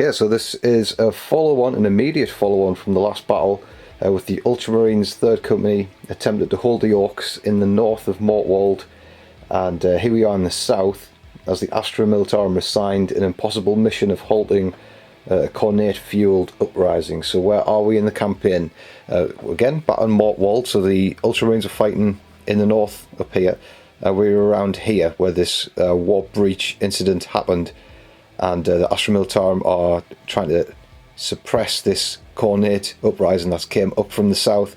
Okay, so this is a follow-on, an immediate follow-on from the last battle, with the Ultramarines 3rd Company attempted to hold the Orcs in the north of Mortwald, and here we are in the south, as the Astra Militarum assigned an impossible mission of halting a Khorne-fueled uprising. So where are we in the campaign? Again, back on Mortwald, so the Ultramarines are fighting in the north up here. We're around here where this warp breach incident happened, and the Astra Militarum are trying to suppress this Khorne uprising that came up from the south,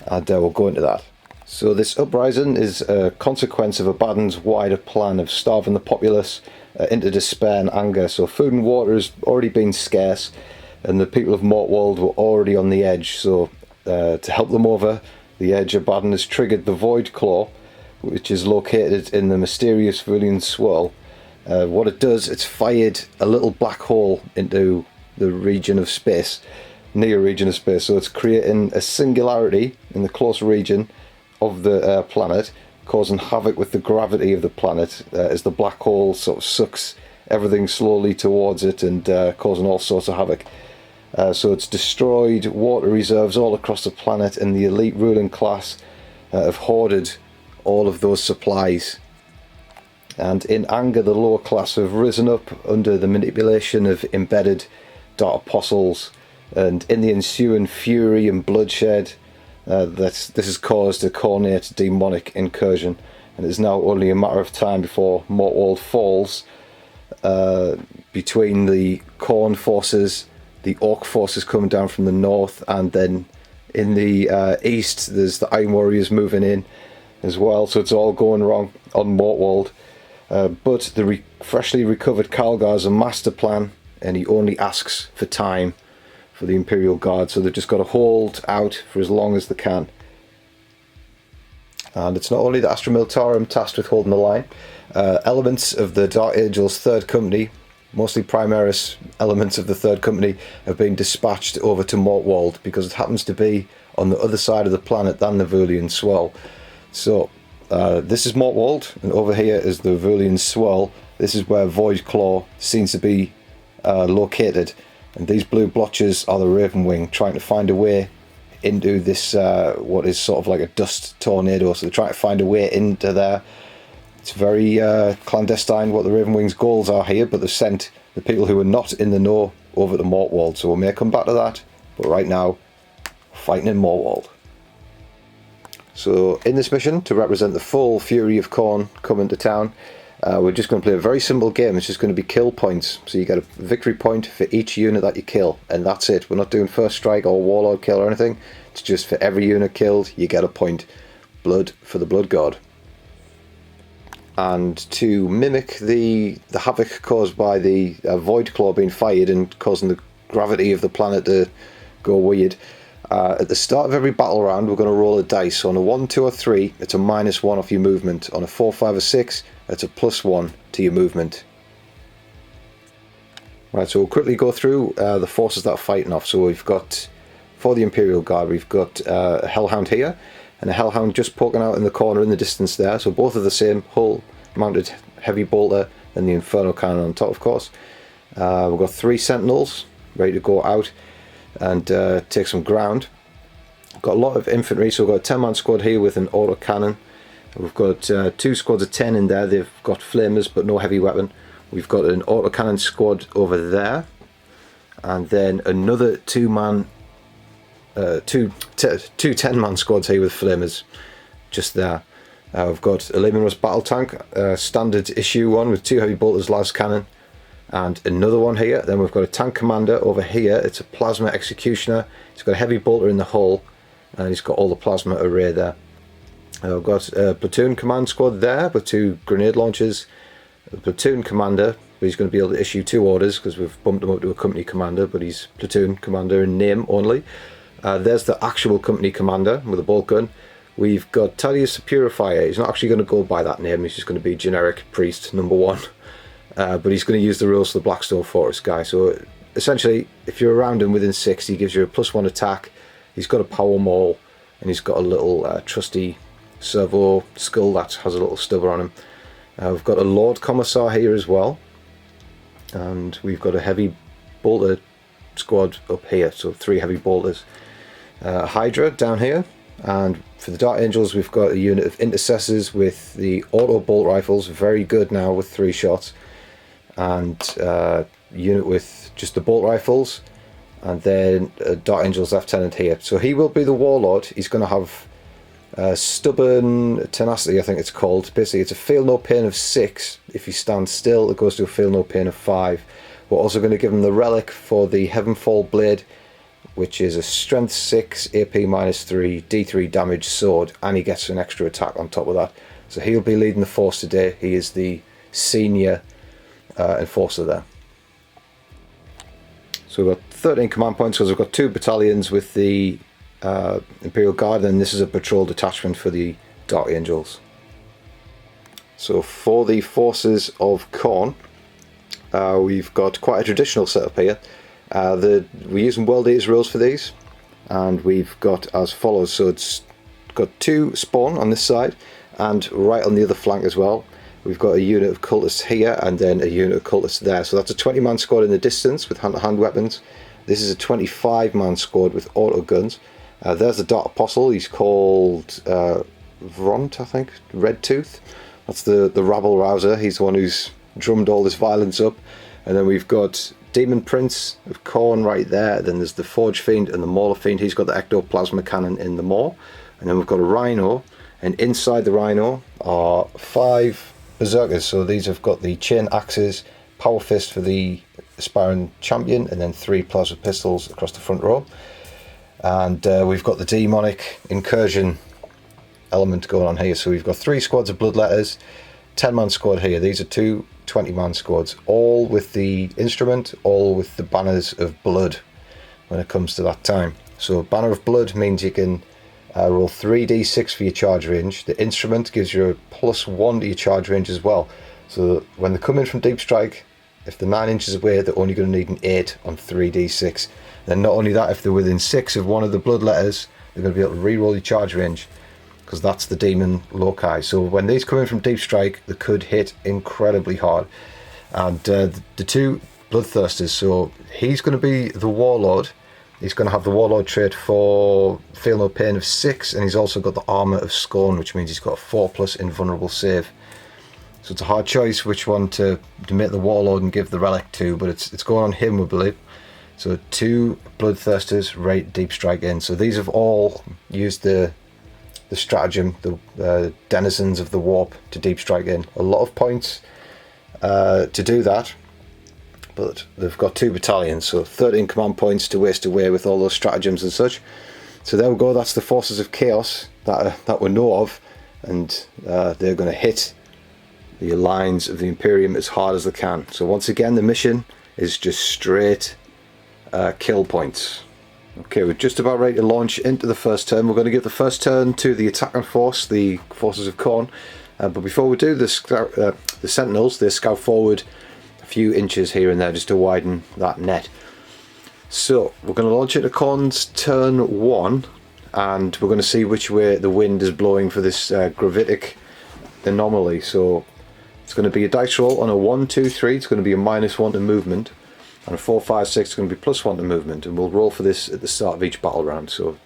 and we'll go into that. So this uprising is a consequence of Abaddon's wider plan of starving the populace into despair and anger. So food and water has already been scarce, and the people of Mortwald were already on the edge. So to help them over the edge, Abaddon has triggered the Void Claw, which is located in the mysterious Valyrian swirl. What it does, it's fired a little black hole into the region of space, near region of space, so it's creating a singularity in the close region of the planet, causing havoc with the gravity of the planet as the black hole sort of sucks everything slowly towards it, and causing all sorts of havoc. So it's destroyed water reserves all across the planet, and the elite ruling class have hoarded all of those supplies. And in anger, the lower class have risen up under the manipulation of embedded dark apostles, and in the ensuing fury and bloodshed, this has caused a Khorne demonic incursion, and it is now only a matter of time before Mortwald falls between the Khorne forces, the Orc forces coming down from the north, and then in the east there's the Iron Warriors moving in as well. So it's all going wrong on Mortwald. But the freshly recovered Calgar has a master plan, and he only asks for time for the Imperial Guard, so they've just got to hold out for as long as they can. And it's not only the Astra Militarum tasked with holding the line. Elements of the Dark Angels 3rd Company, mostly Primaris elements of the 3rd Company, have been dispatched over to Mortwald because it happens to be on the other side of the planet than the Valyrian swirl. So this is Mortwald, and over here is the Valyrian swirl. This is where Void Claw seems to be located, and these blue blotches are the Ravenwing trying to find a way into this what is sort of like a dust tornado. So they're trying to find a way into there. It's very clandestine what the Ravenwing's goals are here, but they've sent the people who are not in the know over to Mortwald, so we may come back to that, but right now fighting in Mortwald. So in this mission, to represent the full fury of Khorne coming to town, we're just going to play a very simple game. It's just going to be kill points. So you get a victory point for each unit that you kill, and that's it. We're not doing first strike or warlord kill or anything. It's just for every unit killed, you get a point. Blood for the Blood God. And to mimic the havoc caused by the Void Claw being fired and causing the gravity of the planet to go weird, at the start of every battle round, we're going to roll a dice. So on a 1, 2 or 3, it's a -1 off your movement. On a 4, 5 or 6, it's a +1 to your movement. Right, so we'll quickly go through the forces that are fighting off. So we've got, for the Imperial Guard, we've got a Hellhound here, and a Hellhound just poking out in the corner in the distance there. So both are the same, hull mounted heavy bolter, and the Inferno cannon on top, of course. We've got 3 Sentinels ready to go out and take some ground. We've got a lot of infantry, so we've got a 10-man squad here with an auto cannon. We've got 2 squads of 10 in there. They've got flamers but no heavy weapon. We've got an auto cannon squad over there, and then another 2 10-man squads here with flamers just there. We've got a Lehman Russ battle tank, standard issue one with 2 heavy bolters, las cannon, and another one here. Then we've got a tank commander over here. It's a plasma executioner. It's got a heavy bolter in the hull, and he's got all the plasma array there. I've got a platoon command squad there with 2 grenade launchers. The platoon commander, but he's going to be able to issue 2 orders because we've bumped him up to a company commander, but he's platoon commander in name only. There's the actual company commander with a bolt gun. We've got Thaddeus the Purifier. He's not actually going to go by that name. He's just going to be generic priest number 1. But he's going to use the rules of the Blackstone Forest guy. So essentially, if you're around him within 6, he gives you a +1 attack. He's got a power maul, and he's got a little trusty servo skull that has a little stubber on him. We've got a Lord Commissar here as well, and we've got a heavy bolter squad up here, so 3 heavy bolters. Hydra down here, and for the Dark Angels we've got a unit of intercessors with the auto bolt rifles, very good now with 3 shots, and a unit with just the bolt rifles, and then a Dark Angels lieutenant here. So he will be the warlord. He's going to have stubborn tenacity, I think it's called. Basically it's a feel no pain of 6. If you stand still, it goes to a feel no pain of 5. We're also going to give him the relic for the Heavenfall blade, which is a strength 6, AP -3, D3 damage sword, and he gets an extra attack on top of that. So he'll be leading the force today. He is the senior enforcer there. So we've got 13 command points because we've got 2 battalions with the Imperial Guard, and this is a patrol detachment for the Dark Angels. So for the forces of Khorne, we've got quite a traditional setup here. We're using World Eaters rules for these, and we've got as follows. So it's got 2 spawn on this side, and right on the other flank as well. We've got a unit of cultists here, and then a unit of cultists there. So that's a 20-man squad in the distance with hand-to-hand weapons. This is a 25-man squad with auto guns. There's the Dark Apostle. He's called Vront, I think, Red Tooth. That's the rabble rouser. He's the one who's drummed all this violence up. And then we've got Demon Prince of Khorne right there. Then there's the Forge Fiend and the Mauler Fiend. He's got the Ectoplasma Cannon in the maw. And then we've got a Rhino. And inside the Rhino are 5 Berserkers. So these have got the Chain Axes, Power Fist for the Aspiring Champion, and then 3 Plasma Pistols across the front row. And we've got the Demonic Incursion element going on here. So we've got 3 squads of Bloodletters, 10-man squad here. These are 2 20-man squads, all with the instrument, all with the banners of blood when it comes to that time. So banner of blood means you can roll 3d6 for your charge range. The instrument gives you a +1 to your charge range as well. So when they come in from deep strike, if they're 9 inches away, they're only going to need an 8 on 3d6. Then not only that, if they're within 6 of one of the bloodletters, they're going to be able to re-roll your charge range, because that's the demon loci. So when these come in from deep strike, they could hit incredibly hard. And the 2 Bloodthirsters, so he's going to be the warlord. He's going to have the warlord trait for feel no pain of 6, and he's also got the armor of scorn, which means he's got a 4+ invulnerable save. So it's a hard choice which one to make the warlord and give the relic to, but it's going on him, we believe. So 2 Bloodthirsters right deep strike in. So these have all used the stratagem, the denizens of the warp, to deep strike in. A lot of points to do that, but they've got 2 battalions, so 13 command points to waste away with all those stratagems and such. So there we go. That's the forces of chaos that we know of, and they're going to hit the lines of the Imperium as hard as they can. So once again, the mission is just straight kill points. Okay, we're just about ready to launch into the first turn. We're going to give the first turn to the attacking force, the forces of Khorne. But before we do, the Sentinels, they scout forward a few inches here and there just to widen that net. So we're going to launch into Khorne's turn 1, and we're going to see which way the wind is blowing for this gravitic anomaly. So it's going to be a dice roll. On a 1, 2, 3, it's going to be a -1 to movement. On a 4, 5, 6, it's going to be +1 to movement, and we'll roll for this at the start of each battle round. So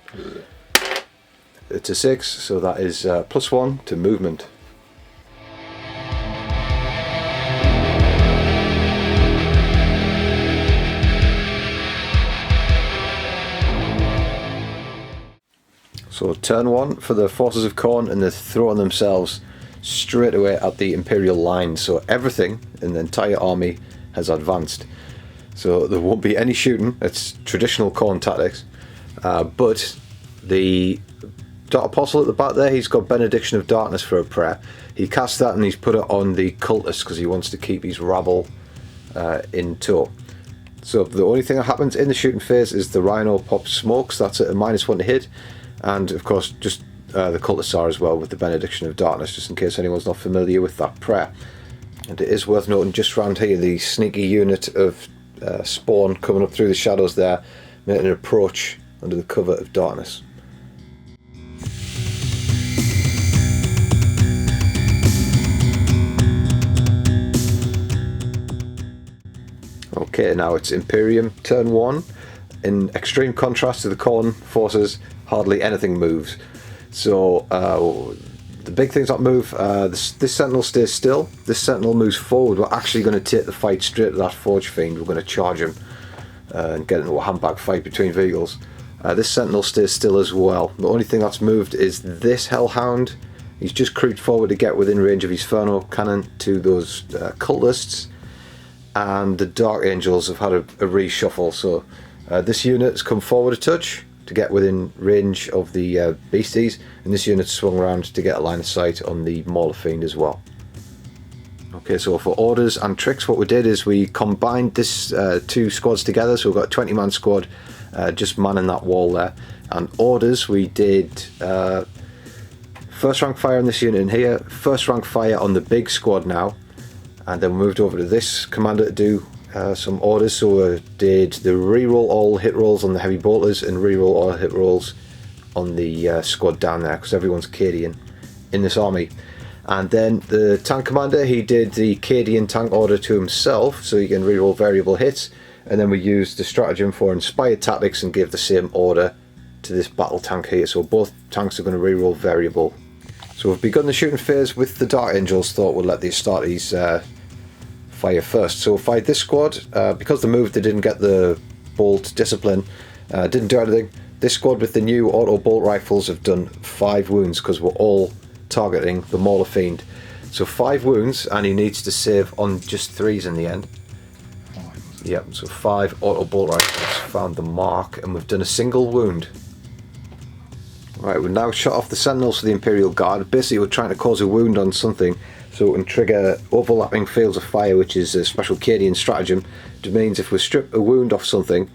it's a 6, so that is +1 to movement. So turn 1 for the forces of Khorne, and they're throwing themselves straight away at the Imperial line. So everything in the entire army has advanced. So there won't be any shooting. It's traditional Khorne tactics. But the Dark Apostle at the back there, he's got Benediction of Darkness for a prayer. He casts that and he's put it on the cultists because he wants to keep his rabble in tow. So the only thing that happens in the shooting phase is the Rhino pops smokes. That's at a -1 to hit. And of course, just the cultists are as well with the Benediction of Darkness, just in case anyone's not familiar with that prayer. And it is worth noting just around here, the sneaky unit of spawn coming up through the shadows there, making an approach under the cover of darkness. Okay, Okay, now it's Imperium, turn 1. In extreme contrast to the Khorne forces, hardly anything moves. So the big things that move, this Sentinel stays still, this Sentinel moves forward. We're actually going to take the fight straight to that Forge Fiend. We're going to charge him and get into a handbag fight between vehicles. This Sentinel stays still as well. The only thing that's moved is this Hellhound. He's just creeped forward to get within range of his Inferno cannon to those cultists. And the Dark Angels have had a reshuffle, so this unit has come forward a touch to get within range of the beasties, and this unit swung around to get a line of sight on the Mauler Fiend as well. Okay, so for orders and tricks, what we did is we combined this two squads together, so we've got a 20-man squad just manning that wall there. And orders, we did first rank fire on this unit in here, first rank fire on the big squad now, and then we moved over to this commander to do some orders. So we did the reroll all hit rolls on the heavy bolters and reroll all hit rolls on the squad down there, because everyone's Cadian in this army. And then the tank commander, he did the Cadian tank order to himself, so he can reroll variable hits. And then we used the stratagem for inspired tactics and gave the same order to this battle tank here. So both tanks are going to reroll variable. So we've begun the shooting phase with the Dark Angels. Thought we'd let these Astartes fire first. So we fired this squad. Because the move, they didn't get the bolt discipline, didn't do anything. This squad with the new auto bolt rifles have done 5 wounds because we're all targeting the Mauler Fiend. So 5 wounds, and he needs to save on just 3s in the end. Yep, so 5 auto bolt rifles found the mark, and we've done a single wound. Right, we've now shot off the Sentinels for the Imperial Guard. Basically, we're trying to cause a wound on something so we can trigger overlapping fields of fire, which is a special Cadian stratagem. It means if we strip a wound off something,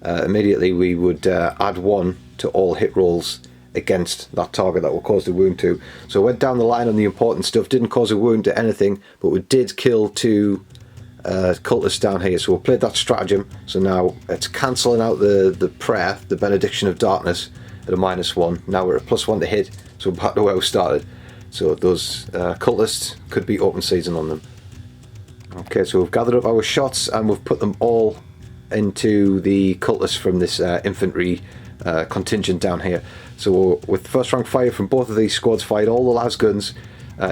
immediately we would add 1 to all hit rolls against that target that will cause the wound to. So we went down the line on the important stuff, didn't cause a wound to anything, but we did kill 2 cultists down here. So we played that stratagem, so now it's cancelling out the prayer, the benediction of darkness, at a -1. Now we're at +1 to hit, so we're back to where we started. So those cultists could be open season on them. Okay, so we've gathered up our shots and we've put them all into the cultists from this infantry contingent down here. So with first rank fire from both of these squads, fired all the las guns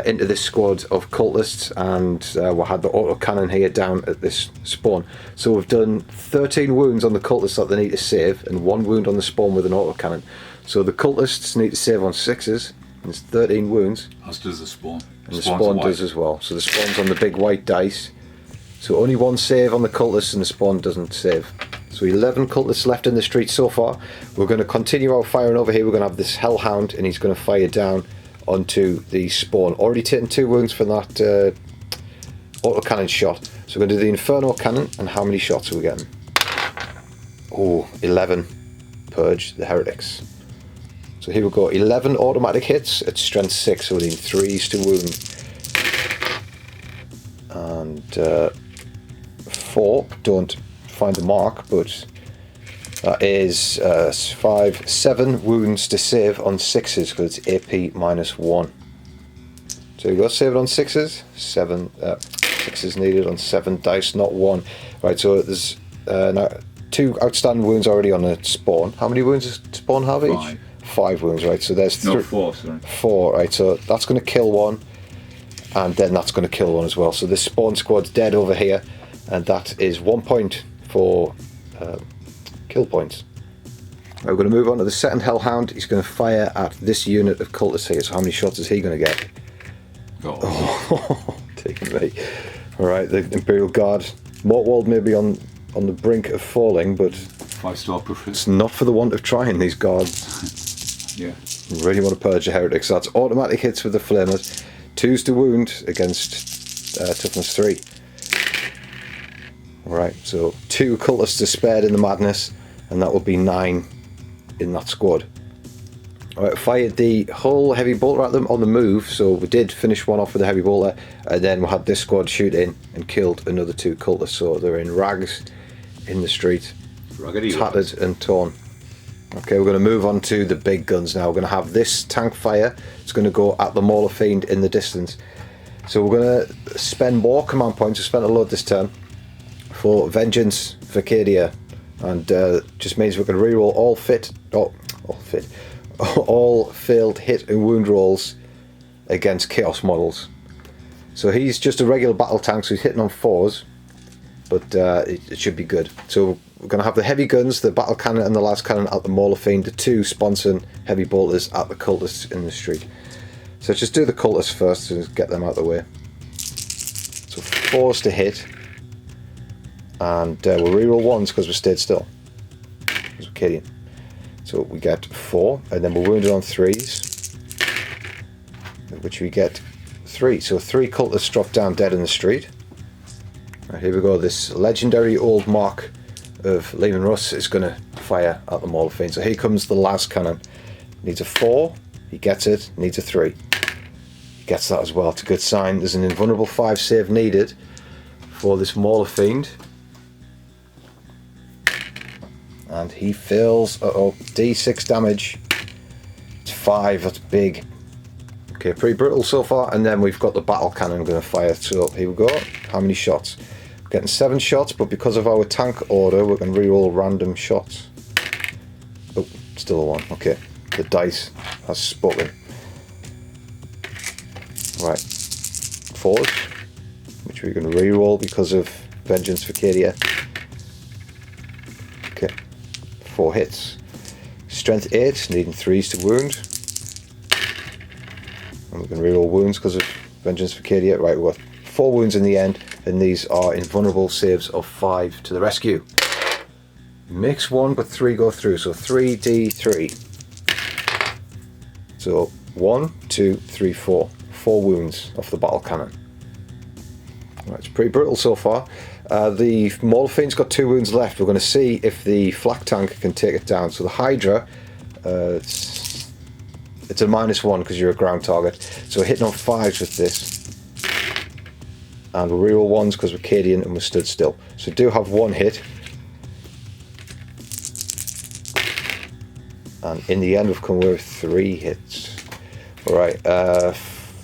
into this squad of cultists, and we had the auto cannon here down at this spawn. So we've done 13 wounds on the cultists that they need to save, and 1 wound on the spawn with an auto cannon. So the cultists need to save on 6s. It's 13 wounds. As does the spawn. And the spawn does as well. So the spawn's on the big white dice. So only 1 save on the cultists, and the spawn doesn't save. So 11 cultists left in the street so far. We're going to continue our firing over here. We're going to have this Hellhound, and he's going to fire down onto the spawn. Already taken 2 wounds from that autocannon shot. So we're going to do the Inferno cannon, and how many shots are we getting? Oh, 11. Purge the heretics. So here we go, 11 automatic hits at strength 6, so we need 3s to wound. And 4, don't find the mark, but that is 7 wounds to save on 6s, because it's AP -1. So you got save it on 6s, 7 6s needed on 7 dice, not 1. Right, so there's now 2 outstanding wounds already on the spawn. How many wounds does spawn have each? 5 wounds, right? So there's 4, sorry. 4, right? So that's going to kill 1, and then that's going to kill 1 as well. So this spawn squad's dead over here, and that is 1 point for kill points. Right, we're going to move on to the second Hellhound. He's going to fire at this unit of cultists here. So how many shots is he going to get? Oh, taking me. All right, the Imperial Guard. Mortwald may be on the brink of falling, but 5-star preferred. It's not for the want of trying, these guards. Yeah. Really want to purge the heretics. So that's automatic hits with the flamers. 2s to wound against toughness 3. Alright, so 2 cultists are spared in the madness, and that will be 9 in that squad. Alright, fired the whole heavy bolter at them on the move, so we did finish 1 off with a heavy bolter, and then we had this squad shoot in and killed another 2 cultists, so they're in rags in the street, tattered and torn. Okay, we're going to move on to the big guns now. We're going to have this tank fire. It's going to go at the Mauler Fiend in the distance. So we're going to spend more command points. We spent a load this turn for Vengeance Vicadia, and just means we're going to reroll all failed hit and wound rolls against Chaos models. So he's just a regular battle tank, so he's hitting on 4s, but it should be good. So we're going to have the heavy guns, the battle cannon and the las cannon at the Mauler Fiend, the 2 Sponson heavy bolters at the cultists in the street. So just do the cultists first to get them out of the way. So 4s to hit, and we'll reroll 1s because we stayed still. Because we're kidding. So we get 4, and then we're wounded on 3s, which we get 3. So 3 cultists drop down dead in the street. Right, here we go. This legendary old mark of Lehman Russ is going to fire at the Mauler Fiend. So here comes the las cannon. Needs a 4, he gets it. Needs a 3. He gets that as well. It's a good sign. There's an invulnerable 5 save needed for this Mauler Fiend. And he fails. D6 damage. It's 5, that's big. Okay, pretty brutal so far. And then we've got the battle cannon going to fire. So here we go. How many shots? We're getting 7 shots, but because of our tank order, we're going to reroll random shots. Oh, still a 1. Okay, the dice has spoken. Right, 4s, which we're going to reroll because of Vengeance Vicadia. Okay, 4 hits. Strength 8, needing 3s to wound. And we're going to reroll wounds because of Vengeance Vicadia. Right, we've got 4 wounds in the end, and these are invulnerable saves of 5 to the rescue. Makes 1, but 3 go through, so 3d3. So 1, 2, 3, 4. 4 wounds off the battle cannon. Right, it's pretty brutal so far. The Mauler Fiend's got 2 wounds left. We're going to see if the flak tank can take it down. So the Hydra, it's a -1 because you're a ground target. So we're hitting on 5s with this. And we'll reroll 1s because we're Cadian and we're stood still. So we do have 1 hit. And in the end we've come away with 3 hits. Alright,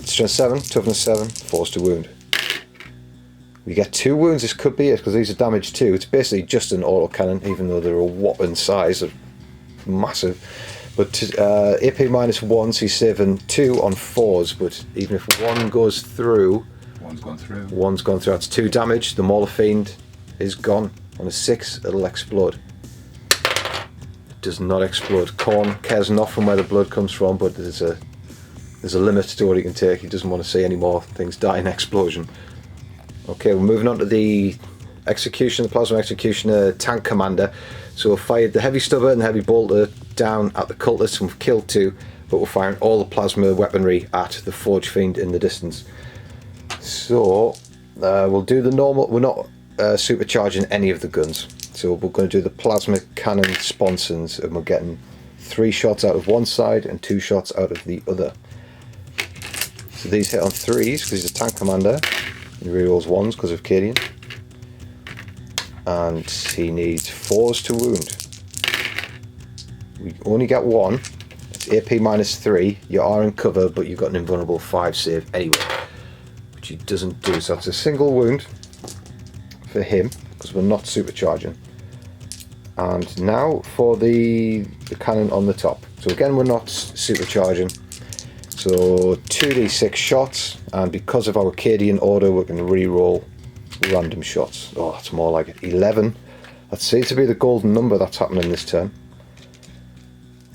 strength 7, toughness 7, 4s to wound. We get 2 wounds, this could be it because these are damage 2. It's basically just an autocannon, even though they're a whopping size, they're massive. But AP -1, so he's saving 2 on 4s, but even if 1 goes through... 1's gone through. 1's gone through, that's 2 damage. The Mauler Fiend is gone. On a 6, it'll explode. It does not explode. Khorne cares not from where the blood comes from, but there's a limit to what he can take. He doesn't want to see any more things die in explosion. Okay, we're moving on to the execution, the plasma executioner tank commander. So we've fired the heavy stubber and the heavy bolter down at the cultists, and we've killed 2, but we're firing all the plasma weaponry at the Forge Fiend in the distance. So we'll do the normal. We're not supercharging any of the guns, so we're going to do the plasma cannon sponsons, and we're getting 3 shots out of one side and 2 shots out of the other. So these hit on 3s because he's a tank commander. He rerolls 1s because of Cadian. And he needs 4s to wound. We only get 1. It's AP -3. You are in cover, but you've got an invulnerable 5 save anyway, which he doesn't do. So that's a single wound for him because we're not supercharging. And now for the cannon on the top. So again, we're not supercharging. So 2d6 shots, and because of our Cadian order, we're going to re-roll random shots. Oh, that's more like it. 11. That seems to be the golden number that's happening this turn.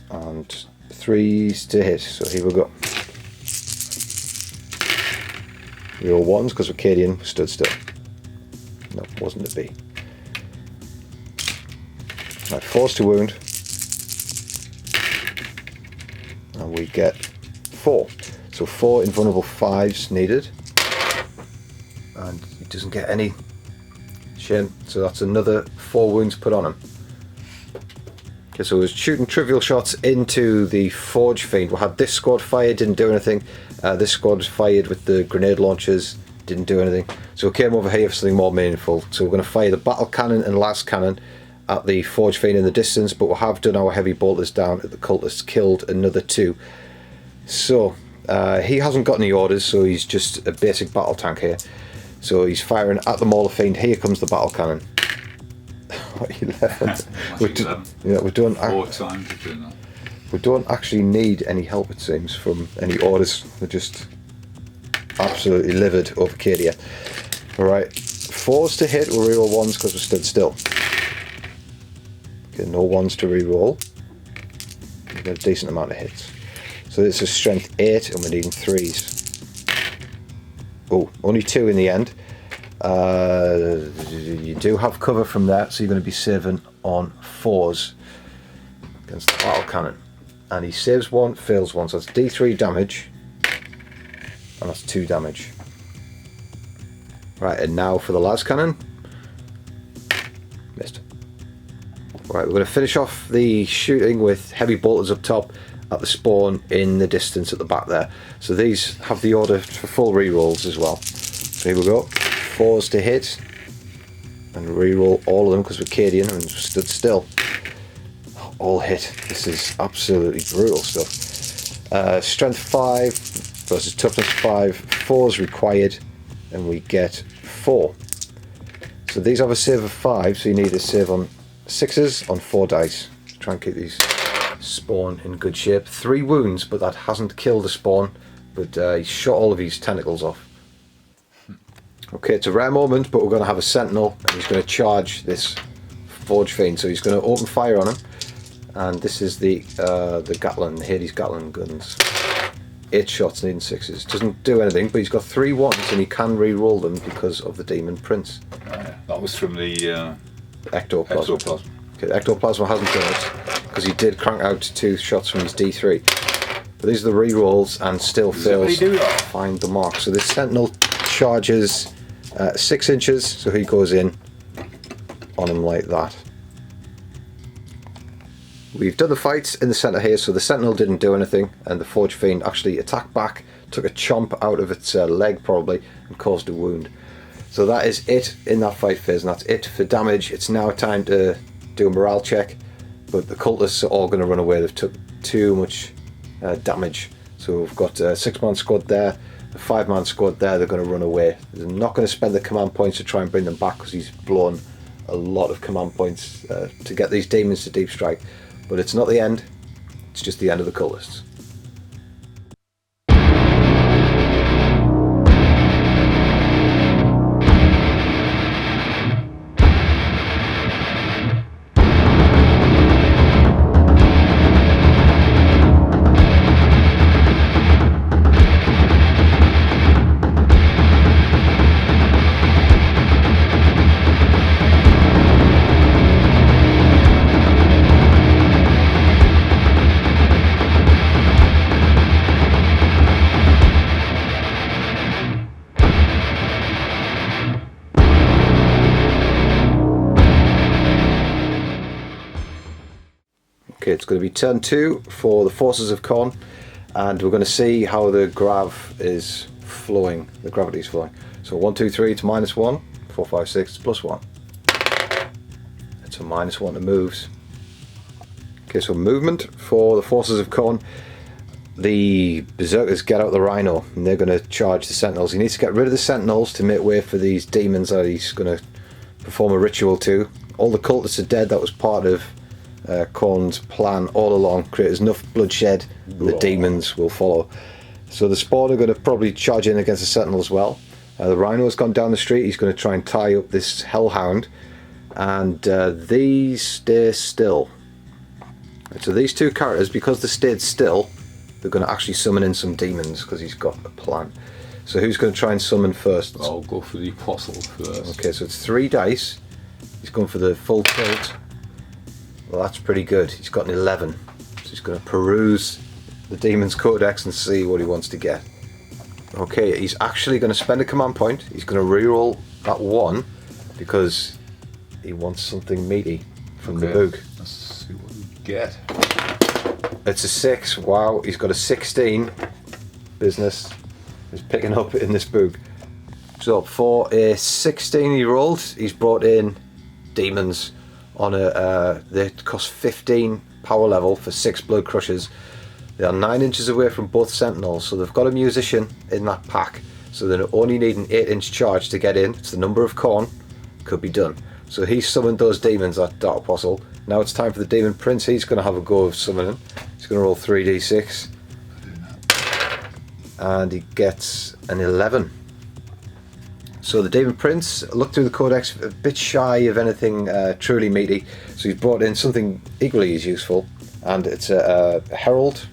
And 3s to hit. So here we go. Reroll 1s because we're Cadian, stood still. No, wasn't to be. Right, 4s to wound. And we get 4. So 4 invulnerable 5s needed. And he doesn't get any. Shame. So that's another 4 wounds put on him. Okay, so we're shooting trivial shots into the Forge Fiend. We had this squad fire, didn't do anything. This squad was fired with the grenade launchers, didn't do anything. So we came over here for something more meaningful. So we're going to fire the battle cannon and las cannon at the Forge Fiend in the distance, but we have done our heavy bolters down at the cultists, killed another 2. So he hasn't got any orders, so he's just a basic battle tank here. So he's firing at the Mauler Fiend. Here comes the battle cannon. 11. Actually 11. Yeah, we don't. 4 times of doing that. We don't actually need any help, it seems, from any orders. We're just absolutely livid over Cadia. Alright, 4s to hit, we'll reroll 1s because we're stood still. Okay, no 1s to reroll. We've got a decent amount of hits. So this is strength 8 and we're needing 3s. Oh, only 2 in the end. You do have cover from that, so you're going to be saving on 4s against the battle cannon. And he saves 1, fails 1, so that's D3 damage. And that's 2 damage. Right, and now for the las cannon. Missed. Right, we're going to finish off the shooting with heavy bolters up top at the spawn in the distance at the back there. So these have the order for full rerolls as well. So here we go. 4s to hit. And reroll all of them because we're Cadian and stood still. All hit. This is absolutely brutal stuff. Strength 5 versus toughness 5. 4s required. And we get 4. So these have a save of 5, so you need a save on 6s on 4 dice. Try and keep these spawn in good shape. 3 wounds, but that hasn't killed the spawn, but he shot all of his tentacles off. Okay, it's a rare moment, but we're going to have a sentinel, and he's going to charge this Forge Fiend, so he's going to open fire on him. And this is the Gatling, the Hades Gatling guns. 8 shots needing 6s. Doesn't do anything, but he's got 3 1s and he can re-roll them because of the Demon Prince. That was from the Ectoplasm. Ectoplasm. Okay, the Ectoplasm hasn't done it because he did crank out 2 shots from his D3. But these are the re-rolls and still fails to find the mark. So this Sentinel charges 6 inches, so he goes in on him like that. We've done the fights in the centre here, so the Sentinel didn't do anything, and the Forge Fiend actually attacked back, took a chomp out of its leg probably, and caused a wound. So that is it in that fight phase, and that's it for damage. It's now time to do a morale check, but the cultists are all going to run away. They've took too much damage. So we've got a 6-man squad there, a 5-man squad there, they're going to run away. They're not going to spend the command points to try and bring them back because he's blown a lot of command points to get these demons to deep strike. But it's not the end, it's just the end of the cultists. Okay, it's going to be turn 2 for the forces of Khorne, and we're going to see how the grav is flowing, the gravity is flowing. So 1, 2, 3 to -1, 4, 5, 6 to +1. It's a -1 to moves. Okay, so movement for the forces of Khorne. The Berserkers get out the Rhino and they're going to charge the Sentinels. He needs to get rid of the Sentinels to make way for these demons that he's going to perform a ritual to. All the cultists are dead. That was part of Khorne's plan all along. Create enough bloodshed and the demons will follow. So the Spawn are going to probably charge in against the Sentinel as well. The Rhino has gone down the street. He's going to try and tie up this Hellhound, and these stay still. So these two characters, because they stayed still, they're going to actually summon in some demons because he's got a plan. So who's going to try and summon first? I'll go for the Apostle first. Okay, so it's 3 dice. He's going for the full tilt. Well, that's pretty good. He's got an 11. So he's going to peruse the Demon's Codex and see what he wants to get. Okay, he's actually going to spend a command point. He's going to reroll that 1 because he wants something meaty from the book. Let's see what we get. It's a 6. Wow, he's got a 16. Business is picking up in this book. So for a 16 he rolled, he's brought in demons on a they cost 15 power level for 6 blood crushers. They are 9 inches away from both Sentinels, so they've got a musician in that pack, so they're only need an 8-inch charge to get in. It's the number of Khorne, could be done. So he summoned those demons, that Dark Apostle. Now it's time for the Demon Prince. He's going to have a go of summoning. He's going to roll 3d6. And he gets an 11. So the Demon Prince looked through the codex, a bit shy of anything truly meaty. So he's brought in something equally as useful. And it's a Herald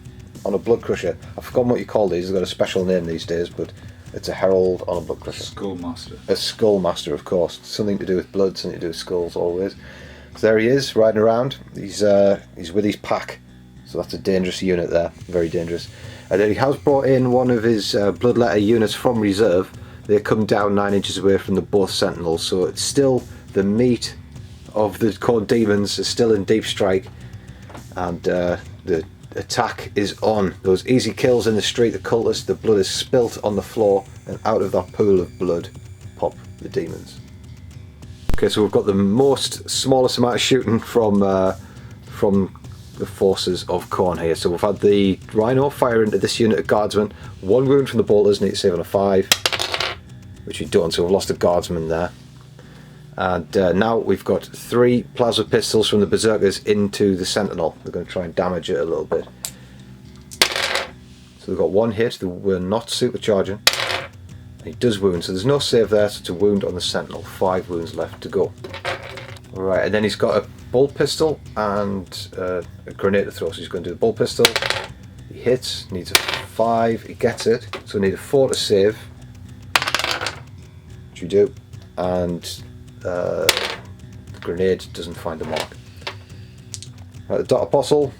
on a Blood Crusher. I've forgotten what you call these. They've got a special name these days, but it's a Herald on a Blood Crusher. Skullmaster. A Skullmaster, of course. Something to do with blood, something to do with skulls, always. So there he is, riding around. He's with his pack. So that's a dangerous unit there. Very dangerous. And then he has brought in one of his Bloodletter units from reserve. They come down 9 inches away from the both Sentinels. So it's still the meat of the Khorne Demons is still in deep strike. And the attack is on. Those easy kills in the street, the cultists, the blood is spilt on the floor, and out of that pool of blood pop the demons. Okay, so we've got the smallest amount of shooting from the forces of Khorne here. So we've had the Rhino fire into this unit of Guardsmen. 1 wound from the Boulders, need to save on a 5, which we've done, so we've lost a Guardsman there. And now we've got 3 plasma pistols from the Berserkers into the Sentinel. They're going to try and damage it a little bit. So they've got 1 hit, we're not supercharging. And he does wound, so there's no save there, so it's a wound on the Sentinel. 5 wounds left to go. Alright, and then he's got a bolt pistol and a grenade to throw. So he's going to do the bolt pistol. He hits, needs a 5, he gets it. So we need a 4 to save. Which we do. And the grenade doesn't find the mark. Right, the Dark Apostle,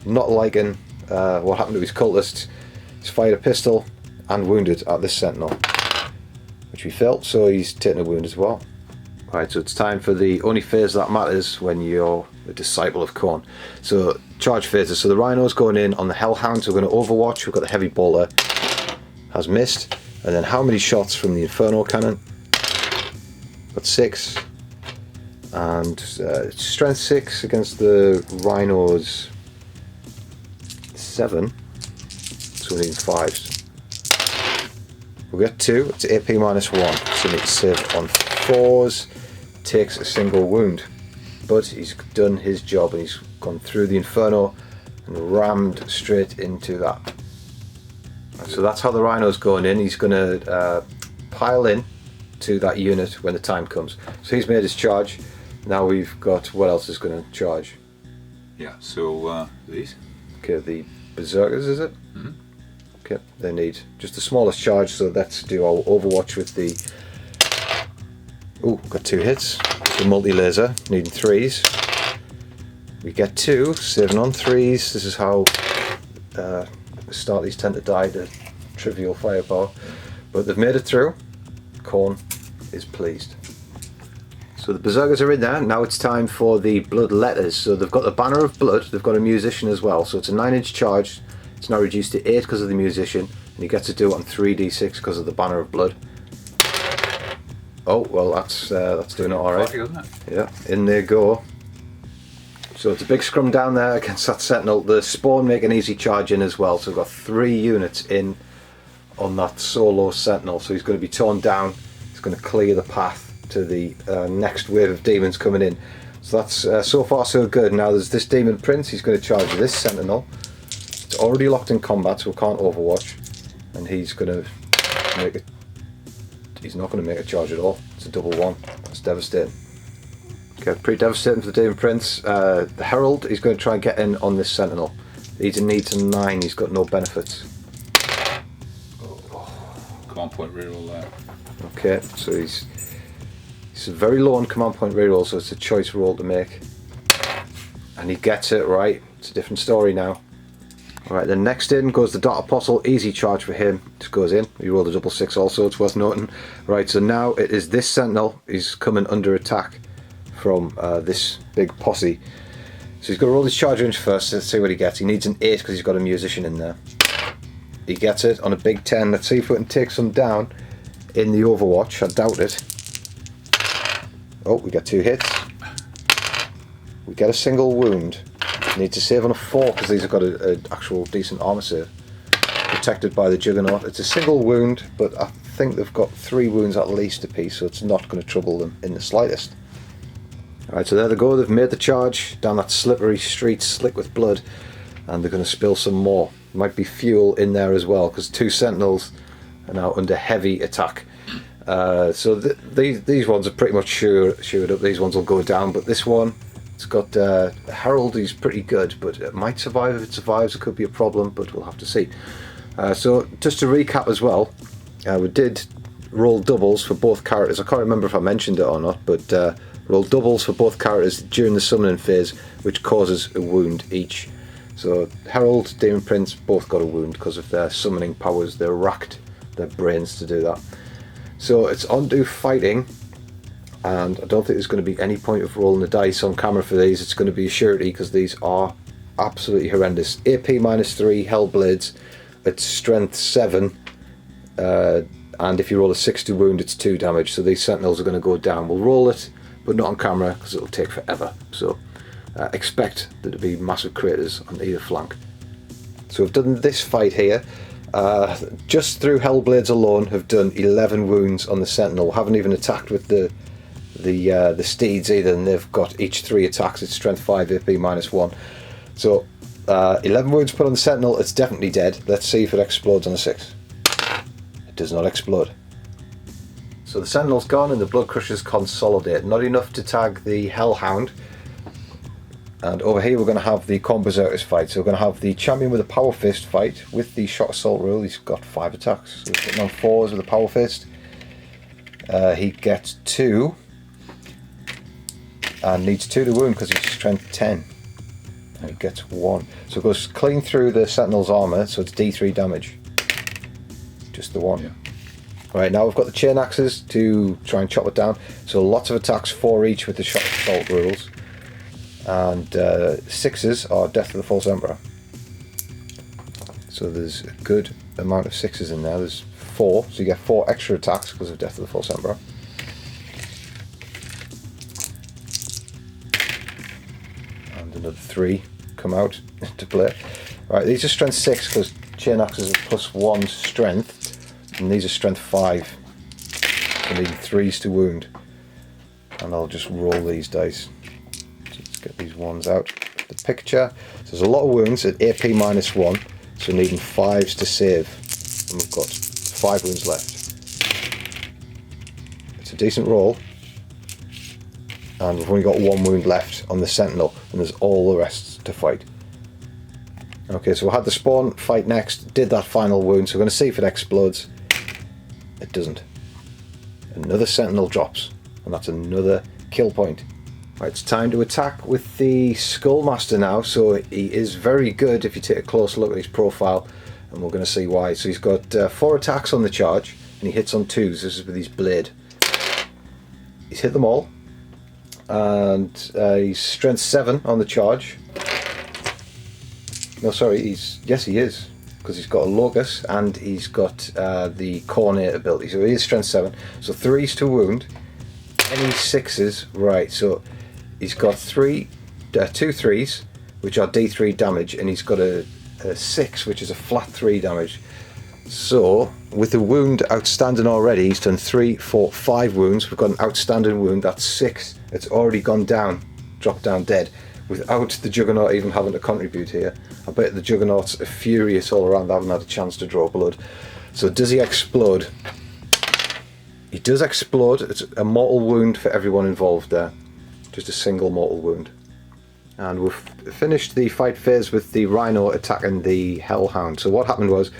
not liking what happened to his cultists. He's fired a pistol and wounded at this Sentinel, which we felt, so he's taken a wound as well. Right, so it's time for the only phase that matters when you're a disciple of Khorne. So charge phases. So the Rhino's going in on the Hellhound, so we're going to overwatch. We've got the heavy bolter, has missed, and then how many shots from the Inferno cannon? Got 6, and strength 6 against the Rhino's 7, so we need 5s. We'll get 2, it's AP minus 1, so we need to save on 4s, takes a single wound. But he's done his job and he's gone through the Inferno and rammed straight into that. So that's how the Rhino's going in. He's going to pile in to that unit when the time comes. So he's made his charge. Now we've got, what else is going to charge? Yeah, so these. Okay, the Berserkers, is it? Mm-hmm. Okay, they need just the smallest charge, so let's do our Overwatch with the... Oh, got 2 hits. The multi-laser, needing 3s. We get 2, saving on 3s. This is how Starlies tend to die to trivial firepower. But they've made it through. Khorne is pleased. So the Berserkers are in there. Now it's time for the Bloodletters. So they've got the Banner of Blood, they've got a Musician as well. So it's a 9-inch charge. It's now reduced to 8 because of the Musician, and he gets to do it on 3d6 because of the Banner of Blood. Oh, well, that's doing it alright. Yeah, in they go. So it's a big scrum down there against that Sentinel. The Spawn make an easy charge in as well. So we've got 3 units in on that solo Sentinel. So he's going to be torn down. He's going to clear the path to the next wave of demons coming in. So that's so far so good. Now there's this Demon Prince. He's going to charge this Sentinel. It's already locked in combat, so we can't overwatch. And he's going to make it. He's not going to make a charge at all. It's a double 1. That's devastating. Okay, pretty devastating for the Demon Prince. The Herald, he's going to try and get in on this Sentinel. He needs a 9. He's got no benefits. Command point reroll there. Okay, so he's very low on command point reroll, so it's a choice roll to make. And he gets it right. It's a different story now. Alright, then next in goes the Dark Apostle. Easy charge for him. Just goes in. He rolled a double 6 also, it's worth noting. Right, so now it is this Sentinel. He's coming under attack from this big posse. So he's got to roll his charge range first. Let's see what he gets. He needs an 8 because he's got a Musician in there. He gets it on a big 10. Let's see if we can take some down in the Overwatch. I doubt it. Oh, we get 2 hits. We get a single wound. Need to save on a 4 because these have got an actual decent armor save. Protected by the Juggernaut. It's a single wound, but I think they've got 3 wounds at least apiece, so it's not going to trouble them in the slightest. Alright, so there they go. They've made the charge down that slippery street, slick with blood, and they're going to spill some more. Might be fuel in there as well, because 2 sentinels are now under heavy attack. So these ones are pretty much shored up. These ones will go down, but this one, it's got Herald. He's pretty good, but it might survive. If it survives, it could be a problem, but we'll have to see. So just to recap as well, we did roll doubles for both characters. I can't remember if I mentioned it or not, but roll doubles for both characters during the summoning phase, which causes a wound each. So Herald, Demon Prince both got a wound because of their summoning powers. They racked their brains to do that. So it's on to fighting, and I don't think there's going to be any point of rolling the dice on camera for these. It's going to be a surety because these are absolutely horrendous. AP -3 Hellblades at strength 7, and if you roll a 6 to wound, it's 2 damage. So these sentinels are going to go down. We'll roll it, but not on camera because it'll take forever. So expect there to be massive craters on either flank. So we've done this fight here. Just through Hellblades alone, have done 11 wounds on the Sentinel. Haven't even attacked with the steeds either, and they've got each 3 attacks. It's strength 5, AP -1. So 11 wounds put on the Sentinel. It's definitely dead. Let's see if it explodes on a 6. It does not explode. So the Sentinel's gone and the Blood Crushers consolidate. Not enough to tag the Hellhound. And over here we're going to have the Berserkers fight. So we're going to have the Champion with a Power Fist fight with the Shock Assault rule. He's got 5 attacks. So he's getting on 4s with a Power Fist. He gets 2. And needs 2 to wound because he's strength 10. And he gets 1. So it goes clean through the Sentinel's armour, so it's D3 damage. Just the 1. Yeah. Right, now we've got the Chain Axes to try and chop it down. So lots of attacks, 4 each with the Shock Assault rules. And 6s are Death of the False Emperor. So there's a good amount of 6s in there. There's 4, so you get 4 extra attacks because of Death of the False Emperor. And another 3 come out to play. Right, these are strength 6 because Chain Axes are +1 strength, and these are strength 5. So needing 3s to wound. And I'll just roll these dice. Get these ones out of the picture. So there's a lot of wounds at AP -1, so needing 5s to save, and we've got 5 wounds left. It's a decent roll, and we've only got 1 wound left on the Sentinel, and there's all the rest to fight. Okay, so we had the Spawn fight next, did that final wound, so we're going to see if it explodes. It doesn't. Another Sentinel drops, and that's another kill point. Right, it's time to attack with the Skullmaster now. So he is very good if you take a close look at his profile, and we're going to see why. So he's got 4 attacks on the charge, and he hits on 2s. This is with his blade. He's hit them all, and he's strength 7 on the charge. No, sorry, yes he is, because he's got a Locus and he's got the Khorne ability. So he is strength 7. So 3s to wound. Any 6s, right? So he's got 2 3s, which are D3 damage, and he's got a 6, which is a flat 3 damage. So, with the wound outstanding already, he's done 3, 4, 5 wounds. We've got an outstanding wound, that's 6. It's already gone down, dropped down dead, without the Juggernaut even having to contribute here. I bet the Juggernauts are furious all around, they haven't had a chance to draw blood. So, does he explode? He does explode. It's a mortal wound for everyone involved there. Just a single mortal wound. And we've finished the fight phase with the Rhino attacking the Hellhound. So what happened was,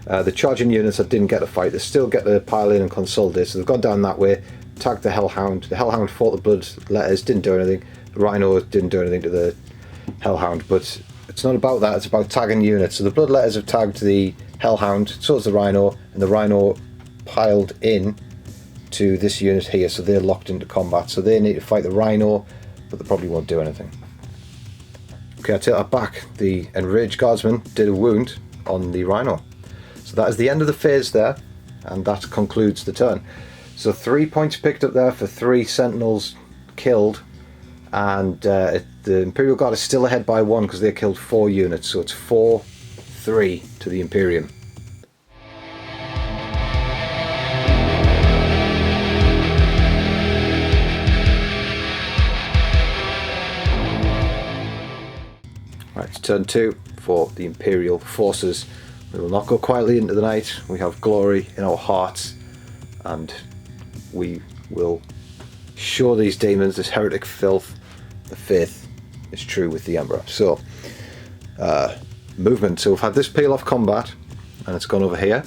the charging units that didn't get to fight, they still get to pile in and consolidate. So they've gone down that way, tagged the Hellhound. The Hellhound fought the Blood Letters, didn't do anything. The Rhino didn't do anything to the Hellhound. But it's not about that, it's about tagging units. So the Blood Letters have tagged the Hellhound, so has the Rhino, and the Rhino piled in to this unit here, so they're locked into combat. So they need to fight the Rhino, but they probably won't do anything. Okay, I take that back. The Enraged Guardsman did a wound on the Rhino. So that is the end of the phase there, and that concludes the turn. So 3 points picked up there for 3 Sentinels killed, and the Imperial Guard is still ahead by 1 because they killed 4 units, so it's 4-3 to the Imperium. It's turn 2 for the Imperial forces. We will not go quietly into the night. We have glory in our hearts, and we will show these demons, this heretic filth, the faith is true with the Emperor. So, movement. So we've had this peel off combat, and it's gone over here.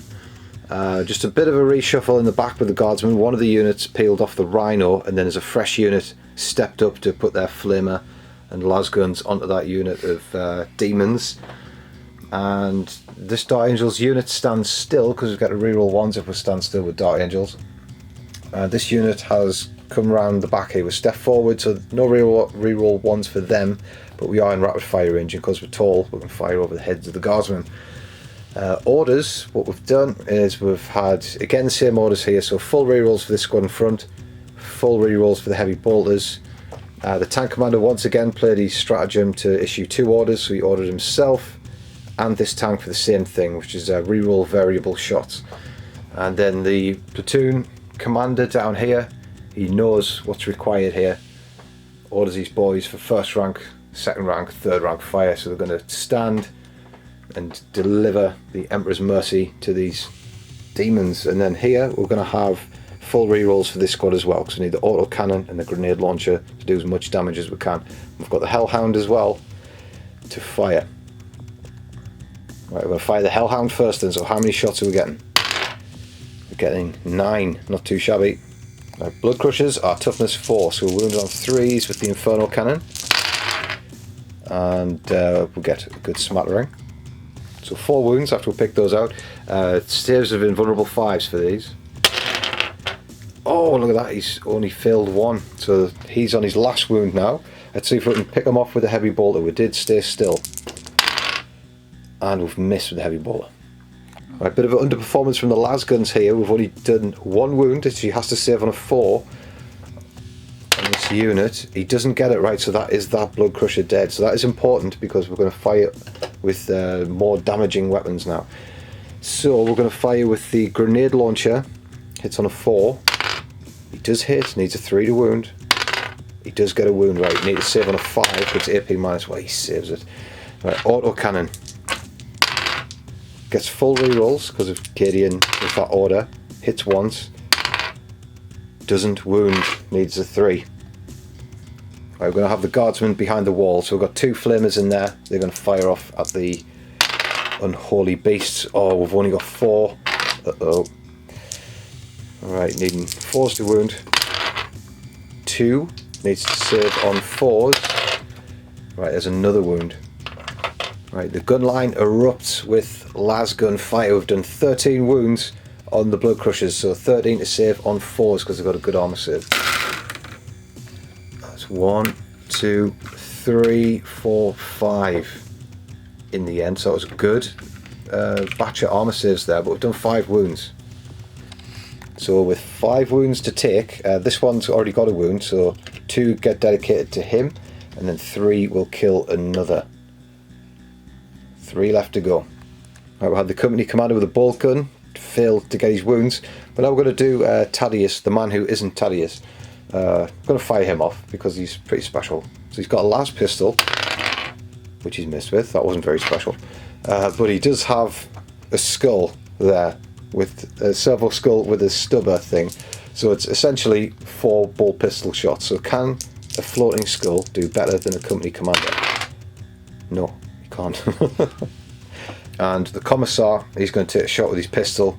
Just a bit of a reshuffle in the back with the Guardsmen. One of the units peeled off the Rhino, and then there's a fresh unit stepped up to put their flamer and lasguns onto that unit of Demons. And this Dark Angels unit stands still because we've got to reroll ones if we stand still with Dark Angels. This unit has come round the back here with step forward, so no reroll ones for them, but we are in rapid fire range, and because we're tall we can fire over the heads of the Guardsmen. Orders, what we've done is we've had again the same orders here, so full rerolls for this squad in front, full rerolls for the heavy bolters. The tank commander once again played his stratagem to issue 2 orders, so he ordered himself and this tank for the same thing, which is reroll variable shots. And then the platoon commander down here, he knows what's required here, orders these boys for first rank, second rank, third rank fire, so they're going to stand and deliver the Emperor's mercy to these demons. And then here we're going to have full rerolls for this squad as well, because we need the auto cannon and the grenade launcher to do as much damage as we can. We've got the Hellhound as well to fire. Right, we're going to fire the Hellhound first then. So how many shots are we getting? We're getting 9, not too shabby. Right, Blood Crushers are toughness 4, so we're wounded on 3s with the Infernal Cannon, and we'll get a good smattering. So 4 wounds after we pick those out. Saves of invulnerable 5s for these. Oh, look at that, he's only failed 1, so he's on his last wound now. Let's see if we can pick him off with a heavy bolter. We did stay still, and we've missed with the heavy bolter. Right, bit of an underperformance from the lasguns here. We've only done 1 wound, so he has to save on a 4 on this unit. He doesn't get it right, so that is that Blood Crusher dead. So that is important because we're going to fire with more damaging weapons now. So we're going to fire with the grenade launcher. Hits on a 4. He does hit, needs a 3 to wound. He does get a wound right. Need to save on a 5, gets AP -1, he saves it. Right, auto cannon. Gets full rerolls because of Cadian with that order. Hits once. Doesn't wound, needs a 3. Right, we're going to have the Guardsmen behind the wall, so we've got 2 flamers in there. They're going to fire off at the unholy beasts. Oh, we've only got 4. Uh-oh. Alright, needing 4s to wound. 2 needs to save on 4s. Right, there's another wound. Right, the gun line erupts with lasgun fire. We've done 13 wounds on the Blood Crushers, so 13 to save on 4s because they've got a good armor save. That's 1, 2, 3, 4, 5 in the end, so it was a good batch of armor saves there, but we've done 5 wounds. So with 5 wounds to take, this one's already got a wound, so 2 get dedicated to him, and then 3 will kill another. 3 left to go. Right, we had the company commander with a bolt gun, failed to get his wounds, but now we're going to do Thaddeus, the man who isn't Thaddeus. I'm going to fire him off because he's pretty special. So he's got a las pistol, which he's missed with. That wasn't very special. But he does have a skull there, with a servo skull with a stubber thing. So it's essentially 4 bolt pistol shots. So can a floating skull do better than a company commander? No. Can't. And the commissar, he's going to take a shot with his pistol.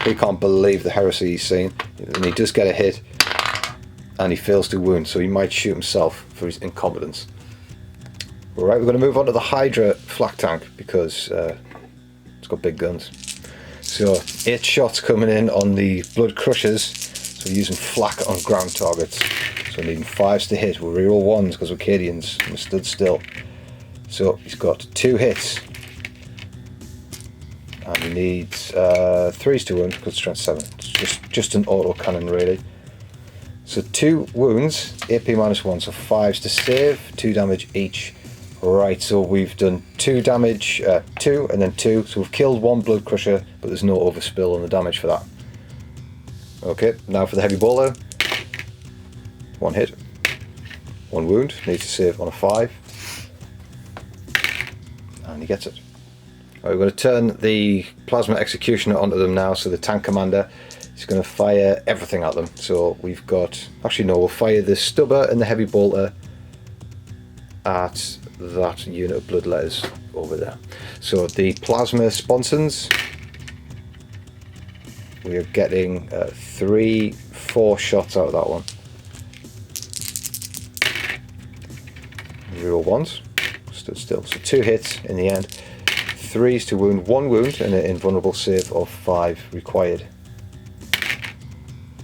He can't believe the heresy he's seen, and he does get a hit, and he fails to wound, so he might shoot himself for his incompetence. Alright, we're going to move on to the Hydra flak tank because it's got big guns. So 8 shots coming in on the Blood Crushers, so we're using flak on ground targets. So we're needing 5s to hit. We'll reroll 1s because we're Cadians and we stood still. So he's got 2 hits, and he needs 3s to wound because strength 7. It's just an auto cannon really. So 2 wounds, AP -1, so 5s to save, 2 damage each. Right, so we've done 2 damage, 2 and then 2, so we've killed 1 Blood Crusher, but there's no overspill on the damage for that. Okay, now for the heavy bolter. 1 hit, 1 wound, needs to save on a 5. And he gets it. Right, we're going to turn the Plasma Executioner onto them now, so the tank commander is going to fire everything at them. So we've got, actually no, we'll fire the Stubber and the Heavy Bolter at that unit of Bloodletters over there. So the Plasma Sponsons, we are getting 3-4 shots out of that one. Reroll ones, stood still, so 2 hits in the end. 3s to wound, 1 wound, and an invulnerable save of 5 required.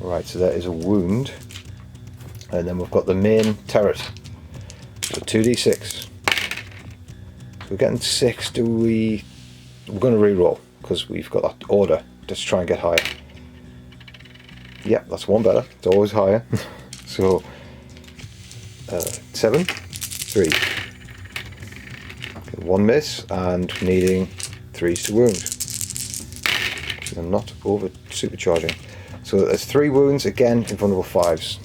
Right, so that is a wound. And then we've got the main turret. So 2d6. So we're getting 6. We're going to reroll because we've got that order. Let's try and get higher. Yep, that's one better. It's always higher. So 7, 3. 1 miss and needing 3s to wound. So I'm not over supercharging. So there's 3 wounds, again invulnerable 5s.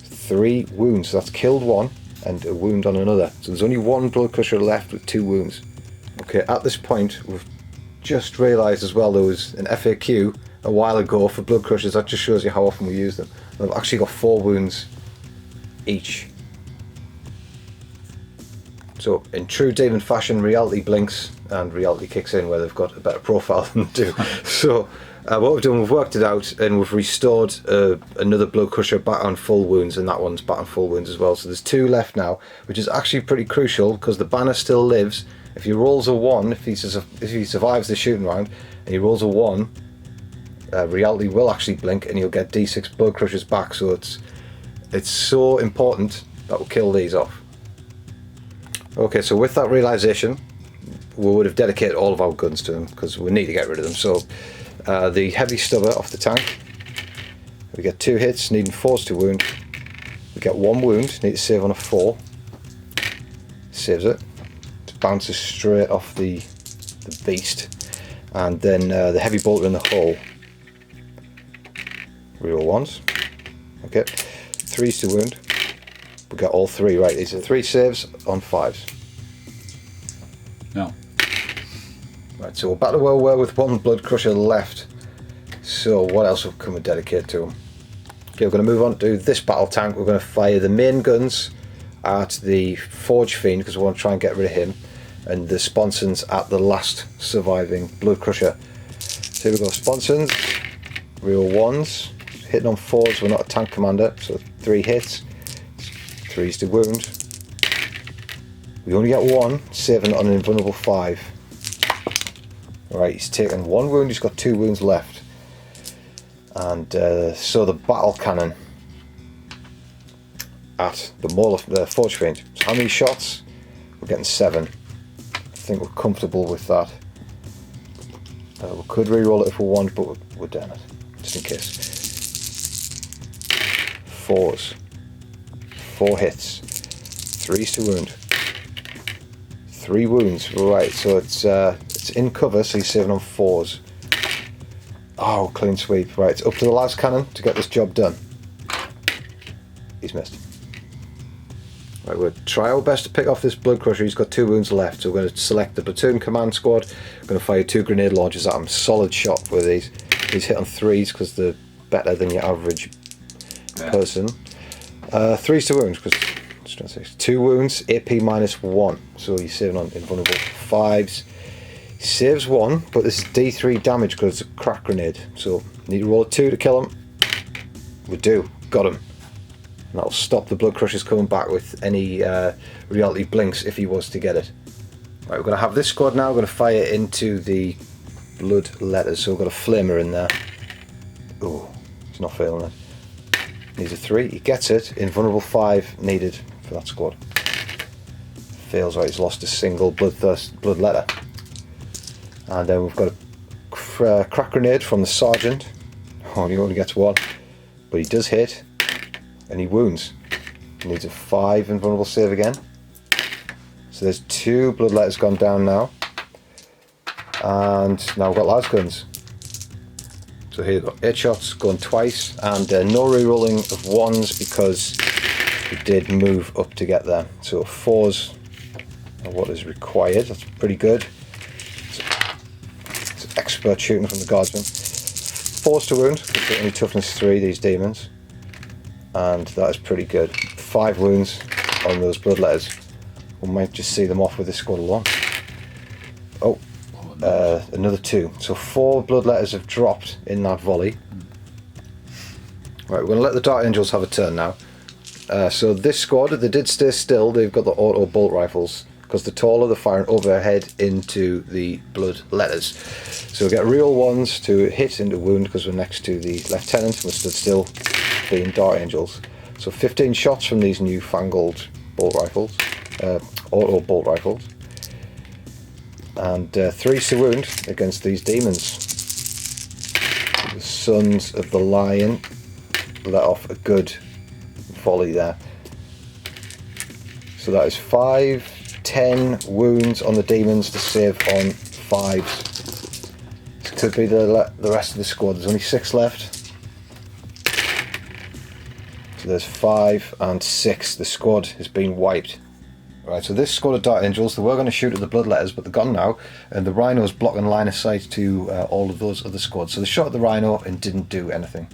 3 wounds, so that's killed 1 and a wound on another. So there's only 1 blood crusher left with 2 wounds. Okay, at this point we've just realised as well there was an FAQ a while ago for blood crushers. That just shows you how often we use them. I've actually got 4 wounds each. So in true Demon fashion, reality blinks and reality kicks in where they've got a better profile than they do. So what we've done, we've worked it out and we've restored another blood crusher back on full wounds, and that one's back on full wounds as well. So there's 2 left now, which is actually pretty crucial because the banner still lives. If he rolls a 1, if he survives the shooting round and he rolls a 1, reality will actually blink and you'll get D6 blood crushers back. So it's so important that we'll kill these off. Okay, so with that realisation, we would have dedicated all of our guns to them because we need to get rid of them. So the Heavy Stubber off the tank, we get 2 hits, needing 4s to wound. We get 1 wound, need to save on a 4. Saves it. It bounces straight off the beast. And then the Heavy Bolter in the hull. Reroll 1s. Okay, 3s to wound. We got all 3, right? These are 3 saves on 5s. No. Right, so we're back to where we were with 1 blood crusher left. So what else can we dedicate to him? Okay, we're going to move on to this battle tank. We're going to fire the main guns at the Forge Fiend because we want to try and get rid of him, and the Sponsons at the last surviving blood crusher. So here we go, Sponsons. Real 1s. Hitting on 4s, we're not a tank commander, so 3 hits. 3s to wound. We only get 1, saving on an invulnerable 5. Alright, he's taken 1 wound, he's got 2 wounds left. And so the battle cannon at the Forge Fiend. So how many shots? We're getting 7. I think we're comfortable with that. We could reroll it if we want, but we're doing it, just in case. 4s. 4 hits, 3s to wound, 3 wounds. Right, so it's in cover, so he's saving on 4s. Oh, clean sweep. Right, it's up to the last cannon to get this job done. He's missed. Right, we'll try our best to pick off this blood crusher. He's got 2 wounds left, so we're going to select the platoon command squad. We're going to fire 2 grenade launchers at him. Solid shot with these. He's hit on 3s because they're better than your average person. 3s to wounds, because 2 wounds, AP -1, so he's saving on invulnerable 5s. He saves 1, but this is D3 damage because it's a crack grenade, so need to roll a 2 to kill him. We do, got him. And that'll stop the blood crushers coming back with any reality blinks if he was to get it. Right, we're going to have this squad now. We're going to fire into the blood letters, so we've got a flamer in there. Oh, he's not failing it. Needs a 3, he gets it. Invulnerable 5 needed for that squad. Fails, right, he's lost a single blood letter. And then we've got a crack grenade from the sergeant. Oh, he only gets 1, but he does hit, and he wounds. He needs a 5 invulnerable save again. So there's 2 blood letters gone down now. And now we've got las guns. So here we've got 8 shots going twice, and no re-rolling of 1s because we did move up to get there. So 4s what is required. That's pretty good. It's expert shooting from the Guardsmen. 4 to wound, they're only toughness 3, these demons. And that is pretty good. 5 wounds on those bloodletters. We might just see them off with this squad alone. Oh, another 2. So 4 bloodletters have dropped in that volley. Right, we're going to let the Dark Angels have a turn now. So this squad, they did stay still. They've got the auto bolt rifles. Because the taller, they're firing overhead into the blood letters. So we get real ones to hit into wound because we're next to the lieutenant and we're stood still, being Dark Angels. So 15 shots from these newfangled bolt rifles, auto bolt rifles, and 3 to wound against these demons. The Sons of the Lion let off a good volley there. So that is 5. 10 wounds on the demons to save on 5s. This could be the rest of the squad. There's only 6 left. So there's 5 and 6. The squad has been wiped. Right, so this squad of Dark Angels, they were going to shoot at the bloodletters, but they're gone now, and the Rhino's blocking line of sight to all of those other squads. So they shot at the Rhino and didn't do anything.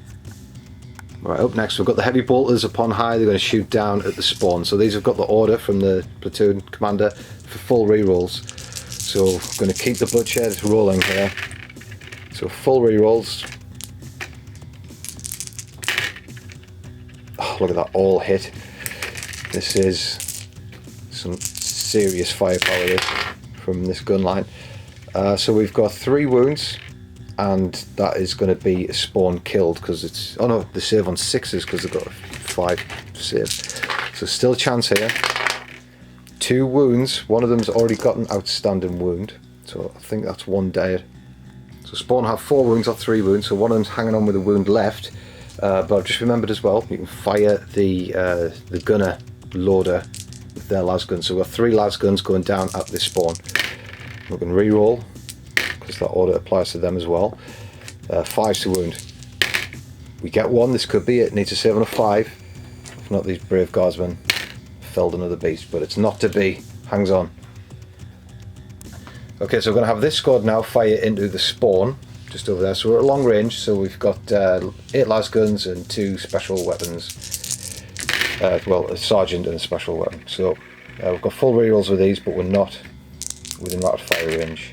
Right, up next we've got the heavy bolters upon high. They're going to shoot down at the spawn. So these have got the order from the platoon commander for full rerolls. So we're going to keep the bloodshed rolling here. So full rerolls. Oh, look at that, all hit. This is some serious firepower this, from this gun line. So we've got 3 wounds. And that is going to be a spawn killed because it's... Oh no, they save on 6s because they've got 5 to save. So still a chance here. 2 wounds. One of them's already got an outstanding wound. So I think that's 1 dead. So spawn have 4 wounds or 3 wounds. So one of them's hanging on with a wound left. But I've just remembered as well, you can fire the gunner loader with their las guns. So we've got 3 las guns going down at this spawn. We can reroll, because that order applies to them as well. 5 to wound. We get 1, this could be it. Needs a save on a 5. If not, these brave guardsmen felled another beast, but it's not to be. Hangs on. Okay, so we're going to have this squad now fire into the spawn, just over there. So we're at long range, so we've got 8 las guns and 2 special weapons. Well, a sergeant and a special weapon. So we've got full rerolls with these, but we're not within that fire range.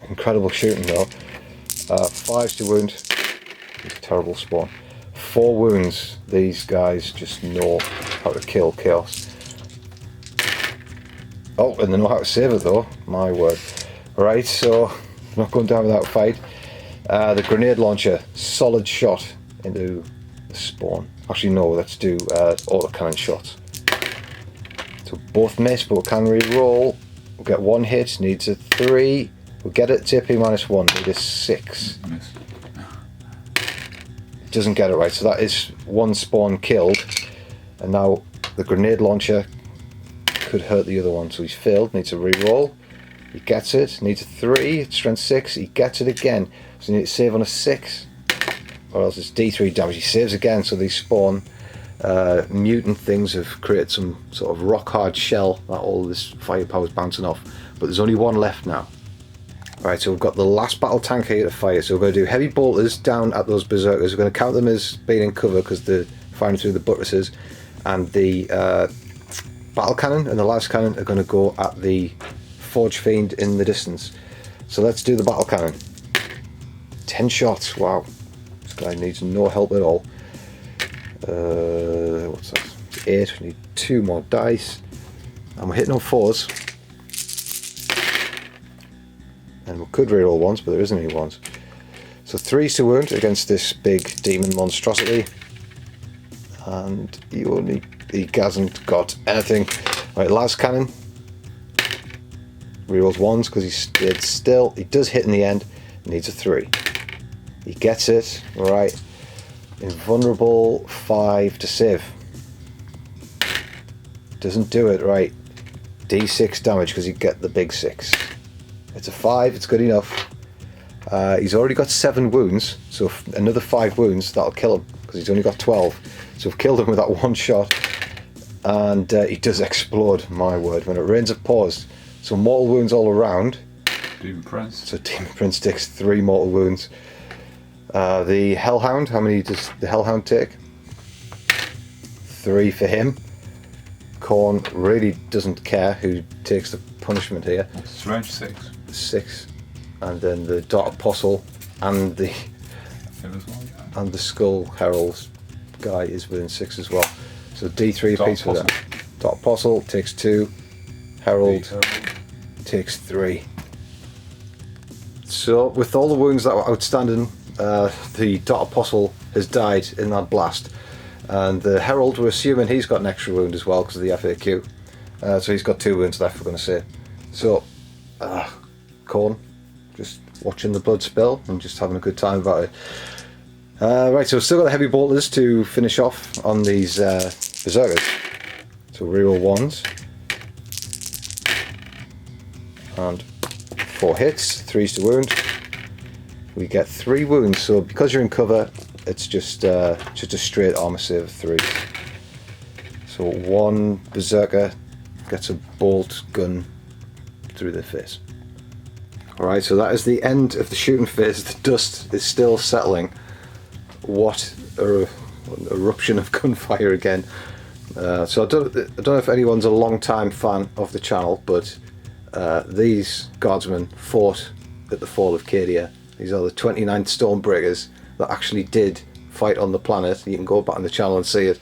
Incredible shooting though. 5 to wound. Terrible spawn. 4 wounds. These guys just know how to kill chaos. Oh, and they know how to save it though. My word. Right, so not going down without a fight. The grenade launcher, solid shot into the spawn. Actually no, let's do autocannon shots. So both miss, but we can re-roll. We'll get 1 hit, needs a 3. We'll get it to AP -1, need a 6. Miss. Doesn't get it right, so that is 1 spawn killed. And now the grenade launcher could hurt the other one, so he's failed, needs a re-roll. He gets it, needs a 3, strength 6, he gets it again. So he needs to save on a 6, or else it's D3 damage. He saves again, so these spawn mutant things have created some sort of rock hard shell that all this firepower is bouncing off. But there's only 1 left now. Right, so we've got the last battle tank here to fire. So we're going to do heavy bolters down at those berserkers. We're going to count them as being in cover because they're firing through the buttresses. And the battle cannon and the las cannon are going to go at the forge fiend in the distance. So let's do the battle cannon. 10 shots, wow. This guy needs no help at all. What's that? 8, we need 2 more dice. And we're hitting on 4s. And we could reroll 1s, but there isn't any 1s. So 3s to wound against this big demon monstrosity. And he hasn't got anything. Right, las cannon. Rerolls 1s because he stayed still. He does hit in the end. Needs a 3. He gets it. Right. Invulnerable 5 to save. Doesn't do it. Right. D6 damage because you get the big 6. It's a 5, it's good enough. He's already got 7 wounds, so another 5 wounds, that'll kill him, because he's only got 12. So we've killed him with that 1 shot. and he does explode, my word, when it rains it pours. So mortal wounds all around. Demon Prince. So Demon Prince takes 3 mortal wounds. The Hellhound, how many does the Hellhound take? 3 for him. Khorne really doesn't care who takes the punishment here. It's range 6. 6. And then the Dark Apostle and the Skull Herald guy is within 6 as well. So D3 apiece for that. Dark Apostle takes 2. Herald takes 3. So with all the wounds that were outstanding, the Dark Apostle has died in that blast. And the Herald, we're assuming he's got an extra wound as well because of the FAQ. So he's got 2 wounds left, we're going to say. So, Khorne, just watching the blood spill and just having a good time about it. Right, so we've still got the heavy bolters to finish off on these berserkers. So reroll 1s. And 4 hits, 3s to wound. We get 3 wounds, so because you're in cover, it's just a straight armor save of 3. So 1 berserker gets a bolt gun through their face. Alright, so that is the end of the shooting phase. The dust is still settling. What an eruption of gunfire again. So I don't know if anyone's a long time fan of the channel, but these Guardsmen fought at the fall of Cadia. These are the 29th Stormbreakers that actually did fight on the planet. You can go back on the channel and see it.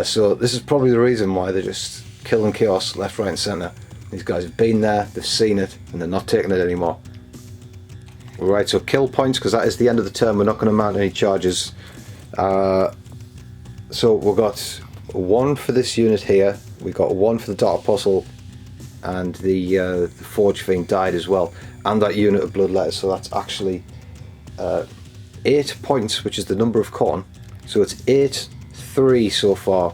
So this is probably the reason why they're just killing chaos left, right and centre. These guys have been there, they've seen it, and they're not taking it anymore. Right, so kill points, because that is the end of the turn. We're not going to mount any charges. So we've got 1 for this unit here. We got 1 for the Dark Apostle, and the Forge Fiend died as well, and that unit of Bloodletters. So that's actually 8 points, which is the number of Khorne. So it's 8-3 so far.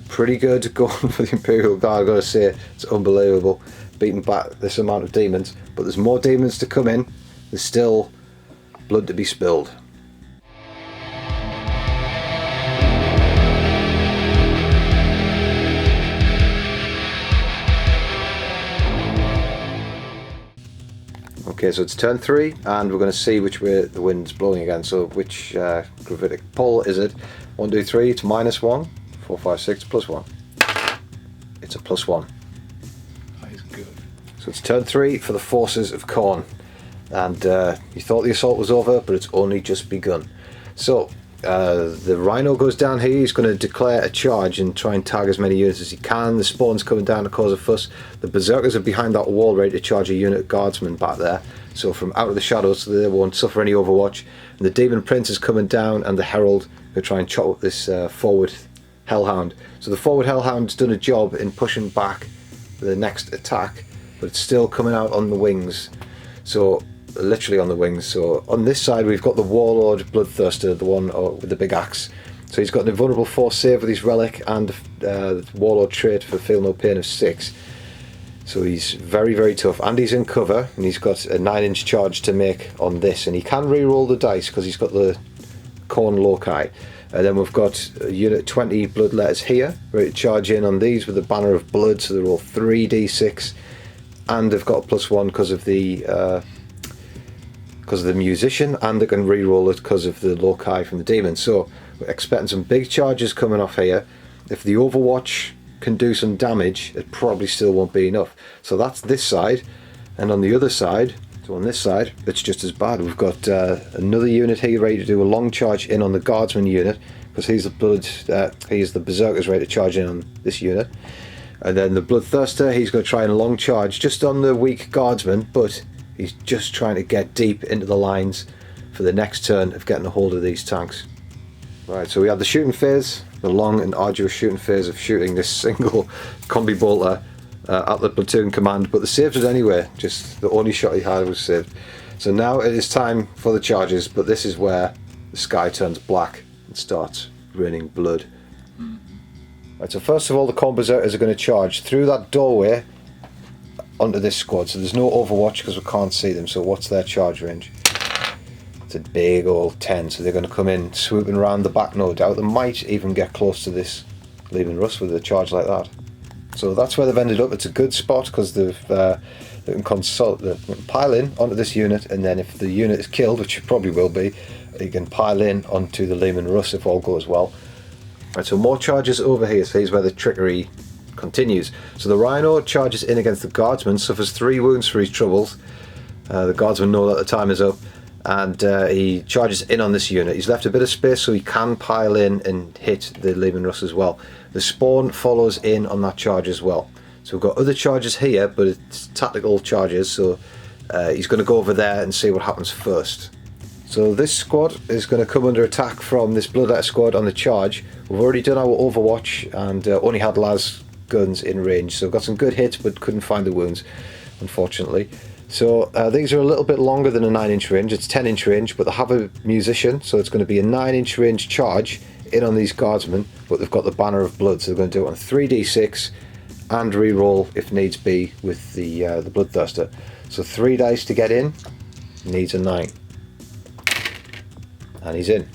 Pretty good going for the Imperial Guard, I've got to say. It's unbelievable beating back this amount of demons, but there's more demons to come in. There's still blood to be spilled. Okay, so it's turn 3, and we're going to see which way the wind's blowing again. So which gravitic pull is it? 1, 2, 3, it's -1. 4, 5, 6, +1. It's a +1. That is good. So it's turn 3 for the forces of Khorne. And you thought the assault was over, but it's only just begun. So the Rhino goes down here. He's going to declare a charge and try and tag as many units as he can. The Spawn's coming down to cause a fuss. The Berserkers are behind that wall ready to charge a unit of Guardsmen back there. So from out of the shadows, so they won't suffer any overwatch. And the Demon Prince is coming down, and the Herald will try and chop up this forward Hellhound. So the forward Hellhound's done a job in pushing back the next attack, but it's still coming out on the wings. So literally on the wings. So on this side we've got the Warlord Bloodthirster, the one with the big axe. So he's got an invulnerable force save with his relic and Warlord trait for feel no pain of 6. So he's very, very tough, and he's in cover, and he's got a 9-inch charge to make on this, and he can re-roll the dice because he's got the Khorne loci. And then we've got unit 20 Bloodletters here, ready to charge in on these with the banner of blood. So they roll 3d6, and they've got a +1 because of the musician, and they can re-roll it because of the loci from the demon. So we're expecting some big charges coming off here. If the Overwatch can do some damage, it probably still won't be enough. So that's this side, and on the other side, so on this side, it's just as bad. We've got another unit here ready to do a long charge in on the Guardsman unit, because he's the Berserkers ready to charge in on this unit. And then the Bloodthirster, he's going to try and long charge just on the weak Guardsman, but he's just trying to get deep into the lines for the next turn of getting a hold of these tanks. Right, so we had the shooting phase, the long and arduous shooting phase of shooting this single combi bolter at the platoon command, but they saved it anyway. Just the only shot he had was saved. So now it is time for the charges, but this is where the sky turns black and starts raining blood. Right, so first of all, the Khorne Berserkers are going to charge through that doorway onto this squad. So there's no overwatch because we can't see them. So what's their charge range? It's a big old 10. So they're going to come in swooping around the back, no doubt. They might even get close to this Leman Russ with a charge like that. So that's where they've ended up. It's a good spot because they can pile in onto this unit, and then if the unit is killed, which it probably will be, you can pile in onto the Leman Russ if all goes well. Right, so more charges over here. So here's where the trickery continues. So the Rhino charges in against the Guardsmen, suffers 3 wounds for his troubles. The Guardsmen know that the time is up, and he charges in on this unit. He's left a bit of space so he can pile in and hit the Leman Russ as well. The Spawn follows in on that charge as well. So we've got other charges here, but it's tactical charges, so he's going to go over there and see what happens first. So this squad is going to come under attack from this Bloodletter squad on the charge. We've already done our Overwatch and only had las guns in range, so got some good hits but couldn't find the wounds, unfortunately. So these are a little bit longer than a 9-inch range. It's 10-inch range, but they have a musician, so it's going to be a 9-inch range charge in on these Guardsmen, but they've got the Banner of Blood, so they're going to do it on 3d6 and reroll if needs be with the Bloodthirster. So 3 dice to get in, needs a 9. And he's in.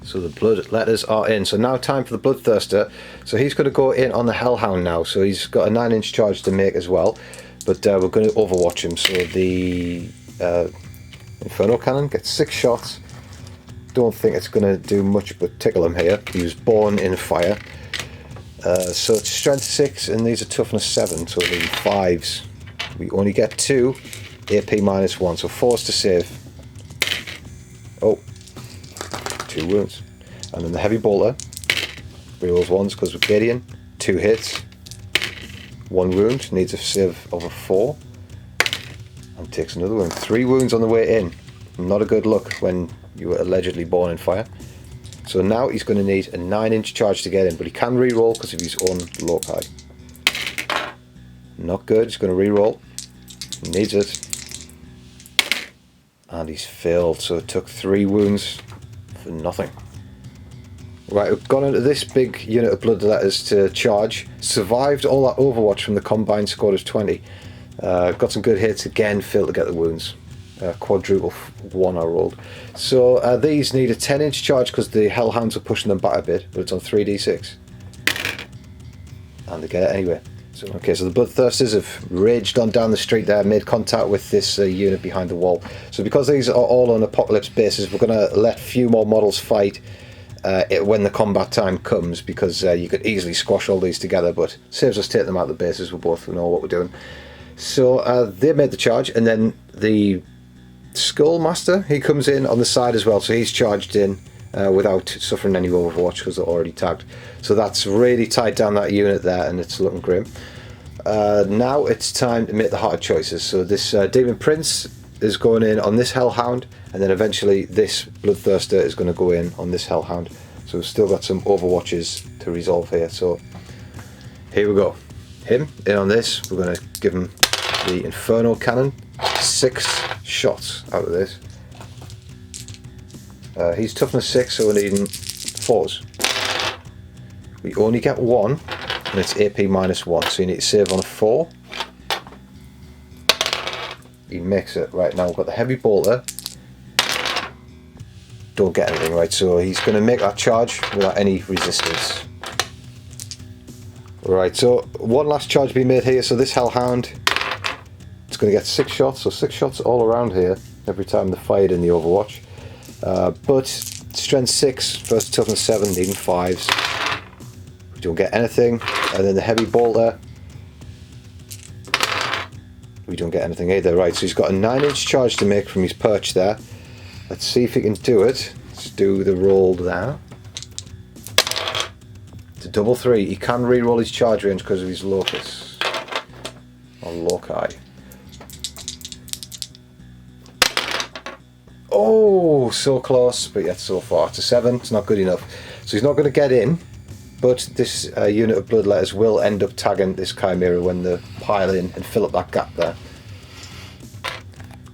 So the Bloodletters are in. So now time for the Bloodthirster. So he's going to go in on the Hellhound now. So he's got a 9-inch charge to make as well. But we're going to overwatch him. So the Inferno Cannon gets 6 shots. Don't think it's going to do much but tickle him here. He was born in fire. So it's strength 6 and these are toughness 7. So the 5s. We only get 2. AP -1. So 4s to save. Oh, 2 wounds. And then the heavy bolter rerolls 1s because we're Gideon. 2 hits, 1 wound, needs a save of a 4, and takes another wound. 3 wounds on the way in. Not a good look when you were allegedly born in fire. So now he's going to need a 9-inch charge to get in, but he can reroll because of his own loci. Not good. He's going to reroll. Needs it. And he's failed, so it took 3 wounds for nothing. Right, we've gone into this big unit of Bloodletters to charge. Survived all that Overwatch from the combined squad of 20. Got some good hits, again failed to get the wounds. Quadruple 1 I rolled. So these need a 10-inch charge because the Hellhounds are pushing them back a bit, but it's on 3d6. And they get it anyway. Okay, so the Bloodthirsters have raged on down the street there, made contact with this unit behind the wall. So because these are all on apocalypse bases, we're going to let few more models fight when the combat time comes, because you could easily squash all these together, but saves us taking them out of the bases. We both know what we're doing. So they made the charge, and then the Skullmaster, he comes in on the side as well, so he's charged in without suffering any Overwatch because they're already tagged. So that's really tied down that unit there, and it's looking grim. Now it's time to make the hard choices. So this Demon Prince is going in on this Hellhound, and then eventually this Bloodthirster is going to go in on this Hellhound. So we've still got some Overwatches to resolve here. So here we go. Him in on this. We're going to give him the Inferno Cannon. 6 shots out of this. He's toughness 6, so we're needing 4s. We only get 1, and it's AP -1, so you need to save on a 4. He makes it. Right, now we've got the heavy bolter. Don't get anything, right, so he's going to make that charge without any resistance. Right, so one last charge being made here. So this Hellhound, it's going to get 6 shots, so 6 shots all around here every time they're fired in the Overwatch. But strength 6 versus toughness 7, needing 5s. We don't get anything. And then the heavy bolter, we don't get anything either. Right, so he's got a 9-inch charge to make from his perch there. Let's see if he can do it. Let's do the roll there. It's a double 3. He can re-roll his charge range because of his locus. Or loci. Oh, so close, but yet so far. It's a 7, it's not good enough. So he's not going to get in, but this unit of Bloodletters will end up tagging this Chimera when they pile in and fill up that gap there.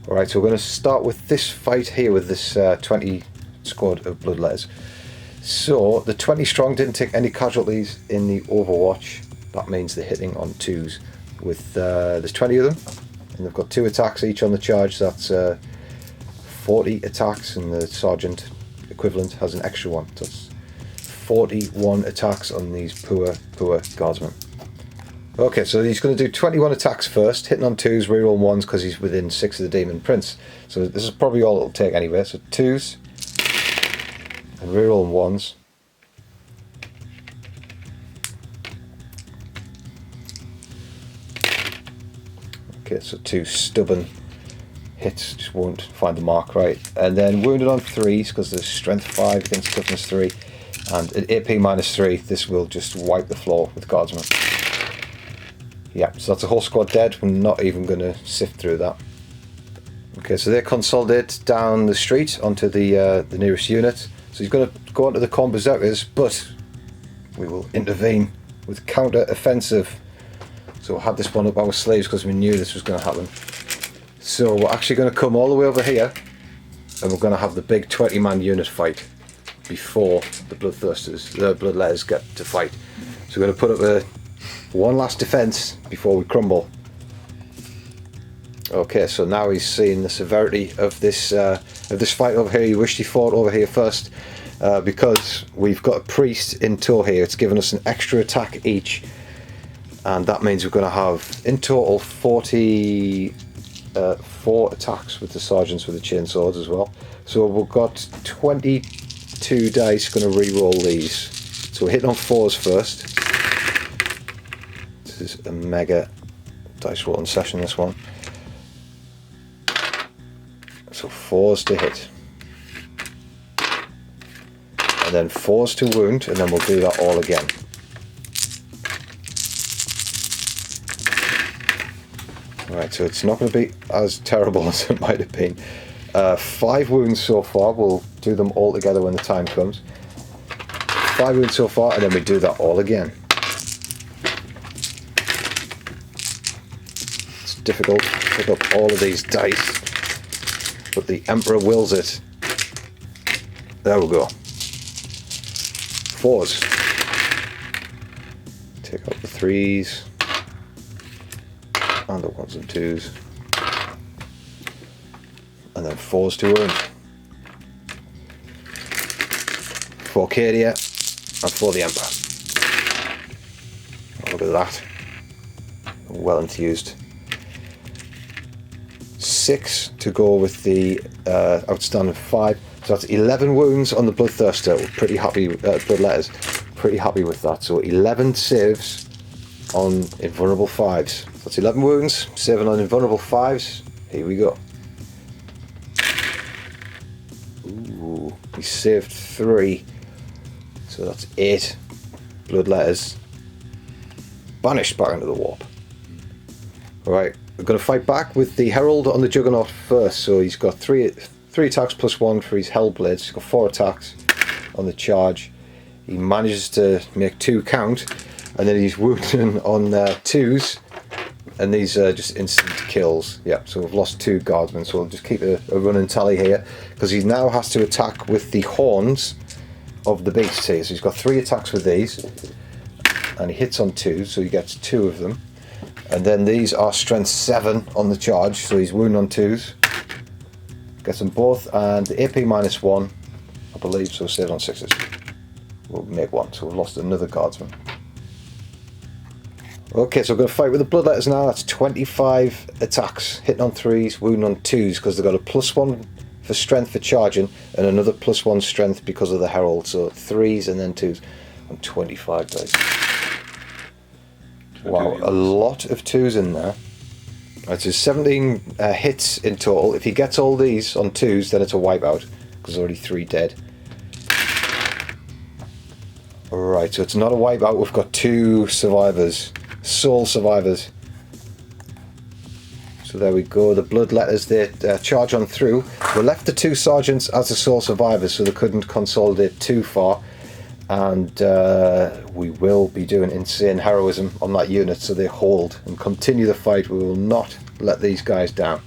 Alright, so we're going to start with this fight here with this 20 squad of Bloodletters. So, the 20 strong didn't take any casualties in the Overwatch. That means they're hitting on 2s. With there's 20 of them, and they've got 2 attacks each on the charge. That's 40 attacks, and the sergeant equivalent has an extra one. That's 41 attacks on these poor Guardsmen. Okay, so he's going to do 21 attacks first, hitting on 2s, reroll 1s because he's within 6 of the Demon Prince. So this is probably all it'll take anyway. So 2s and reroll 1s. Okay, so 2 stubborn hits, just won't find the mark right. And then wounded on 3s because there's strength 5 against toughness 3. And at AP -3, this will just wipe the floor with Guardsmen. Yeah, so that's a whole squad dead. We're not even going to sift through that. Okay, so they consolidate down the street onto the nearest unit. So he's going to go onto the Khorne Berserkers, but we will intervene with counter-offensive. So we'll have this one up our sleeves because we knew this was going to happen. So we're actually going to come all the way over here, and we're going to have the big 20-man unit fight before the Bloodthirsters, the Bloodletters get to fight. So we're going to put up one last defense before we crumble. Okay, so now he's seen the severity of this fight over here. He wished he fought over here first, because we've got a priest in tow here. It's given us an extra attack each, and that means we're going to have in total 44 attacks with the sergeants with the chainswords as well. So we've got 22 dice. Going to re-roll these. So we're hitting on 4s first. This is a mega dice rolling session, this one. So 4s to hit. And then 4s to wound, and then we'll do that all again. Right, so it's not going to be as terrible as it might have been. 5 wounds so far. We'll do them all together when the time comes. 5 wounds so far, and then we do that all again. Difficult to pick up all of these dice, but the Emperor wills it. There we go. 4s. Take out the 3s and the 1s and 2s, and then 4s to wound. For Cadia and for the Emperor. Oh, look at that. Well enthused. 6 to go with the outstanding 5, so that's 11 wounds on the Bloodthirster. We're pretty happy, Bloodletters, pretty happy with that. So 11 saves on invulnerable 5s. That's 11 wounds, saving on invulnerable 5s. Here we go. Ooh, we saved 3, so that's 8 Bloodletters banished back into the warp. Alright. We're going to fight back with the Herald on the Juggernaut first. So he's got 3 attacks plus 1 for his Hellblades. He's got 4 attacks on the charge. He manages to make 2 count, and then he's wounding on 2s, and these are just instant kills. Yeah, so we've lost 2 Guardsmen, so we'll just keep a running tally here, because he now has to attack with the horns of the beasts here. So he's got 3 attacks with these, and he hits on 2, so he gets 2 of them. And then these are strength 7 on the charge, so he's wounding on 2s. Gets them both, and the AP -1, I believe, so save on 6s. We'll make 1, so we've lost another Guardsman. Okay, so we're going to fight with the Bloodletters now. That's 25 attacks, hitting on 3s, wounding on 2s, because they've got a +1 for strength for charging, and another +1 strength because of the Herald. So 3s and then 2s, and 25 dice. Wow, a lot of 2s in there. Right, so 17 hits in total. If he gets all these on 2s, then it's a wipeout, because there's already 3 dead. Alright, so it's not a wipeout. We've got 2 survivors. Sole survivors. So there we go. The Bloodletters, they charge on through. We left the 2 sergeants as the sole survivors, so they couldn't consolidate too far. And we will be doing insane heroism on that unit, so they hold and continue the fight. We will not let these guys down.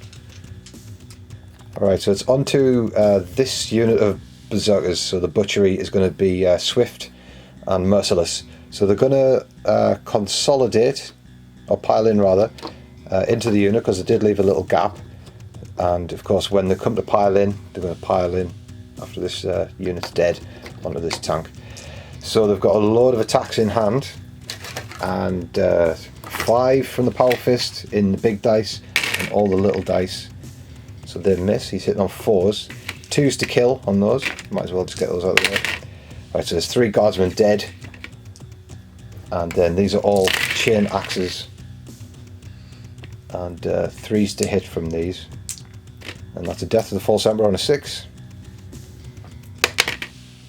Alright, so it's on to this unit of Berserkers. So the butchery is going to be swift and merciless. So they're going to consolidate, or pile in rather, into the unit, because they did leave a little gap. And of course when they come to pile in, they're going to pile in after this unit's dead onto this tank. So they've got a load of attacks in hand, and 5 from the Power Fist in the big dice, and all the little dice. So they miss. He's hitting on 4s. 2s to kill on those. Might as well just get those out of the way. Right, so there's 3 Guardsmen dead. And then these are all chain axes. And 3s to hit from these. And that's a Death of the False Emperor on a 6.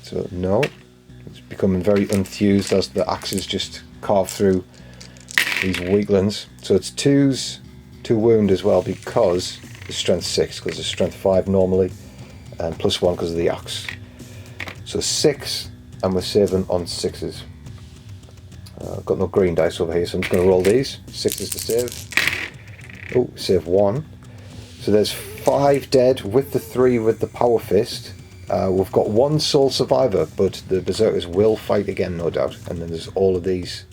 So no. It's becoming very enthused as the axes just carve through these weaklings. So it's 2s to wound as well, because it's strength 6, because it's strength 5 normally, and +1 because of the axe. So 6, and we're saving on 6s. I've got no green dice over here, so I'm just going to roll these. 6s to save. Oh, save 1. So there's 5 dead with the 3 with the Power Fist. We've got 1 sole survivor, but the Berserkers will fight again, no doubt. And then there's all of these.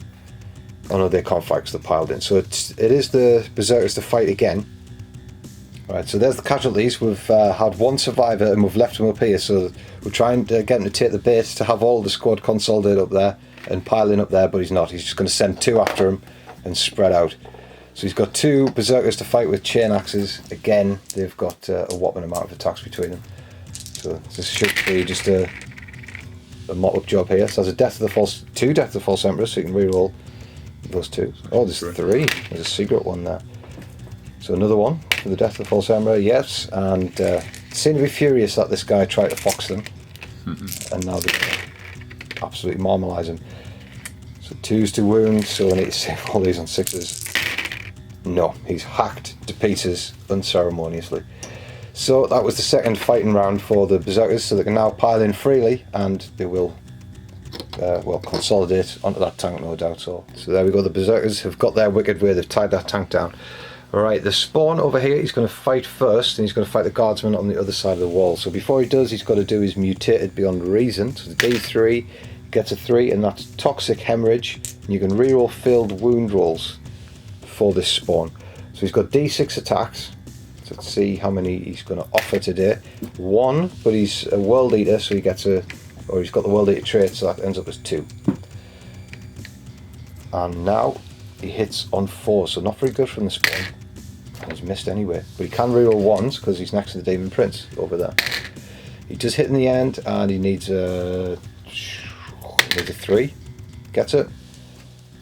Oh no, they can't fight because they're piled in. So it is the Berserkers to fight again. Right, so there's the casualties. We've had 1 survivor and we've left him up here. So we're trying to get him to take the bait to have all the squad consolidate up there and pile in up there, but he's not. He's just going to send 2 after him and spread out. So he's got 2 Berserkers to fight with chain axes. Again, they've got a whopping amount of attacks between them. So this should be just a mop-up job here. So there's a Death of the False, 2 Death of the False Emperor, so you can reroll those 2. Oh, there's 3. There's a secret one there. So another one for the Death of the False Emperor, yes. And seem to be furious that this guy tried to fox them. And now they absolutely marmalise him. So 2s to wound, so I need to save all these on 6s. No, he's hacked to pieces unceremoniously. So that was the second fighting round for the Berserkers, so they can now pile in freely, and they will well, consolidate onto that tank, no doubt. So there we go, the Berserkers have got their wicked way, they've tied that tank down. Alright, the Spawn over here, he's going to fight first, and he's going to fight the Guardsmen on the other side of the wall. So before he does, he's got to do his Mutated Beyond Reason. So the D3 gets a 3, and that's Toxic Hemorrhage, and you can reroll failed wound rolls for this Spawn. So he's got D6 attacks. So let's see how many he's going to offer today. 1, but he's a World Eater, so he gets or he's got the World Eater trait, so that ends up as 2. And now he hits on 4, so not very good from the Spawn. He's missed anyway, but he can reroll 1s because he's next to the Demon Prince over there. He does hit in the end, and he needs a 3. Gets it.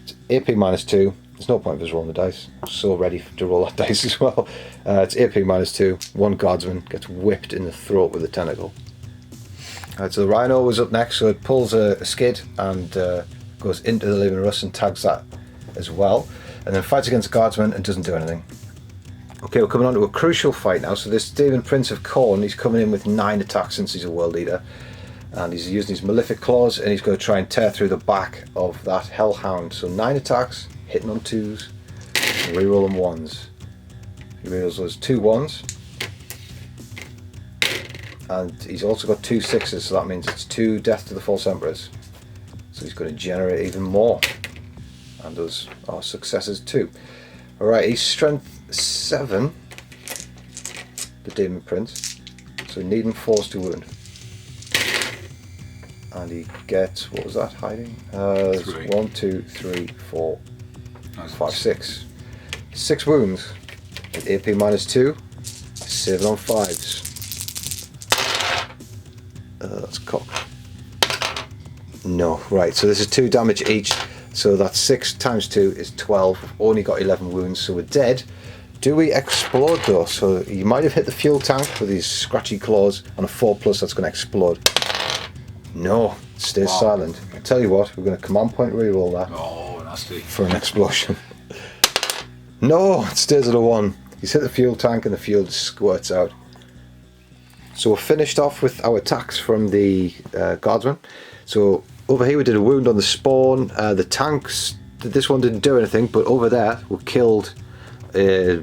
It's AP -2. There's no point of us rolling the dice. I'm so ready to roll that dice as well. It's AP -2. 1 Guardsman gets whipped in the throat with a tentacle. Alright, so the Rhino was up next, so it pulls a skid and goes into the Living Rust and tags that as well. And then fights against the Guardsman and doesn't do anything. Okay, we're coming on to a crucial fight now. So this Demon Prince of Khorne, he's coming in with 9 attacks since he's a World Eater. And he's using his Malefic Claws, and he's going to try and tear through the back of that Hellhound. So 9 attacks, hitting on 2s, and reroll them 1s. He rerolls those 2 1s. And he's also got 2 6s, so that means it's 2 Death to the False Emperors. So he's going to generate even more. And those are successes too. Alright, he's strength 7, the Demon Prince. So needing 4s to wound. And he gets, what was that, hiding? 1, 2, 3, 4, 5, 6. 6 wounds. With AP -2. 7 on 5s. That's cock. No, right, so this is 2 damage each. So that's 6 times 2 is 12. We've only got 11 wounds, so we're dead. Do we explode though? So you might have hit the fuel tank with these scratchy claws. On a 4+, that's going to explode. No, it stays silent. I tell you what, we're going to command point reroll that. Oh, nasty. For an explosion. No, it stays at a 1. He's hit the fuel tank and the fuel just squirts out. So we're finished off with our attacks from the Guardsmen. So over here we did a wound on the Spawn. The tanks, this one didn't do anything, but over there we killed a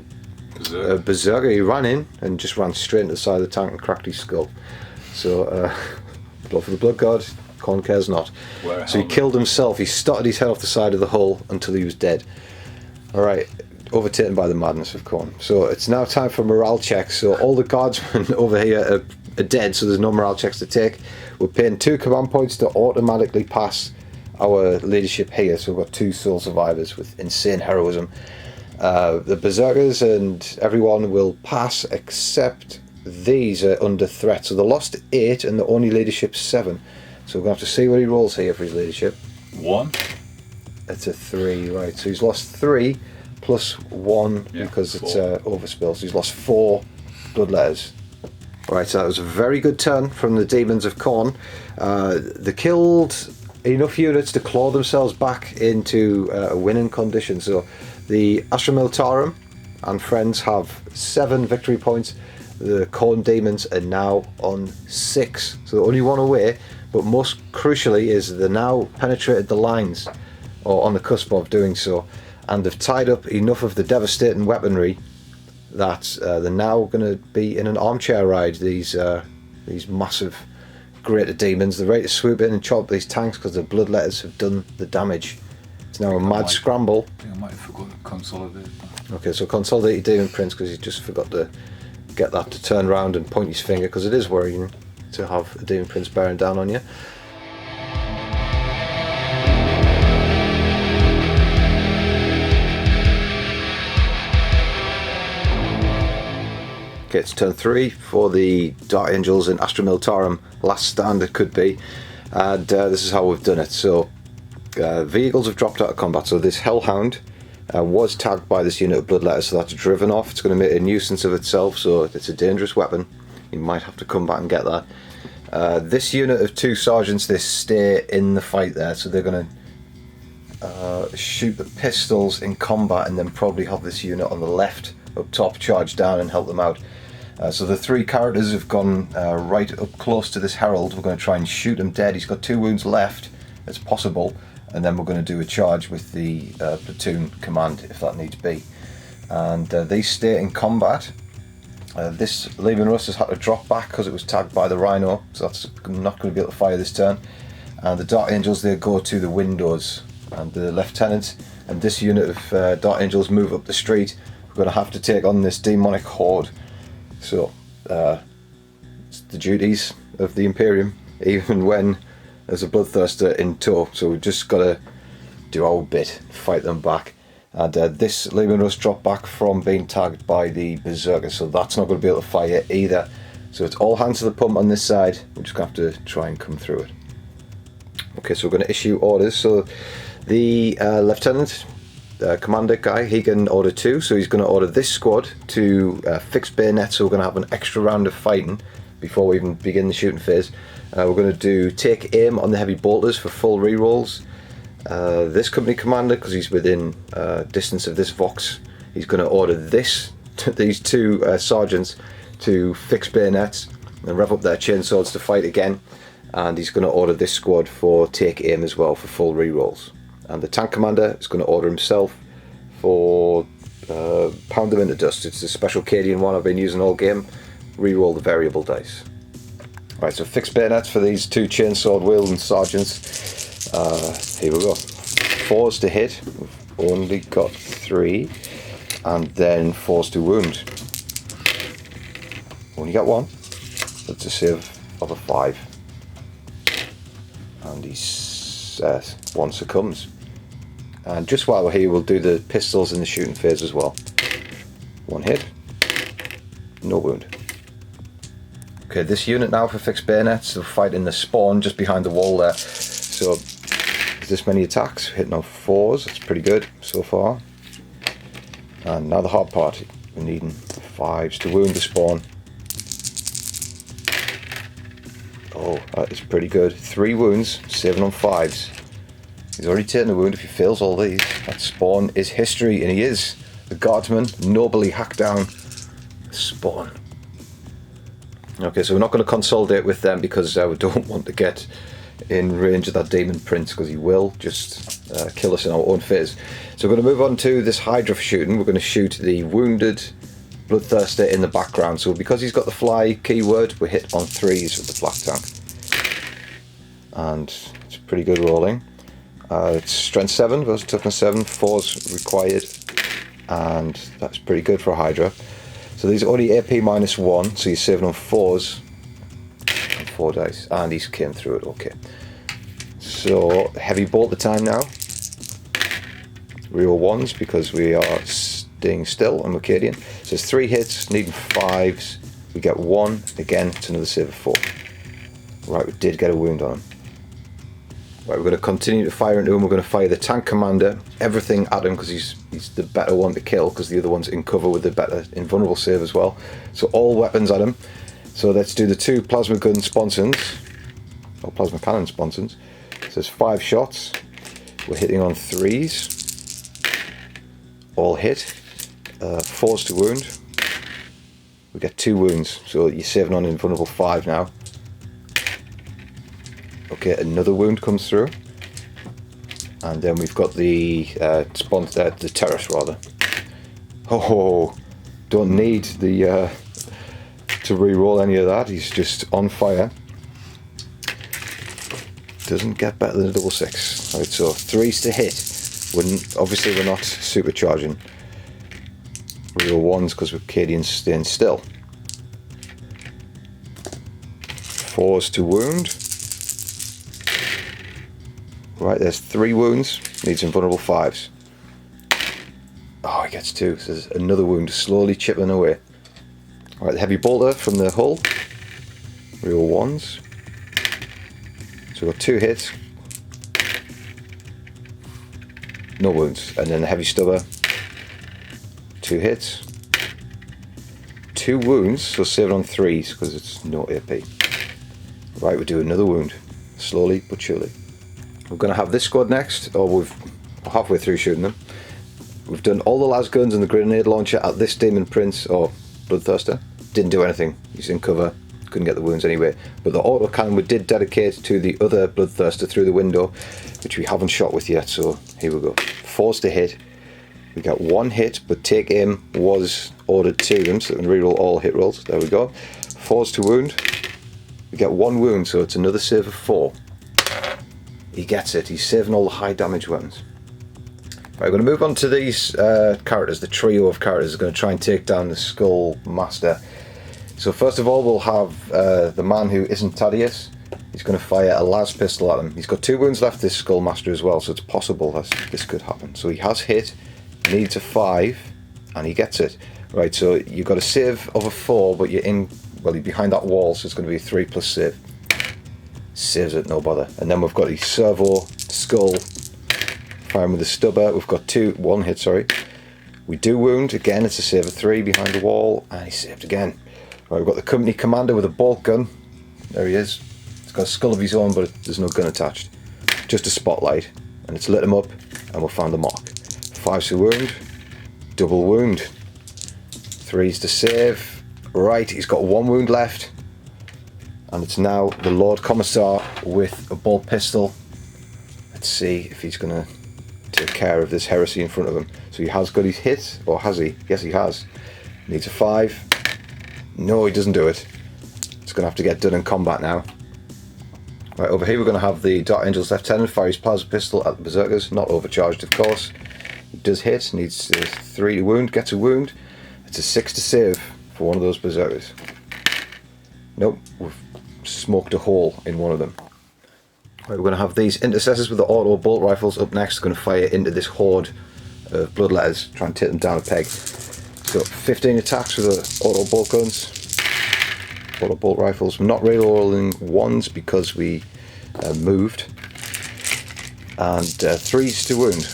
Berserker. He ran in and just ran straight into the side of the tank and cracked his skull. So, blood for the Blood God, Khorne cares not. So he killed himself. He started his head off the side of the hull until he was dead. Alright, overtaken by the madness of Khorne. So it's now time for morale checks. So all the Guardsmen over here are are dead, so there's no morale checks to take. We're paying 2 command points to automatically pass our leadership here, so we've got 2 sole survivors with insane heroism. The berserkers and everyone will pass, except these are under threat. So they lost 8 and the only leadership 7. So we're going to have to see what he rolls here for his leadership. 1. It's a 3, right. So he's lost 3 plus 1 because 4. It's overspill. So he's lost 4 bloodletters. Right, so that was a very good turn from the Demons of Khorne. They killed enough units to claw themselves back into a winning condition. So the Astra Militarum and friends have 7 victory points. The Khorne Demons are now on 6. So they're only 1 away, but most crucially is they now penetrated the lines, or on the cusp of doing so, and they've tied up enough of the devastating weaponry that they're now going to be in an armchair ride, these massive greater demons. They're ready to swoop in and chop these tanks because the bloodletters have done the damage. It's now a mad scramble. I think I might have forgot to consolidate. Okay, so consolidate your Demon Prince because he just forgot to get that to turn around and point his finger, because it is worrying to have a Demon Prince bearing down on you. Okay, it's turn 3 for the Dark Angels in Astra Militarum. Last stand it could be, and this is how we've done it. So vehicles have dropped out of combat. So this Hellhound was tagged by this unit of bloodletters, so that's driven off. It's going to make a nuisance of itself, so it's a dangerous weapon. You might have to come back and get that. This unit of 2 sergeants, they stay in the fight there, so they're going to shoot the pistols in combat and then probably have this unit on the left up top charge down and help them out. So the 3 characters have gone right up close to this herald. We're going to try and shoot him dead. He's got 2 wounds left as possible, and then we're going to do a charge with the platoon command if that needs be. And they stay in combat. This Leman Russ has had to drop back because it was tagged by the Rhino, so that's not going to be able to fire this turn. And the Dark Angels, they go to the windows, and the lieutenant and this unit of Dark Angels move up the street. We're going to have to take on this demonic horde. So it's the duties of the Imperium, even when there's a Bloodthirster in tow. So we've just got to do our bit, fight them back. And this Leman Russ dropped back from being tagged by the Berserker, so that's not going to be able to fire either. So it's all hands to the pump on this side. We're just going to have to try and come through it. Okay, so we're going to issue orders. So the lieutenant, commander guy, he can order 2, so he's going to order this squad to fix bayonets. So we're going to have an extra round of fighting before we even begin the shooting phase. We're going to do take aim on the heavy bolters for full rerolls. This company commander, because he's within distance of this Vox, he's going to order these 2 sergeants to fix bayonets and rev up their chainswords to fight again. And he's going to order this squad for take aim as well for full rerolls. And the tank commander is going to order himself for pound them into dust. It's a special Cadian one I've been using all game. Reroll the variable dice. Right, so fixed bayonets for these 2 chainsword wielding sergeants. Here we go. 4s to hit. We've only got 3, and then 4s to wound. Only got 1. That's a save of a 5. And he's 1 succumbs. And just while we're here, we'll do the pistols in the shooting phase as well. 1 hit, no wound. Okay, this unit now for fixed bayonets, they'll fight in the spawn just behind the wall there. So, this many attacks, hitting on 4s, that's pretty good so far. And now the hard part, we're needing 5s to wound the spawn. Oh, that is pretty good. 3 wounds, saving on 5s. He's already taken a wound if he fails all these. That spawn is history, and he is. The Guardsmen nobly hacked down the spawn. Okay, so we're not going to consolidate with them because we don't want to get in range of that Demon Prince, because he will just kill us in our own phase. So we're going to move on to this Hydra for shooting. We're going to shoot the wounded Bloodthirster in the background. So because he's got the fly keyword, we hit on 3s with the black tank. And it's pretty good rolling. It's strength 7 versus toughness 7, 4s required. And that's pretty good for a Hydra. So these are only AP -1, so you're saving on 4s. 4 dice. And he's came through it, okay. So, heavy bolt the time now. Real 1s because we are staying still on Mercadian. So it's 3 hits, needing 5s. We get 1. Again, it's another save of 4. Right, we did get a wound on him. Right, we're going to continue to fire into him. We're going to fire the tank commander, everything at him because he's the better one to kill because the other one's in cover with the better invulnerable save as well. So all weapons at him. So let's do the 2 plasma gun sponsons, or plasma cannon sponsons. So there's 5 shots. We're hitting on 3s. All hit. 4s to wound. We get 2 wounds. So you're saving on invulnerable 5 now. Okay, another wound comes through, and then we've got the the terrorist rather. Oh, don't need the to re-roll any of that. He's just on fire. Doesn't get better than a double 6. Right, so 3s to hit. Obviously we're not supercharging. Real 1s because we're Cadians staying still. 4s to wound. Right, there's 3 wounds. Needs invulnerable 5s. Oh, he gets 2. So there's another wound slowly chipping away. Right, the heavy bolter from the hull. Real 1s. So we've got 2 hits. No wounds. And then the heavy stubber. 2 hits. 2 wounds, so saving on 3s because it's no AP. Right, we do another wound. Slowly but surely. We're going to have this squad next, or we're halfway through shooting them. We've done all the las guns and the grenade launcher at this Demon Prince, or Bloodthirster. Didn't do anything, he's in cover, couldn't get the wounds anyway. But the autocannon we did dedicate to the other Bloodthirster through the window, which we haven't shot with yet, so here we go. 4s to hit. We got 1 hit, but take aim was ordered to them, so we can reroll all hit rolls. There we go. 4s to wound. We get 1 wound, so it's another save of 4. He gets it. He's saving all the high damage weapons. Right, we're going to move on to these characters, the trio of characters. Are going to try and take down the Skull Master. So first of all, we'll have the man who isn't Thaddeus. He's going to fire a las pistol at him. He's got 2 wounds left, this Skull Master as well, so it's possible that this could happen. So he has hit, needs a 5, and he gets it. Right, so you've got a save of a 4, but you're behind that wall, so it's going to be a 3 plus save. Saves it, no bother. And then we've got the servo skull firing with the stubber. We've got 1 hit, sorry. We do wound again. It's a save of 3 behind the wall, and he saved again. Right, we've got the company commander with a bolt gun. There he is. He's got a skull of his own, but there's no gun attached. Just a spotlight, and it's lit him up, and we've found the mark. 5s to wound, double wound. 3s to save. Right, he's got 1 wound left. And it's now the Lord Commissar with a bolt pistol. Let's see if he's going to take care of this heresy in front of him. So he has got his hit, or has he? Yes, he has. Needs a 5. No, he doesn't do it. It's going to have to get done in combat now. Right, over here we're going to have the Dark Angel's Lieutenant fire his plasma pistol at the Berserkers. Not overcharged, of course. He does hit, needs 3 to wound, gets a wound. It's a 6 to save for one of those Berserkers. Nope, we've smoked a hole in one of them. Right, we're going to have these intercessors with the auto bolt rifles up next. They're going to fire into this horde of bloodletters, try and take them down a peg. So 15 attacks with the auto bolt guns, auto bolt rifles. We're not rerolling 1s because we moved, and 3s to wound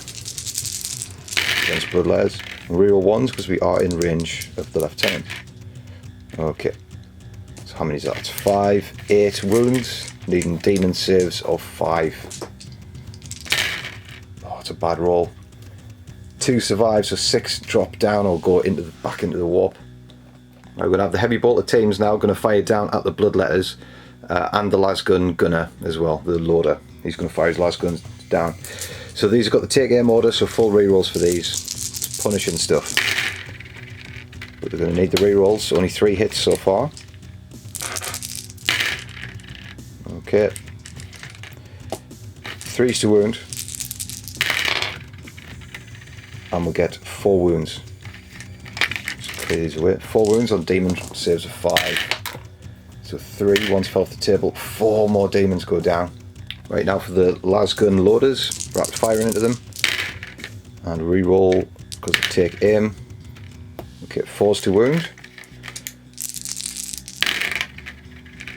against bloodletters. Reroll 1s because we are in range of the lieutenant. Okay. How many is that? It's 5, 8 wounds, needing demon saves of 5. Oh, it's a bad roll. 2 survive, so 6 drop down or go back into the warp. Right, we're going to have the heavy bolter teams now, going to fire down at the bloodletters and the las gun gunner as well, the loader. He's going to fire his las guns down. So these have got the take aim order, so full rerolls for these. It's punishing stuff. But they're going to need the rerolls, so only 3 hits so far. Okay, 3s to wound, and we'll get 4 wounds. Just clear these away. 4 wounds on demon saves of 5. So 3, one's fell off the table. 4 more demons go down. Right now for the lasgun loaders, rapid firing into them. And reroll because they take aim. Okay, 4s to wound.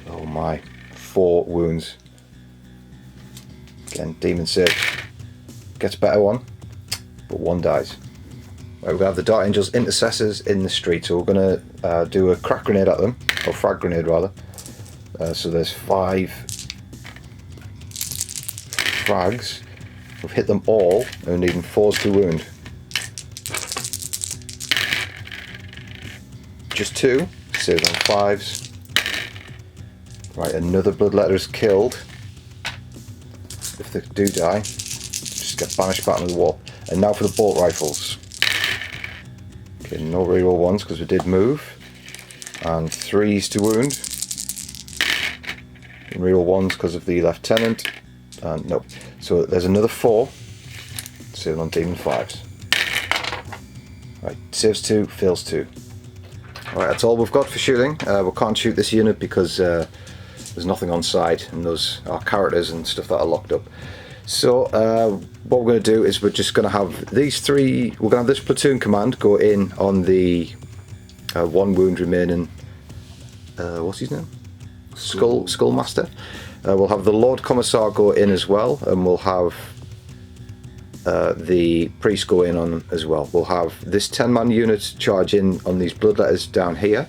Oh my, 4 wounds. Again, demon save. Gets better one, but 1 dies. Right, we have the Dark Angels intercessors in the street, so we're going to do a crack grenade at them, or frag grenade rather. So there's 5 frags. We've hit them all, and we're needing 4s to wound. Just 2, saves on 5s. Right, another Bloodletter is killed. If they do die, just get banished back into the wall. And now for the bolt rifles. Okay, no reroll 1s because we did move. And 3s to wound. And reroll 1s because of the lieutenant. And nope. So there's another 4. Saving on demon 5s. Right, saves 2, fails 2. Alright, that's all we've got for shooting. We can't shoot this unit because there's nothing on side, and those are characters and stuff that are locked up. So what we're going to do is we're just going to have these 3, we're going to have this platoon command go in on the 1 wound remaining, what's his name? Skullmaster. We'll have the Lord Commissar go in as well, and we'll have the priest go in on as well. We'll have this 10-man unit charge in on these Bloodletters down here,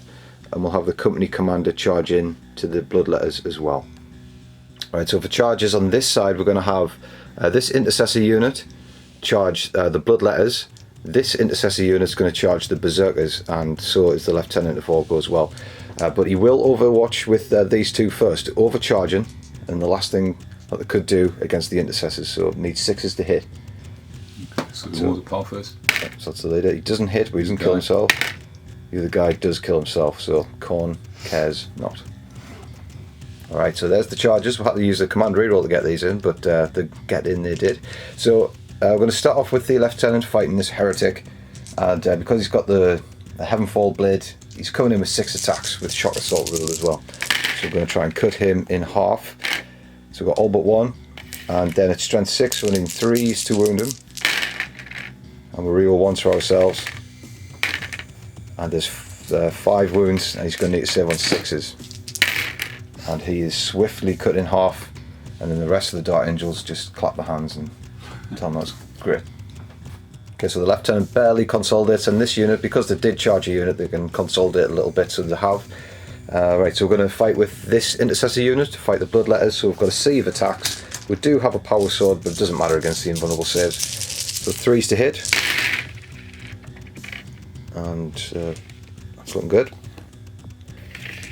and we'll have the company commander charge in to the Bloodletters as well. Right, so for charges on this side, we're going to have this intercessor unit charge the Bloodletters. This intercessor unit is going to charge the Berserkers, and so is the lieutenant if all goes well. But he will overwatch with these 2 first, overcharging, and the last thing that they could do against the intercessors. So it needs 6s to hit. Okay, so the walls are power first. So that's the leader. He doesn't hit, but he doesn't kill himself. The other guy does kill himself, so Khorne cares not. Alright, so there's the charges. We'll have to use the command reroll to get these in, but the get in they did. So we're going to start off with the lieutenant fighting this heretic, and because he's got the Heavenfall blade, he's coming in with 6 attacks with shock assault rule as well. So we're going to try and cut him in half. So we've got all but 1, and then it's strength 6, so we need 3s to wound him. And we'll reroll 1s for ourselves. And there's 5 wounds, and he's going to need to save on 6s. And he is swiftly cut in half, and then the rest of the Dark Angels just clap their hands and tell them that's great. Okay, so the lieutenant barely consolidates in this unit. Because they did charge a unit, they can consolidate a little bit, so they have. Right, so we're going to fight with this intercessor unit to fight the Bloodletters. So we've got a sea of attacks. We do have a power sword, but it doesn't matter against the invulnerable saves. So 3s to hit. And that's looking good.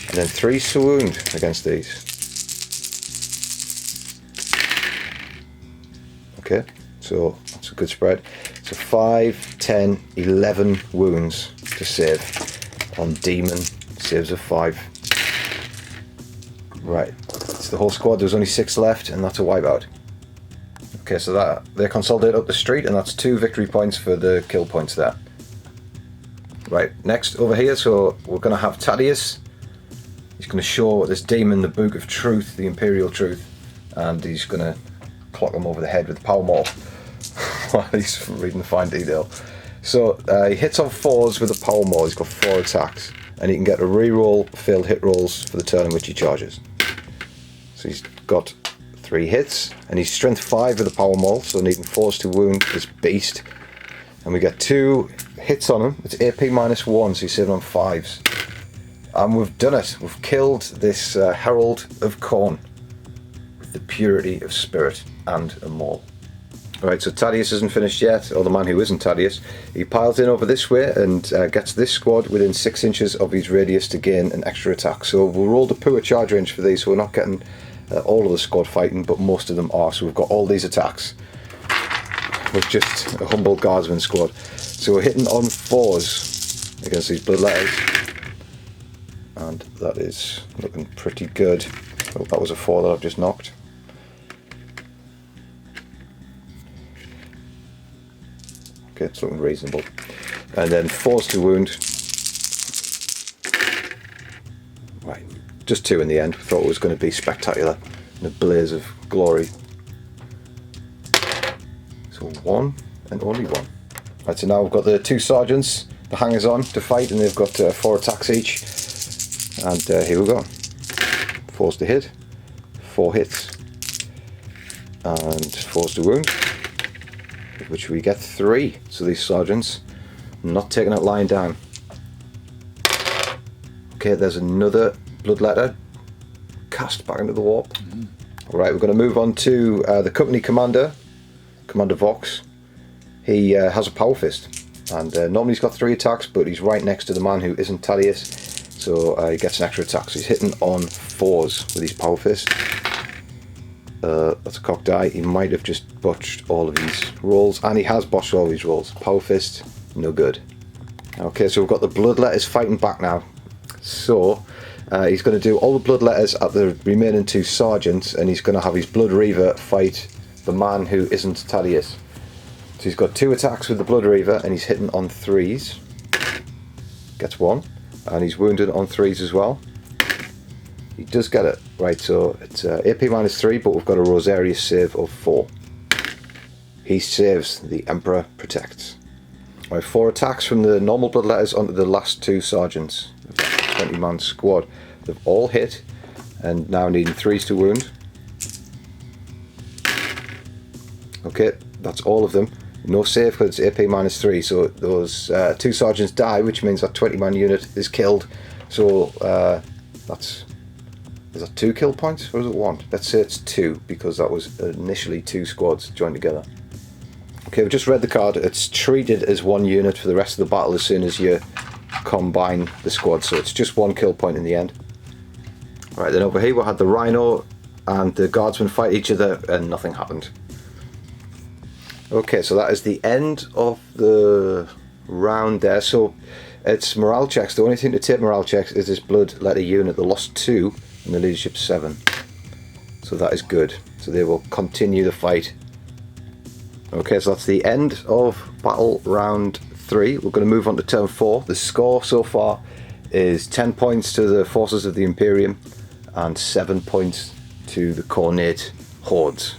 And then 3s to wound against these. Okay, so that's a good spread. So 5, 10, 11 wounds to save on demon saves of 5. Right, it's the whole squad. There's only 6 left, and that's a wipeout. Okay, so that they consolidate up the street, and that's 2 victory points for the kill points there. Right, next over here, so we're going to have Thaddeus. He's going to show this demon the Book of Truth, the Imperial Truth, and he's going to clock him over the head with the power maul while he's reading the fine detail. So he hits on 4s with the power maul. He's got 4 attacks, and he can get a reroll failed hit rolls for the turn in which he charges. So he's got 3 hits, and he's strength 5 with the power maul, so needing 4s to wound this beast. And we get 2 hits on him. It's AP -1, so he's saving on 5s. And we've done it. We've killed this Herald of Khorne with the purity of spirit and a maul. Alright, so Thaddeus isn't finished yet, or the man who isn't Thaddeus. He piles in over this way and gets this squad within 6 inches of his radius to gain an extra attack. So we'll roll the poor charge range for these, so we're not getting all of the squad fighting, but most of them are. So we've got all these attacks with just a humble Guardsman squad. So we're hitting on 4s against these Bloodletters. And that is looking pretty good. Oh, that was a 4 that I've just knocked. Okay, it's looking reasonable. And then 4s to wound. Right, just 2 in the end. We thought it was going to be spectacular in a blaze of glory. So 1 and only 1. Right, so now we've got the 2 sergeants, the hangers on to fight, and they've got 4 attacks each. And here we go. 4's to hit, 4 hits, and 4's to wound, which we get 3. So these sergeants not taking it lying down. Okay, there's another Bloodletter cast back into the warp. Alright, we're going to move on to the company commander, Commander Vox. He has a power fist, and normally he's got 3 attacks, but he's right next to the man who isn't Thaddeus, so he gets an extra attack. So he's hitting on 4s with his power fist. That's a cocked die. He might have just botched all of these rolls, and he has botched all these rolls. Power fist, no good. Okay, so we've got the Bloodletters fighting back now. So he's going to do all the Bloodletters at the remaining 2 sergeants, and he's going to have his Blood Reaver fight the man who isn't Thaddeus. So he's got 2 attacks with the Blood Reaver, and he's hitting on 3s. Gets 1, and he's wounded on 3s as well. He does get it. Right, so it's AP -3, but we've got a Rosarius save of 4. He saves, the Emperor protects. Right, 4 attacks from the normal Bloodletters onto the last 2 sergeants. 20-man squad. They've all hit, and now needing 3s to wound. Okay, that's all of them. No save because it's AP -3, so those 2 sergeants die, which means that 20-man unit is killed. So is that 2 kill points, or is it 1? Let's say it's 2, because that was initially 2 squads joined together. Okay, we've just read the card. It's treated as 1 unit for the rest of the battle as soon as you combine the squad, so it's just 1 kill point in the end. Right, then over here we had the Rhino and the Guardsmen fight each other, and nothing happened. Okay, so that is the end of the round there. So it's morale checks. The only thing to take morale checks is this Bloodletter unit. They lost 2 and the leadership 7. So that is good. So they will continue the fight. Okay, so that's the end of battle round 3. We're going to move on to turn 4. The score so far is 10 points to the forces of the Imperium and 7 points to the Khornate hordes.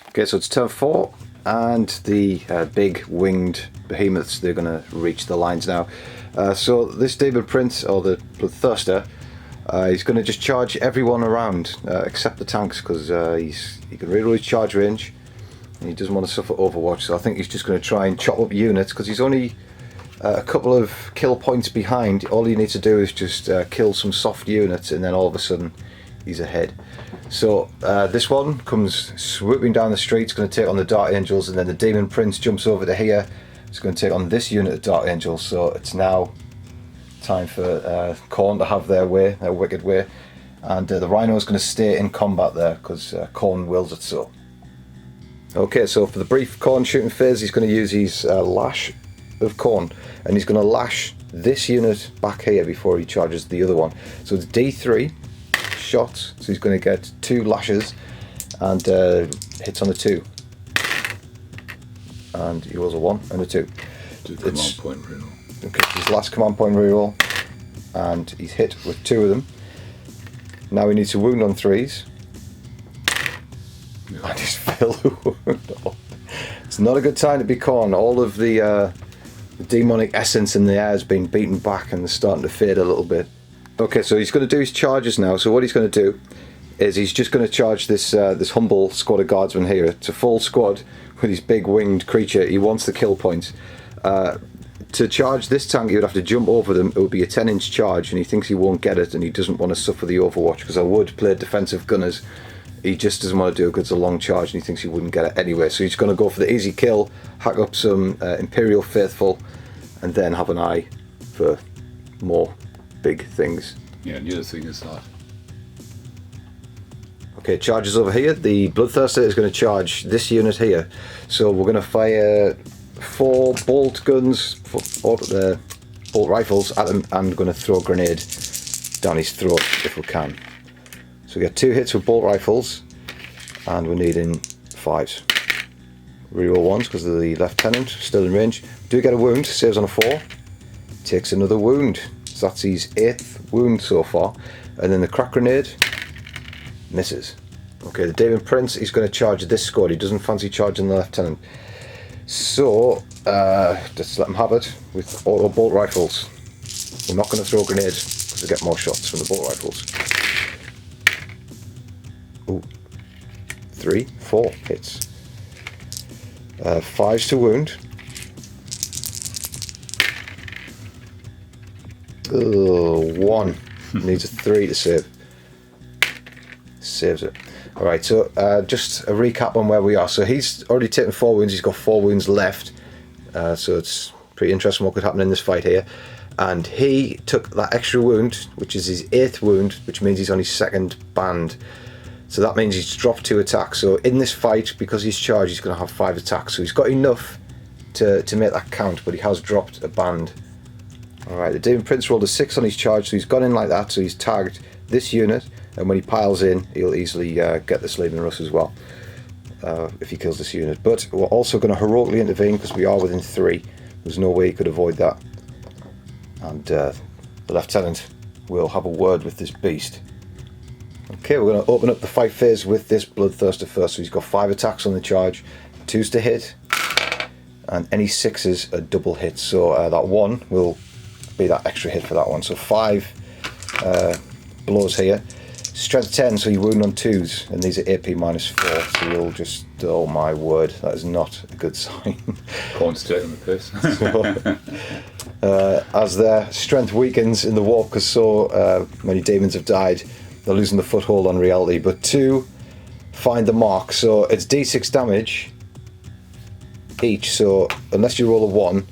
Okay, so it's turn 4, and the big winged behemoths, they're going to reach the lines now. So this Demon Prince, or the Bloodthirster, he's going to just charge everyone around, except the tanks, because he can reroll his charge range, and he doesn't want to suffer overwatch, so I think he's just going to try and chop up units, because he's only a couple of kill points behind. All he needs to do is just kill some soft units, and then all of a sudden he's ahead. So this one comes swooping down the street. It's going to take on the Dark Angels, and then the Demon Prince jumps over to here. It's going to take on this unit of Dark Angels. So it's now time for Khorne to have their way, their wicked way, and the Rhino is going to stay in combat there because Khorne wills it so. Okay, so for the brief Khorne shooting phase, he's going to use his lash of Khorne, and he's going to lash this unit back here before he charges the other one. So it's D3 shots, so he's going to get 2 lashes and hits on the 2, and he rolls a 1 and a 2. Command point reroll. Okay, his last command point reroll, and he's hit with 2 of them. Now he needs to wound on 3s, Yeah. and he's filled. It's not a good time to be Khorne. All of the demonic essence in the air has been beaten back and they're starting to fade a little bit. Okay, so he's going to do his charges now. So what he's going to do is he's just going to charge this this humble squad of guardsmen here. It's a full squad with his big winged creature. He wants the kill points. To charge this tank, he would have to jump over them. It would be a 10-inch charge, and he thinks he won't get it, and he doesn't want to suffer the overwatch, because I would play defensive gunners. He just doesn't want to do it because it's a long charge, and he thinks he wouldn't get it anyway. So he's going to go for the easy kill, hack up some Imperial Faithful, and then have an eye for more big things. Yeah, and the other thing is that. Okay, charges over here. The Bloodthirster is going to charge this unit here. So we're going to fire 4 bolt guns, bolt rifles at him, and we're going to throw a grenade down his throat if we can. So we get 2 hits with bolt rifles, and we're needing 5s. Reroll 1s because of the lieutenant, still in range. Do get a wound, saves on a 4. Takes another wound. So that's his 8th wound so far. And then the crack grenade misses. Okay, the Demon Prince, he's going to charge this squad. He doesn't fancy charging the lieutenant. So, just let him have it with auto bolt rifles. We're not going to throw grenades because we get more shots from the bolt rifles. Ooh. 3, 4 hits. 5s to wound. Oh, 1. Needs a 3 to save. Saves it. Alright, so just a recap on where we are. So he's already taken 4 wounds, he's got 4 wounds left. So it's pretty interesting what could happen in this fight here. And he took that extra wound, which is his 8th wound, which means he's on his 2nd band. So that means he's dropped 2 attacks. So in this fight, because he's charged, he's going to have 5 attacks. So he's got enough to make that count, but he has dropped a band. Alright, the Demon Prince rolled a 6 on his charge, so he's gone in like that. So he's tagged this unit, and when he piles in, he'll easily get the Sleeping Russ as well, if he kills this unit. But we're also going to heroically intervene because we are within 3. There's no way he could avoid that. And the Lieutenant will have a word with this beast. Okay, we're going to open up the fight phase with this Bloodthirster first. So he's got 5 attacks on the charge, 2s to hit, and any 6s are double hits. So that 1 will be that extra hit for that one. So 5 blows here. Strength 10, so you wound on 2s, and these are AP -4, so you'll just, oh my word, that is not a good sign. Khorne's taking the piss. So, as their strength weakens in the war, because so many demons have died, they're losing the foothold on reality. But 2 find the mark, so it's d6 damage each, so unless you roll a 1,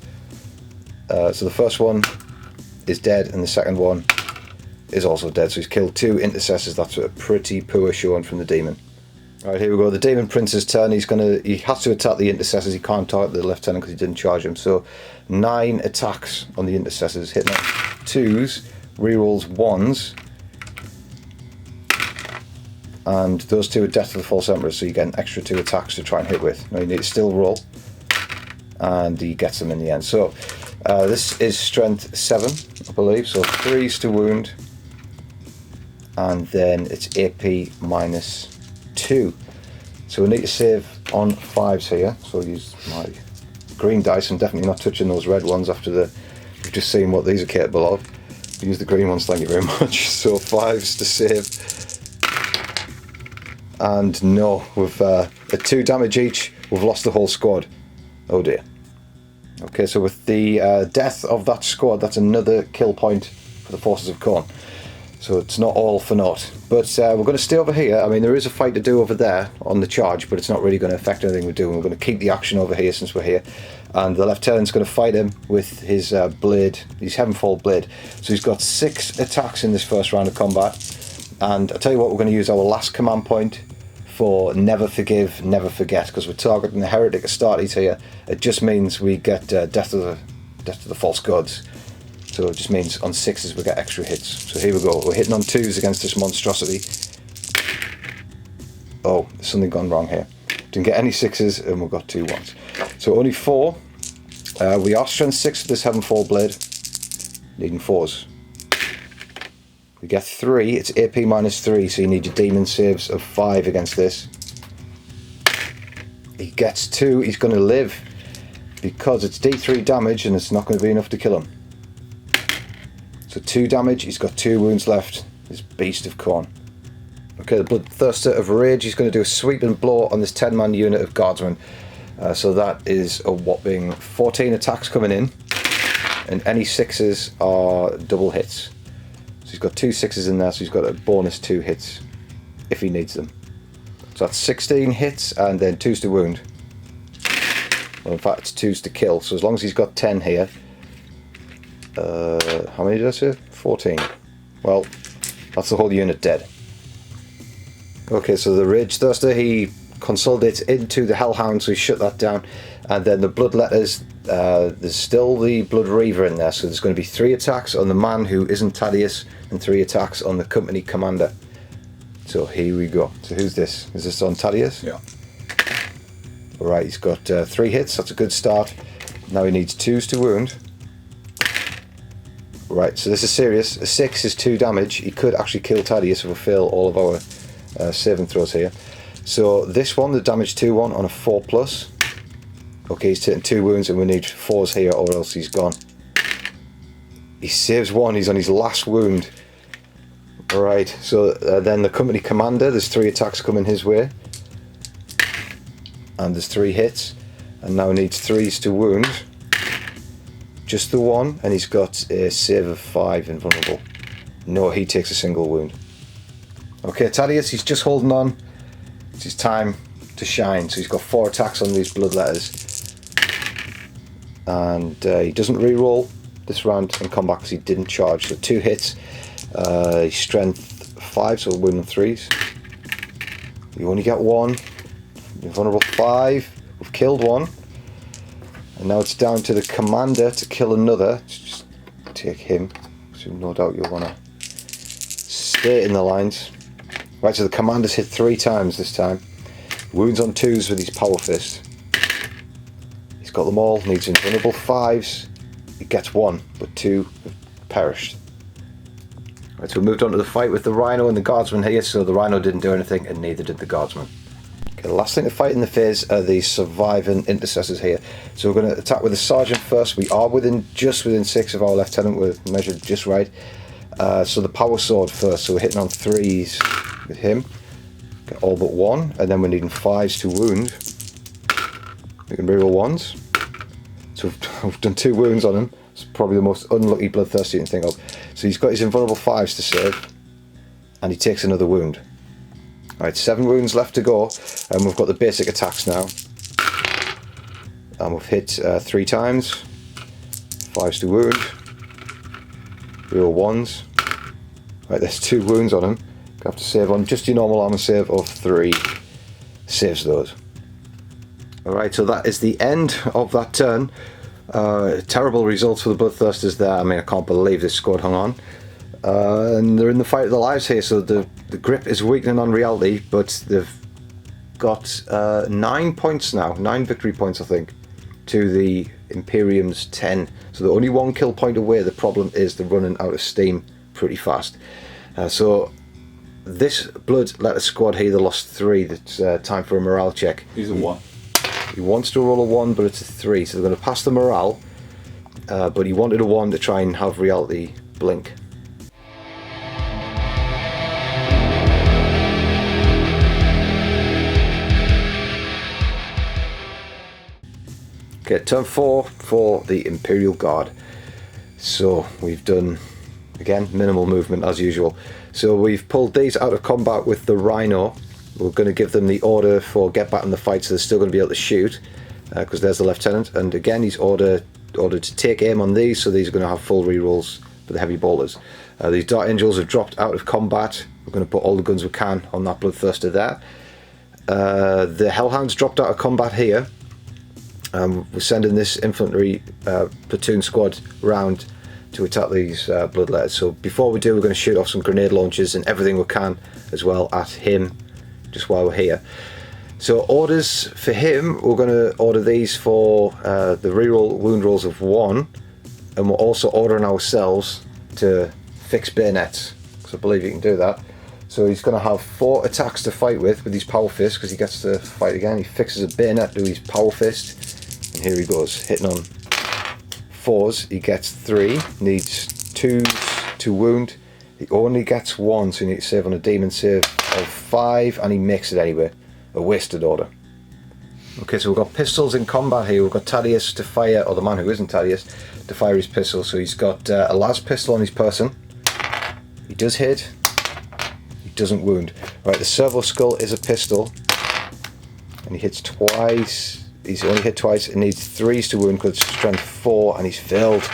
so the first one is dead, and the second one is also dead, so he's killed 2 intercessors. That's a pretty poor showing from the demon. Alright, here we go. The Demon Prince's turn. He has to attack the intercessors. He can't target the lieutenant because he didn't charge him. So 9 attacks on the intercessors, hitting on 2s, rerolls 1s, and those 2 are death to the false emperor, so you get an extra 2 attacks to try and hit with. Now you need to still roll, and he gets them in the end. So this is strength 7, I believe, so 3s to wound, and then it's AP -2. So we need to save on 5s here, so I'll use my green dice. I'm definitely not touching those red ones after we've just seen what these are capable of. Use the green ones, thank you very much. So 5s to save, and no, with at 2 damage each, we've lost the whole squad. Oh dear. Okay, so with the death of that squad, that's another kill point for the forces of Khorne. So it's not all for naught. But we're going to stay over here. I mean, there is a fight to do over there on the charge, but it's not really going to affect anything we're doing. We're going to keep the action over here since we're here. And the Lieutenant's going to fight him with his blade, his Heavenfall blade. So he's got 6 attacks in this first round of combat. And I'll tell you what, we're going to use our last command point for Never Forgive, Never Forget, because we're targeting the Heretic Astartes here. It just means we get death to the false gods. So it just means on 6s we get extra hits. So here we go. We're hitting on 2s against this monstrosity. Oh, there's something gone wrong here. Didn't get any 6s, and we've got 2 1s. So only 4. We are strength 6 with this Heavenfall blade. Needing 4s. We get 3. It's AP -3, so you need your demon saves of 5 against this. He gets 2. He's going to live because it's D3 damage, and it's not going to be enough to kill him. So 2 damage, he's got 2 wounds left, this beast of Khorne. Okay, the Bloodthirster of Rage, he's going to do a sweeping blow on this 10-man unit of Guardsmen. So that is a whopping 14 attacks coming in, and any 6s are double hits. So he's got 2 6s in there, so he's got a bonus 2 hits if he needs them. So that's 16 hits, and then 2s to wound. Well, in fact, it's 2s to kill, so as long as he's got 10 here. How many did I say? 14. Well, that's the whole unit dead. Okay, so the Rage Thirster, he consolidates into the Hellhound, so he shut that down. And then the Bloodletters, there's still the Blood Reaver in there, so there's going to be 3 attacks on the man who isn't Thaddeus, and 3 attacks on the company commander. So here we go. So who's this? Is this on Thaddeus? Yeah. Alright, he's got 3 hits, that's a good start. Now he needs 2s to wound. Right, so this is serious. A 6 is 2 damage. He could actually kill Thaddeus if we fail all of our saving throws here. So this one, the damage 2 one on a 4+. Okay, he's taking 2 wounds and we need 4s here or else he's gone. He saves 1, he's on his last wound. Alright, so then the company commander, there's 3 attacks coming his way. And there's 3 hits. And now needs 3s to wound. Just the 1, and he's got a save of 5 invulnerable. No, he takes a single wound. Okay, Thaddeus, he's just holding on. It's his time to shine. So he's got 4 attacks on these bloodletters. And he doesn't reroll this round in combat because he didn't charge. So 2 hits. He's strength 5, so wound on 3s. You only get 1. Invulnerable 5. We've killed 1. And now it's down to the commander to kill another. Let's just take him. So no doubt you'll want to stay in the lines. Right, so the commander's hit 3 times this time. Wounds on 2s with his power fist. He's got them all. Needs invulnerable 5s. He gets 1, but 2 have perished. Right, so we moved on to the fight with the Rhino and the Guardsmen here. So the Rhino didn't do anything, and neither did the Guardsmen. Okay, the last thing to fight in the phase are the surviving intercessors here. So we're going to attack with the sergeant first. We are just within 6 of our lieutenant. We're measured just right. So the power sword first. So we're hitting on 3s with him. Get all but 1, and then we're needing 5s to wound. We can reroll 1s. So we've done 2 wounds on him. It's probably the most unlucky Bloodthirster you can think of. So he's got his invulnerable 5s to save, and he takes another wound. Alright, 7 wounds left to go, and we've got the basic attacks now. And we've hit 3 times. 5s to wound. Real 1s. Right, there's 2 wounds on him. You have to save on just your normal armor save of 3. Saves those. Alright, so that is the end of that turn. Terrible results for the Bloodthirsters there. I mean, I can't believe this squad hung on. And they're in the fight of their lives here, so the grip is weakening on reality, but they've got 9 points now, 9 victory points I think, to the Imperium's 10. So they're only 1 kill point away. The problem is they're running out of steam pretty fast. So this Bloodletter squad here, they lost 3. It's time for a morale check. He's a 1. He wants to roll a 1, but it's a 3, so they're going to pass the morale, but he wanted a 1 to try and have reality blink. Okay, turn 4 for the Imperial Guard. So we've done, again, minimal movement as usual. So we've pulled these out of combat with the Rhino. We're going to give them the order for get back in the fight, so they're still going to be able to shoot, because there's the lieutenant. And again, he's ordered to take aim on these, so these are going to have full rerolls for the heavy boulders. These Dark Angels have dropped out of combat. We're going to put all the guns we can on that Bloodthirster there. The Hellhounds dropped out of combat here. We're sending this infantry platoon squad round to attack these bloodletters. So before we do, we're going to shoot off some grenade launchers and everything we can as well at him, just while we're here. So orders for him, we're going to order these for the reroll wound rolls of 1, and we're also ordering ourselves to fix bayonets, because I believe you can do that. So he's going to have 4 attacks to fight with his power fist, because he gets to fight again. He fixes a bayonet to his power fist, and here he goes, hitting on 4s. He gets 3, needs 2s to wound. He only gets 1, so he needs to save on a demon save of 5, and he makes it anyway. A wasted order. Okay, so we've got pistols in combat here. We've got Thaddeus to fire, or the man who isn't Thaddeus, to fire his pistol. So he's got a las pistol on his person. He does hit. He doesn't wound. Right, the servo skull is a pistol, and he hits twice. He's only hit twice and needs 3s to wound because it's strength 4, and he's failed.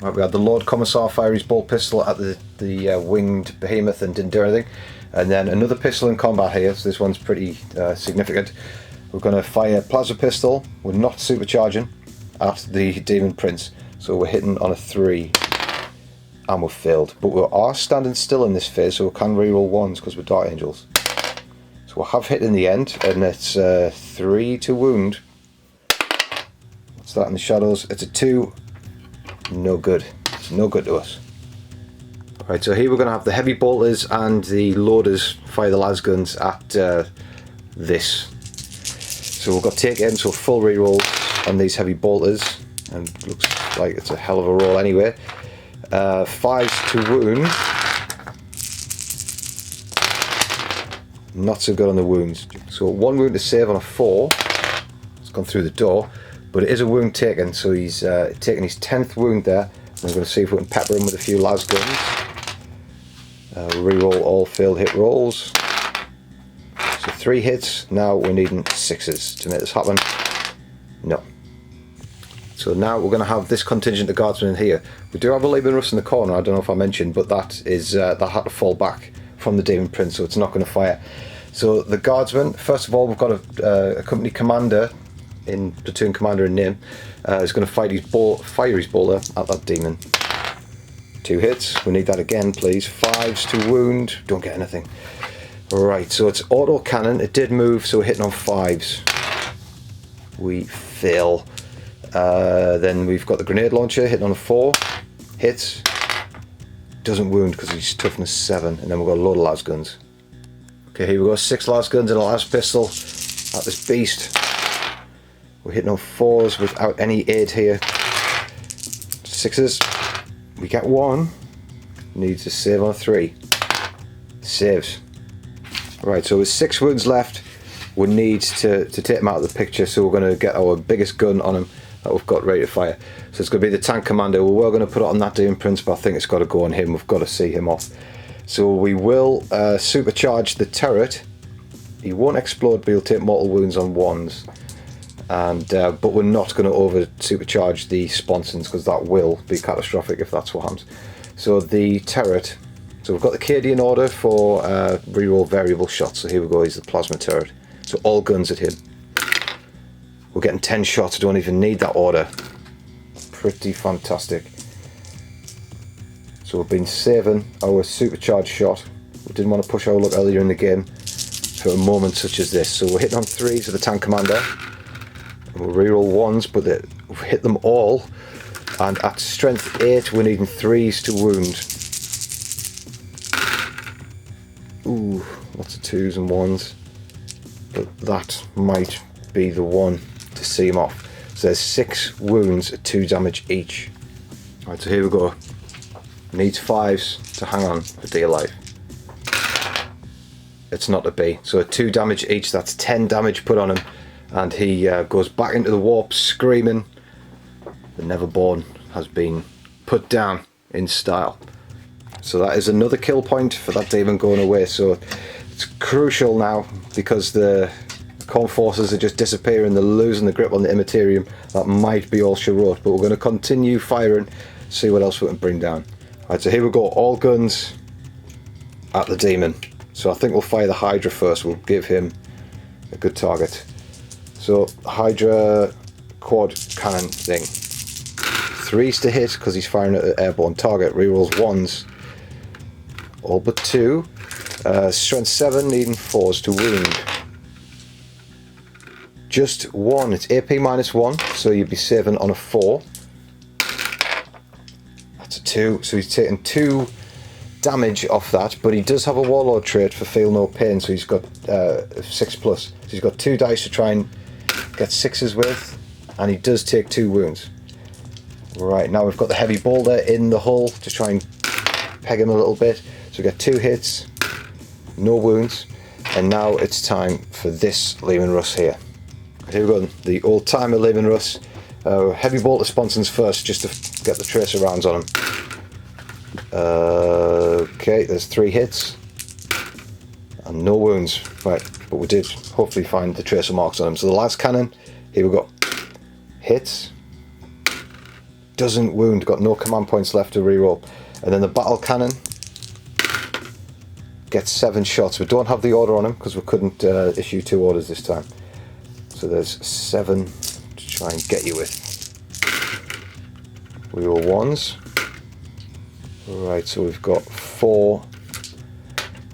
Right, we had the Lord Commissar fire his bolt pistol at the winged behemoth and didn't do anything. And then another pistol in combat here, so this one's pretty significant. We're going to fire plasma pistol. We're not supercharging at the Demon Prince, so we're hitting on a 3, and we've failed. But we are standing still in this phase, so we can reroll 1s because we're Dark Angels. So So I have hit in the end, and it's 3 to wound. What's that in the shadows? It's a 2. No good. It's no good to us. Right, so here we're going to have the heavy bolters and the loaders fire the las guns at this. So we've got take aim, so full reroll on these heavy bolters, and looks like it's a hell of a roll anyway. 5s to wound. Not so good on the wounds. So 1 wound to save on a 4. It's gone through the door, but it is a wound taken, so he's taken his 10th wound there. We're going to see if we can pepper him with a few las guns. Reroll all failed hit rolls. So 3 hits. Now we're needing 6s to make this happen. No. So now we're going to have this contingent of guardsmen in here. We do have a Leman Russ in the corner. I don't know if I mentioned, but that is that had to fall back from the Demon Prince, so it's not going to fire. So the guardsmen. First of all, we've got a company commander in platoon commander in name. Is going to fire his bolter at that demon. 2 hits. We need that again, please. 5s to wound. Don't get anything. Right, so it's auto cannon. It did move, so we're hitting on 5s. We fail. Then we've got the grenade launcher hitting on a 4. Hits. Doesn't wound because he's toughness 7. And then we've got a load of las guns. Okay, here we go. 6 las guns and a las pistol at this beast. We're hitting on 4s without any aid here. 6s. We get 1. Needs to save on a 3. Saves. Right, so with 6 wounds left, we need to take him out of the picture, so we're going to get our biggest gun on him that we've got ready to fire. So it's going to be the tank commander. We were going to put it on that Demon Prince, but I think it's got to go on him. We've got to see him off. So we will supercharge the turret. He won't explode, but he'll take mortal wounds on 1s. And but we're not going to over supercharge the sponsons, because that will be catastrophic if that's what happens. So the turret, so we've got the Cadian order for reroll variable shots. So here we go, he's the plasma turret, so all guns at him. We're getting 10 shots. I don't even need that order. Pretty fantastic. So we've been saving our supercharged shot. We didn't want to push our luck earlier in the game for a moment such as this. So we're hitting on 3s with the tank commander. We'll reroll 1s, but we've hit them all. And at strength 8, we're needing 3s to wound. Ooh, lots of 2s and 1s. But that might be the one to see him off. So there's 6 wounds at 2 damage each. Alright, so here we go. Needs 5s to hang on for dear life. It's not to be. So at 2 damage each, that's 10 damage put on him. And he goes back into the warp screaming. The Neverborn has been put down in style. So that is another kill point for that demon going away. So it's crucial now, because the Khorne forces are just disappearing. They're losing the grip on the Immaterium. That might be all she wrote, but we're going to continue firing, see what else we can bring down. Alright, so here we go. All guns at the demon. So I think we'll fire the Hydra first. We'll give him a good target. So Hydra quad cannon thing. 3s to hit because he's firing at an airborne target. Rerolls 1s. All but 2. Strength 7, needing 4s to wound. Just 1. It's AP -1, so you'd be saving on a 4. That's a 2. So he's taking 2 damage off that, but he does have a Warlord trait for feel no pain, so he's got 6+. So he's got 2 dice to try and get 6s with, and he does take 2 wounds. Right, now we've got the heavy boulder in the hull to try and peg him a little bit. So we get 2 hits, no wounds, and now it's time for this Leman Russ here. Here we go, the old timer Leman Russ. Heavy bolter sponsons first, just to get the tracer rounds on him. Okay, there's 3 hits and no wounds. Right, but we did hopefully find the tracer marks on him. So the last cannon, here we go. Hits. Doesn't wound, got no command points left to reroll. And then the battle cannon gets 7 shots. We don't have the order on him because we couldn't issue 2 orders this time. So there's 7 to try and get you with. Reroll 1s. Right, so we've got 4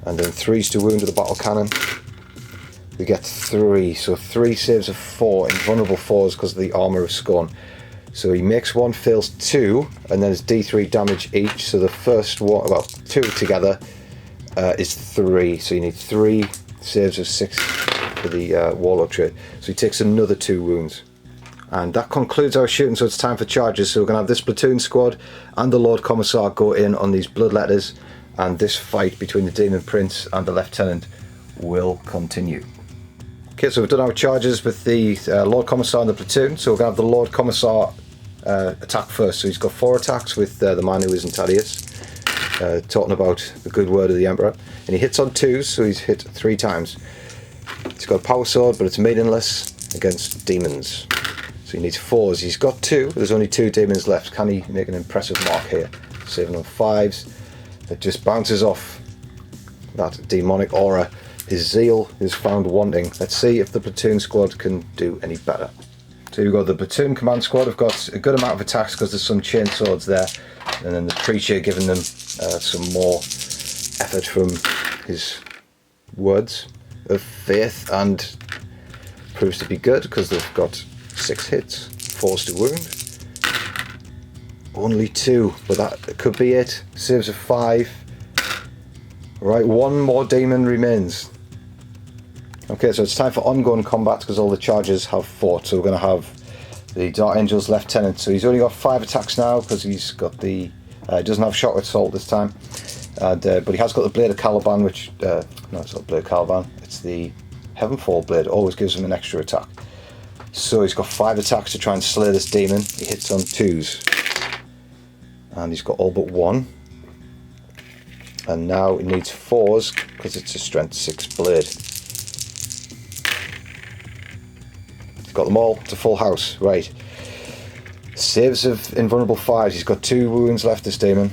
and then 3s to wound with the battle cannon. they get 3, so 3 saves of 4, invulnerable 4s because of the armour of Scorn. So he makes 1, fails 2, and then it's D3 damage each. So the first one, well, 2 together is 3. So you need 3 saves of 6 for the Warlord trait. So he takes another 2 wounds. And that concludes our shooting, so it's time for charges. So we're going to have this platoon squad and the Lord Commissar go in on these bloodletters, and this fight between the Demon Prince and the Lieutenant will continue. Okay, so we've done our charges with the Lord Commissar and the platoon. So we're going to have the Lord Commissar attack first. So he's got 4 attacks with the man who is Antadius, talking about the good word of the Emperor. And he hits on 2s, so he's hit 3 times. He's got a power sword, but it's meaningless against demons. So he needs 4s. He's got 2. There's only 2 demons left. Can he make an impressive mark here? 7 on 5s. It just bounces off that demonic aura. His zeal is found wanting. Let's see if the platoon squad can do any better. So we've got the platoon command squad. Have got a good amount of attacks because there's some chain swords there. And then the preacher giving them some more effort from his words of faith, and proves to be good because they've got 6 hits, 4s to wound. Only 2, but that could be it. Saves of 5. Right, 1 more demon remains. Okay, so it's time for ongoing combat because all the charges have fought. So we're going to have the Dark Angel's Lieutenant. So he's only got 5 attacks now because he's got the... he doesn't have Shock Assault this time. But he has got the Blade of Caliban, which... no, it's not Blade of Caliban. It's the Heavenfall Blade. Always gives him an extra attack. So he's got 5 attacks to try and slay this demon. He hits on 2s. And he's got all but 1. And now he needs 4s because it's a strength 6 blade. He's got them all. It's a full house. Right. Saves of invulnerable 5s. He's got 2 wounds left, this demon.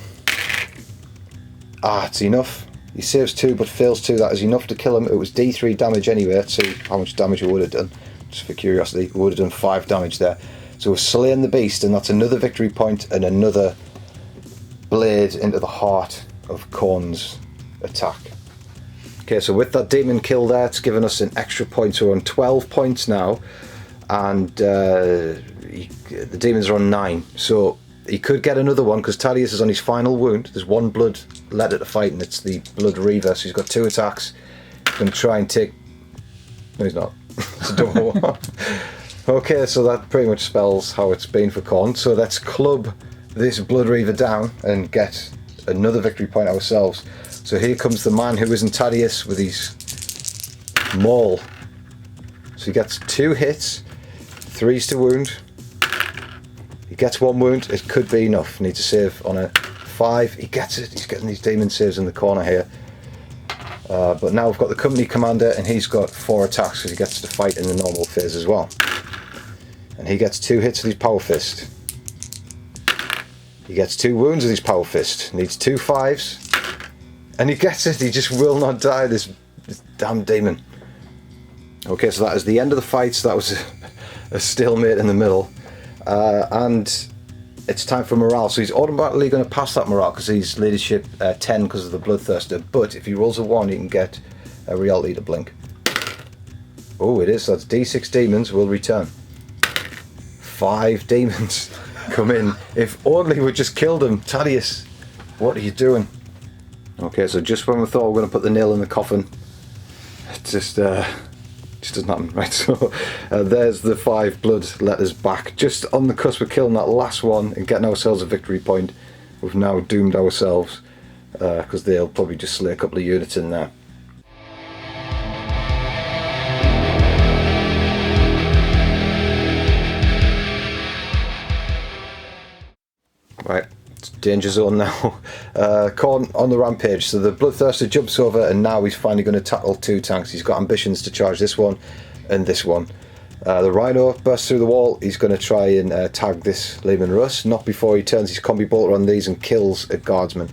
Ah, it's enough. He saves 2 but fails 2. That is enough to kill him. It was D3 damage anyway. Let's see how much damage it would have done. Just for curiosity, it would have done 5 damage there. So we've slain the beast, and that's another victory point and another blade into the heart of Khorne's attack. Okay, so with that demon kill there, it's given us an extra point. So we're on 12 points now, and the demons are on 9. So he could get another one because Thaddeus is on his final wound. There's 1 blood letter to fight, and it's the Blood Reaver. So he's got 2 attacks. He's going to try and take... No, he's not. It's a double one. Okay, so that pretty much spells how it's been for Khorne. So let's club this Blood Reaver down and get another victory point ourselves. So here comes the man who isn't Thaddeus with his maul. So he gets 2 hits, 3s to wound. He gets 1 wound. It could be enough. Need to save on a 5. He gets it. He's getting these demon saves in the corner here. But now we've got the company commander, and he's got 4 attacks because he gets to fight in the normal phase as well. And he gets 2 hits with his power fist. He gets 2 wounds with his power fist. Needs 2 5s. And he gets it. He just will not die, this damn demon. Okay, so that is the end of the fight. So that was a stalemate in the middle. And it's time for morale. So he's automatically going to pass that morale because he's leadership 10 because of the Bloodthirster. But if he rolls a 1, he can get a reality to blink. Oh, it is. So that's D6 demons will return. 5 demons come in. If only we just killed him. Thaddeus, what are you doing? Okay, so just when we thought we were going to put the nail in the coffin, it just doesn't happen. Right, so there's the 5 blood letters back. Just on the cusp of killing that last one and getting ourselves a victory point. We've now doomed ourselves because they'll probably just slay a couple of units in there. Right, it's danger zone now. Khorne on the rampage. So the Bloodthirster jumps over, and now he's finally going to tackle 2 tanks. He's got ambitions to charge this one and this one. The Rhino bursts through the wall. He's going to try and tag this Lehman Russ, not before he turns his combi bolter on these and kills a Guardsman.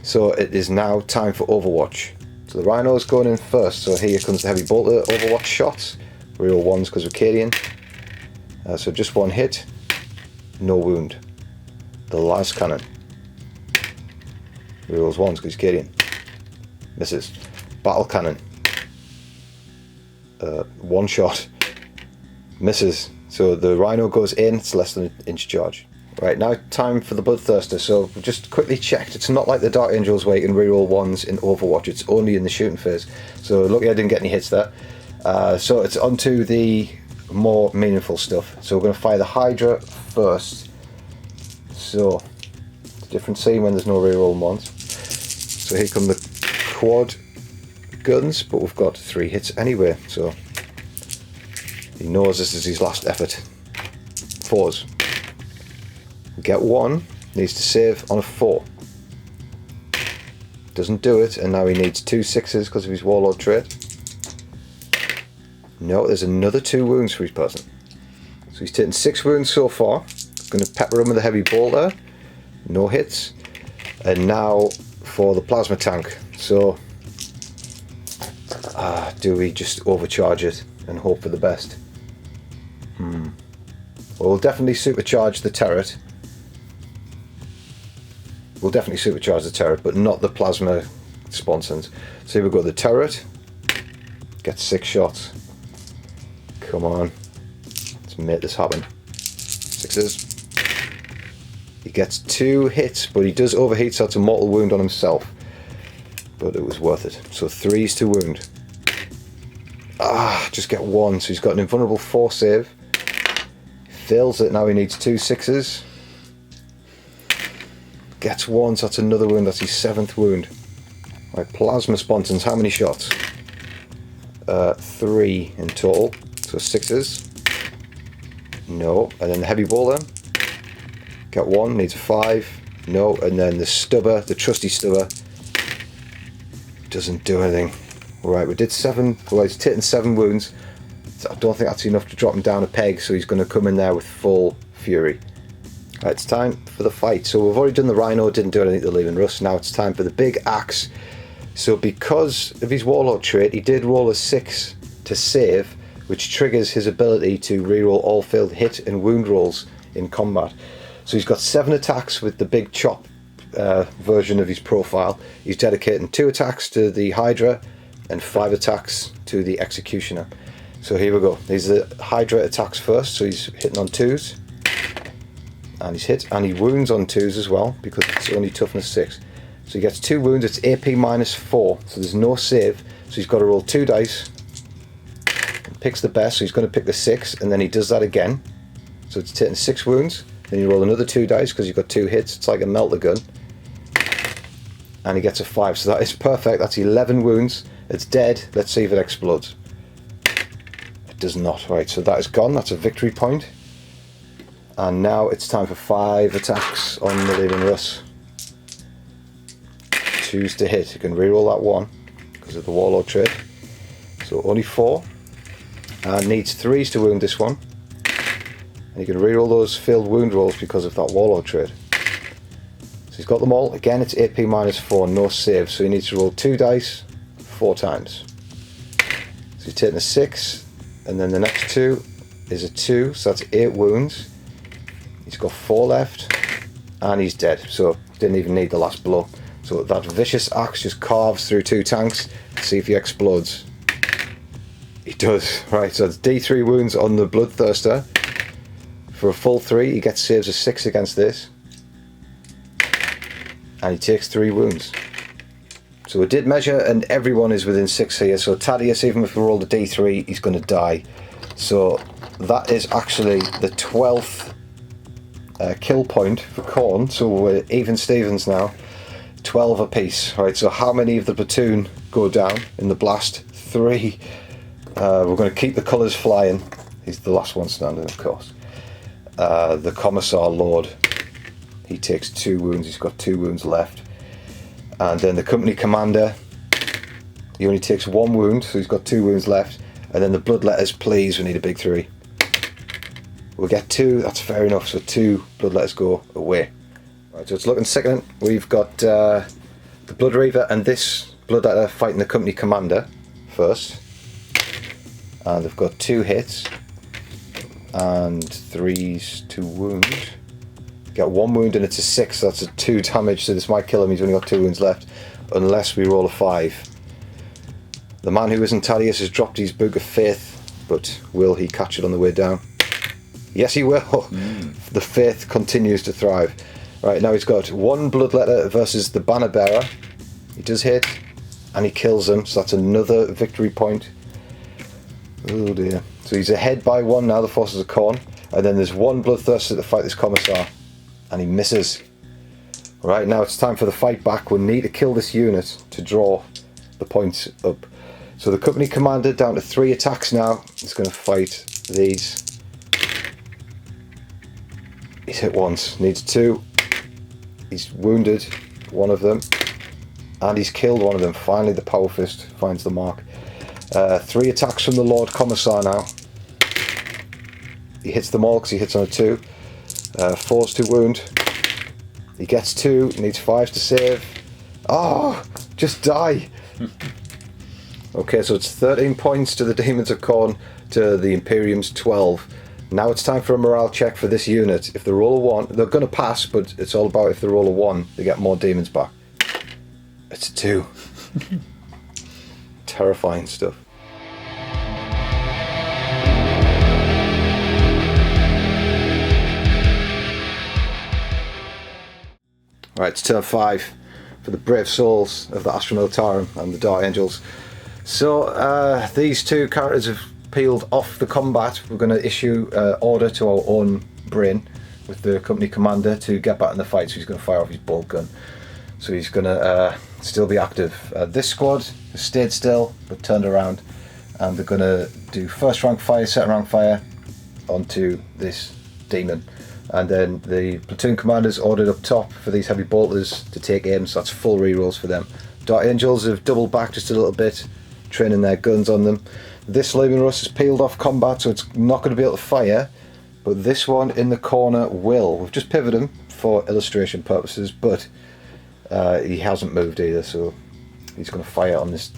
So it is now time for Overwatch. So the Rhino's going in first. So here comes the heavy bolter Overwatch shots. Real 1s because of Cadian. So just 1 hit, no wound. The last cannon. Rerolls 1s because he's Cadian. Misses. Battle cannon. 1 shot. Misses. So the Rhino goes in, it's less than an inch charge. Right, now time for the Bloodthirster. So we just quickly checked, it's not like the Dark Angels where you can reroll 1s in Overwatch, it's only in the shooting phase. So lucky I didn't get any hits there. So it's onto the more meaningful stuff. So we're going to fire the Hydra first. So, different scene when there's no reroll ones. So here come the quad guns, but we've got 3 hits anyway, so he knows this is his last effort. 4s. We get 1, needs to save on a 4. Doesn't do it, and now he needs 2 6s because of his Warlord trait. No, there's another 2 wounds for his person. So he's taken 6 wounds so far. Going to pepper him with a heavy bolter. No hits. And now for the plasma tank. So do we just overcharge it and hope for the best? Well, we'll definitely supercharge the turret. We'll definitely supercharge the turret, but not the plasma sponsons. So here we go, the turret gets 6 shots. Come on, let's make this happen. 6s. He gets 2 hits, but he does overheat, so it's a mortal wound on himself. But it was worth it. So 3s to wound. Just get 1. So he's got an invulnerable 4 save. Fails it, now he needs 2 6s. Gets 1, so that's another wound, that's his 7th wound. Right, plasma sponsons, how many shots? 3 in total, so 6s. No, and then the heavy bolter. Get 1, needs a 5. No, and then the stubber, the trusty stubber, doesn't do anything. Right, we did 7, well he's taken 7 wounds. I don't think that's enough to drop him down a peg, so he's going to come in there with full fury. Right, it's time for the fight. So we've already done the Rhino, didn't do anything to Leaving Rust. Now it's time for the big axe. So because of his Warlord trait, he did roll a 6 to save, which triggers his ability to reroll all failed hit and wound rolls in combat. So he's got 7 attacks with the big chop version of his profile. He's dedicating 2 attacks to the Hydra and 5 attacks to the Executioner. So here we go. These are the Hydra attacks first, so he's hitting on 2s. And he's hit, and he wounds on 2s as well, because it's only toughness 6. So he gets 2 wounds, it's AP minus 4, so there's no save. So he's got to roll 2 dice, and picks the best, so he's going to pick the 6, and then he does that again. So it's taking 6 wounds, then you roll another 2 dice, because you've got 2 hits, it's like a melter gun. And he gets a 5, so that is perfect, that's 11 wounds, it's dead, let's see if it explodes. It does not, right, so that is gone, that's a victory point. And now it's time for 5 attacks on the Leaving Rust. 2s to hit, you can reroll that 1, because of the Warlord trait. So only 4. And needs 3s to wound this one. And you can reroll those failed wound rolls because of that Warlord trait. So he's got them all. Again, it's AP minus 4, no save. So he needs to roll 2 dice 4 times. So he's taking a 6, and then the next 2 is a 2, so that's 8 wounds. He's got 4 left, and he's dead. So didn't even need the last blow. So that vicious axe just carves through 2 tanks. See if he explodes. He does. Right, so it's D3 wounds on the Bloodthirster. For a full 3, he gets saves of 6 against this. And he takes 3 wounds. So we did measure, and everyone is within 6 here. So Thaddeus, even if we rolled a D3, he's going to die. So that is actually the 12th kill point for Khorne. So we're even Stevens now. 12 apiece. Right, so how many of the platoon go down in the blast? 3. We're going to keep the colours flying. He's the last one standing, of course. The Commissar Lord, he takes 2 wounds. He's got 2 wounds left. And then the Company Commander, he only takes 1 wound, so he's got 2 wounds left. And then the Bloodletters, please, we need a big 3. We'll get 2, that's fair enough, so 2 Bloodletters go away. Right, so it's looking second. We've got the Blood Reaver and this Bloodletter fighting the Company Commander first. And they've got 2 hits and 3s to wound. Get 1 wound and it's a 6, so that's a 2 damage, so this might kill him. He's only got 2 wounds left, unless we roll a 5. The man who isn't Thaddeus has dropped his Book of Faith, but will he catch it on the way down? Yes, he will. The faith continues to thrive. Right, now he's got 1 Bloodletter versus the Banner Bearer. He does hit, and he kills him, so that's another victory point. Oh dear. So he's ahead by 1 now, the forces of Khorne. And then there's 1 Bloodthirster to fight this Commissar, and he misses. Right, now it's time for the fight back. We need to kill this unit to draw the points up. So the company commander down to 3 attacks now. He's going to fight these. He's hit once, needs 2. He's wounded 1 of them, and he's killed 1 of them. Finally the Power Fist finds the mark. 3 attacks from the Lord Commissar now. He hits them all because he hits on a 2. 4s to wound. He gets 2, needs 5s to save. Oh, just die. Okay, so it's 13 points to the Demons of Khorne to the Imperium's 12. Now it's time for a morale check for this unit. If they roll a 1, they're going to pass, but it's all about if they roll a 1, they get more demons back. It's a 2. Terrifying stuff. Right, it's turn 5 for the brave souls of the Astra Militarum and the Dark Angels. So these 2 characters have peeled off the combat. We're going to issue order to our own brain with the company commander to get back in the fight, so he's going to fire off his bolt gun. So he's going to still be active. This squad has stayed still but turned around, and they're going to do first rank fire, second rank fire onto this demon. And then the platoon commanders ordered up top for these heavy bolters to take aim, so that's full rerolls for them. Dark Angels have doubled back just a little bit, training their guns on them. This Laban Russ has peeled off combat, so it's not going to be able to fire, but this one in the corner will. We've just pivoted him for illustration purposes, but he hasn't moved either, so he's going to fire on this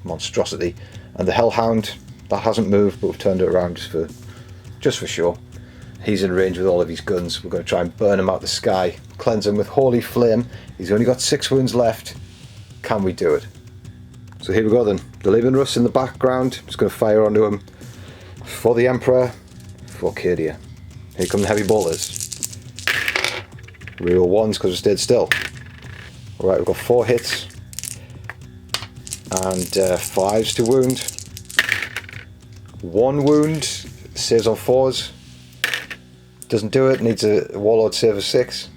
monstrosity. And the Hellhound, that hasn't moved, but we've turned it around just for sure. He's in range with all of his guns. We're going to try and burn him out the sky, cleanse him with Holy Flame. He's only got 6 wounds left. Can we do it? So here we go then. The Laban Russ in the background. Just going to fire onto him. For the Emperor, for Cadia. Here come the heavy bolters. Reroll 1s because we stayed still. Alright, we've got 4 hits. And 5s to wound. 1 wound. Saves on 4s. Doesn't do it, needs a Warlord save of 6.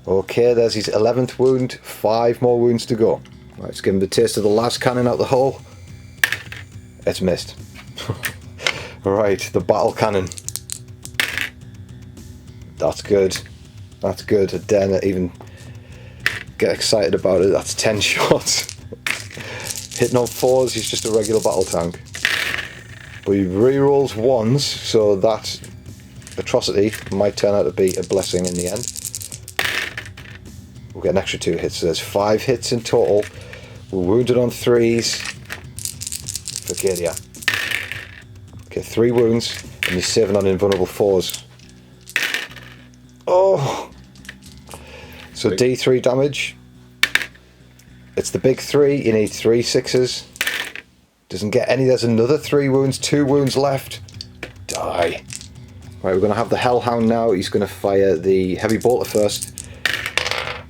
Okay, there's his 11th wound, 5 more wounds to go. Right, let's give him the taste of the last cannon out the hole. It's missed. Right, the battle cannon. That's good. That's good. I dare not even get excited about it. That's 10 shots. Hitting on 4s, he's just a regular battle tank. But he rerolls 1s, so that atrocity might turn out to be a blessing in the end. We'll get an extra 2 hits, so there's 5 hits in total. We're wounded on 3s for Cadia. Okay, 3 wounds, and he's saving on invulnerable 4s. Oh! So D3 damage. It's the big 3, you need 3 6s. Doesn't get any, there's another 3 wounds, 2 wounds left. Die. Right, we're going to have the Hellhound now. He's going to fire the heavy bolter first.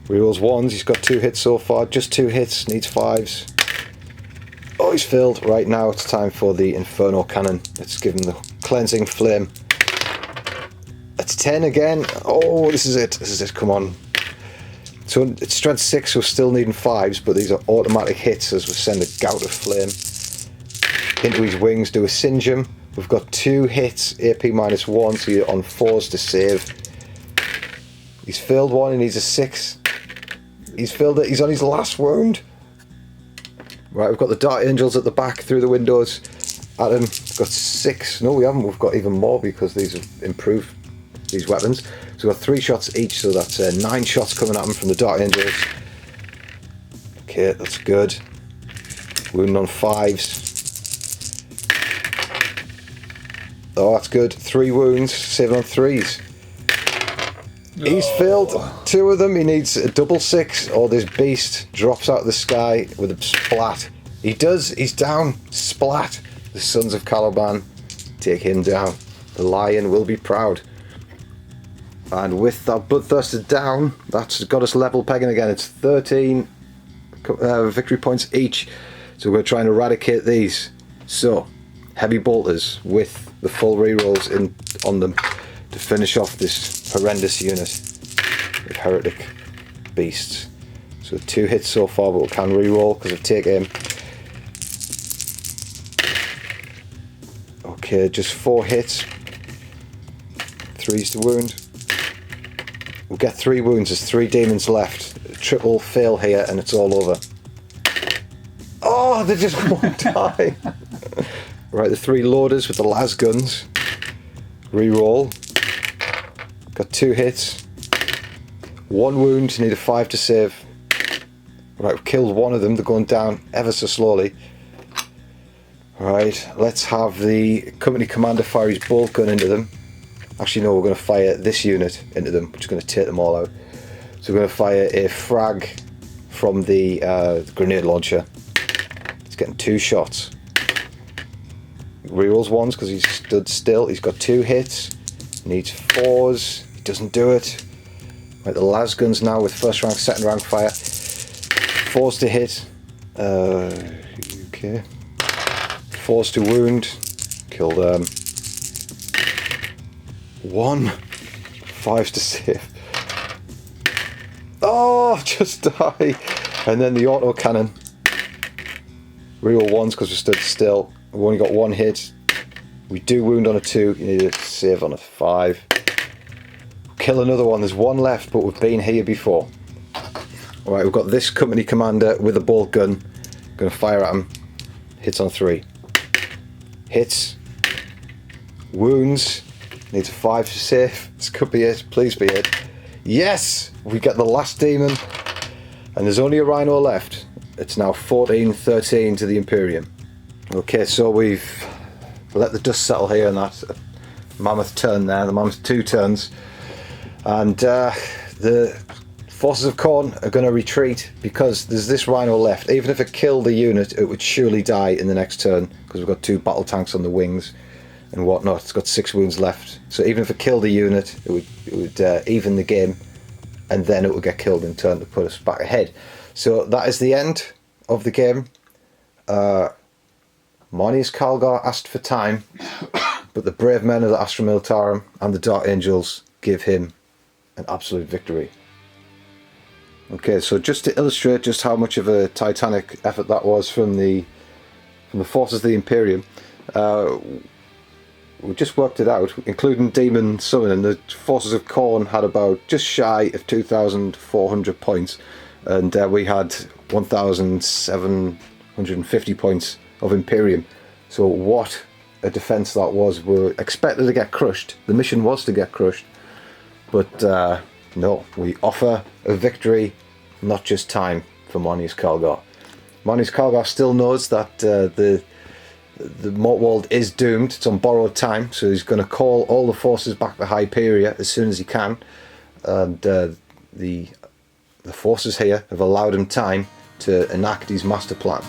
Rerolls 1s, he's got 2 hits so far, just 2 hits, needs 5s. Oh, he's filled. Right, now it's time for the Inferno Cannon. Let's give him the Cleansing Flame. That's 10 again. Oh, this is it, come on. So it's strength 6, we're still needing 5s, but these are automatic hits as we send a gout of flame into his wings, do a singe him. We've got 2 hits, AP -1, so you're on 4s to save. He's filled 1, he needs a 6. He's filled it, he's on his last wound. Right, we've got the Dark Angels at the back through the windows at him. We've got 6, no we haven't, we've got even more because these have improved these weapons. So we've got 3 shots each, so that's 9 shots coming at him from the Dark Angels. Okay, that's good. Wounding on 5s. Oh, that's good. 3 wounds, saving on 3s. He's filled 2 of them. He needs a double 6, or this beast drops out of the sky with a splat He does. He's down. Splat. The Sons of Caliban take him down. The Lion will be proud. And with that Bloodthirster down, that's got us level pegging again. It's 13 victory points each. So we're going to try and eradicate these. So, heavy bolters with the full rerolls on them to finish off this horrendous unit of heretic beasts. So 2 hits so far, but we can reroll because of take aim. Okay, just 4 hits. 3's to wound. We'll get 3 wounds. There's 3 demons left. Triple fail here and it's all over. Oh, they just won't die. Right, the 3 loaders with the las guns. Reroll. Got 2 hits. 1 wound, need a 5 to save. Right, we've killed one of them. They're going down ever so slowly. Right, let's have the company commander fire his bolt gun into them. Actually, no, we're going to fire this unit into them, which is going to take them all out. So we're going to fire a frag from the grenade launcher. He's getting 2 shots. Rerolls 1s because he's stood still. He's got 2 hits. Needs 4s. He doesn't do it. Right, the las guns now with first rank, second rank fire. 4s to hit. Okay. 4s to wound. Kill them. 1. 5s to save. Oh, just die. And then the auto cannon. Reroll 1s because we stood still. We've only got 1 hit. We do wound on a 2. You need to save on a 5. Kill another one. There's 1 left, but we've been here before. Alright, we've got this company commander with a bolt gun. Going to fire at him. Hits on 3. Hits. Wounds. Needs a 5 to save. This could be it. Please be it. Yes! We get the last demon. And there's only a Rhino left. It's now 14-13 to the Imperium. Okay, so we've let the dust settle here and that mammoth turn there. The mammoth 2 turns. And the forces of Khorne are going to retreat because there's this Rhino left. Even if it killed the unit, it would surely die in the next turn because we've got 2 battle tanks on the wings and whatnot. It's got 6 wounds left. So even if it killed the unit, it would even the game, and then it would get killed in turn to put us back ahead. So that is the end of the game. Marnius Calgar asked for time, but the brave men of the Astra Militarum and the Dark Angels give him an absolute victory. Okay, so just to illustrate just how much of a titanic effort that was from the forces of the Imperium, we just worked it out, including demon summoning. The forces of Khorne had about just shy of 2,400 points, and we had 1,750 points of Imperium. So what a defense that was. We were expected to get crushed. The mission was to get crushed, but no, we offer a victory, not just time, for Marnius Calgar. Marnius Calgar still knows that the Mortwald is doomed. It's on borrowed time, so he's going to call all the forces back to Hyperia as soon as he can, and the forces here have allowed him time to enact his master plan.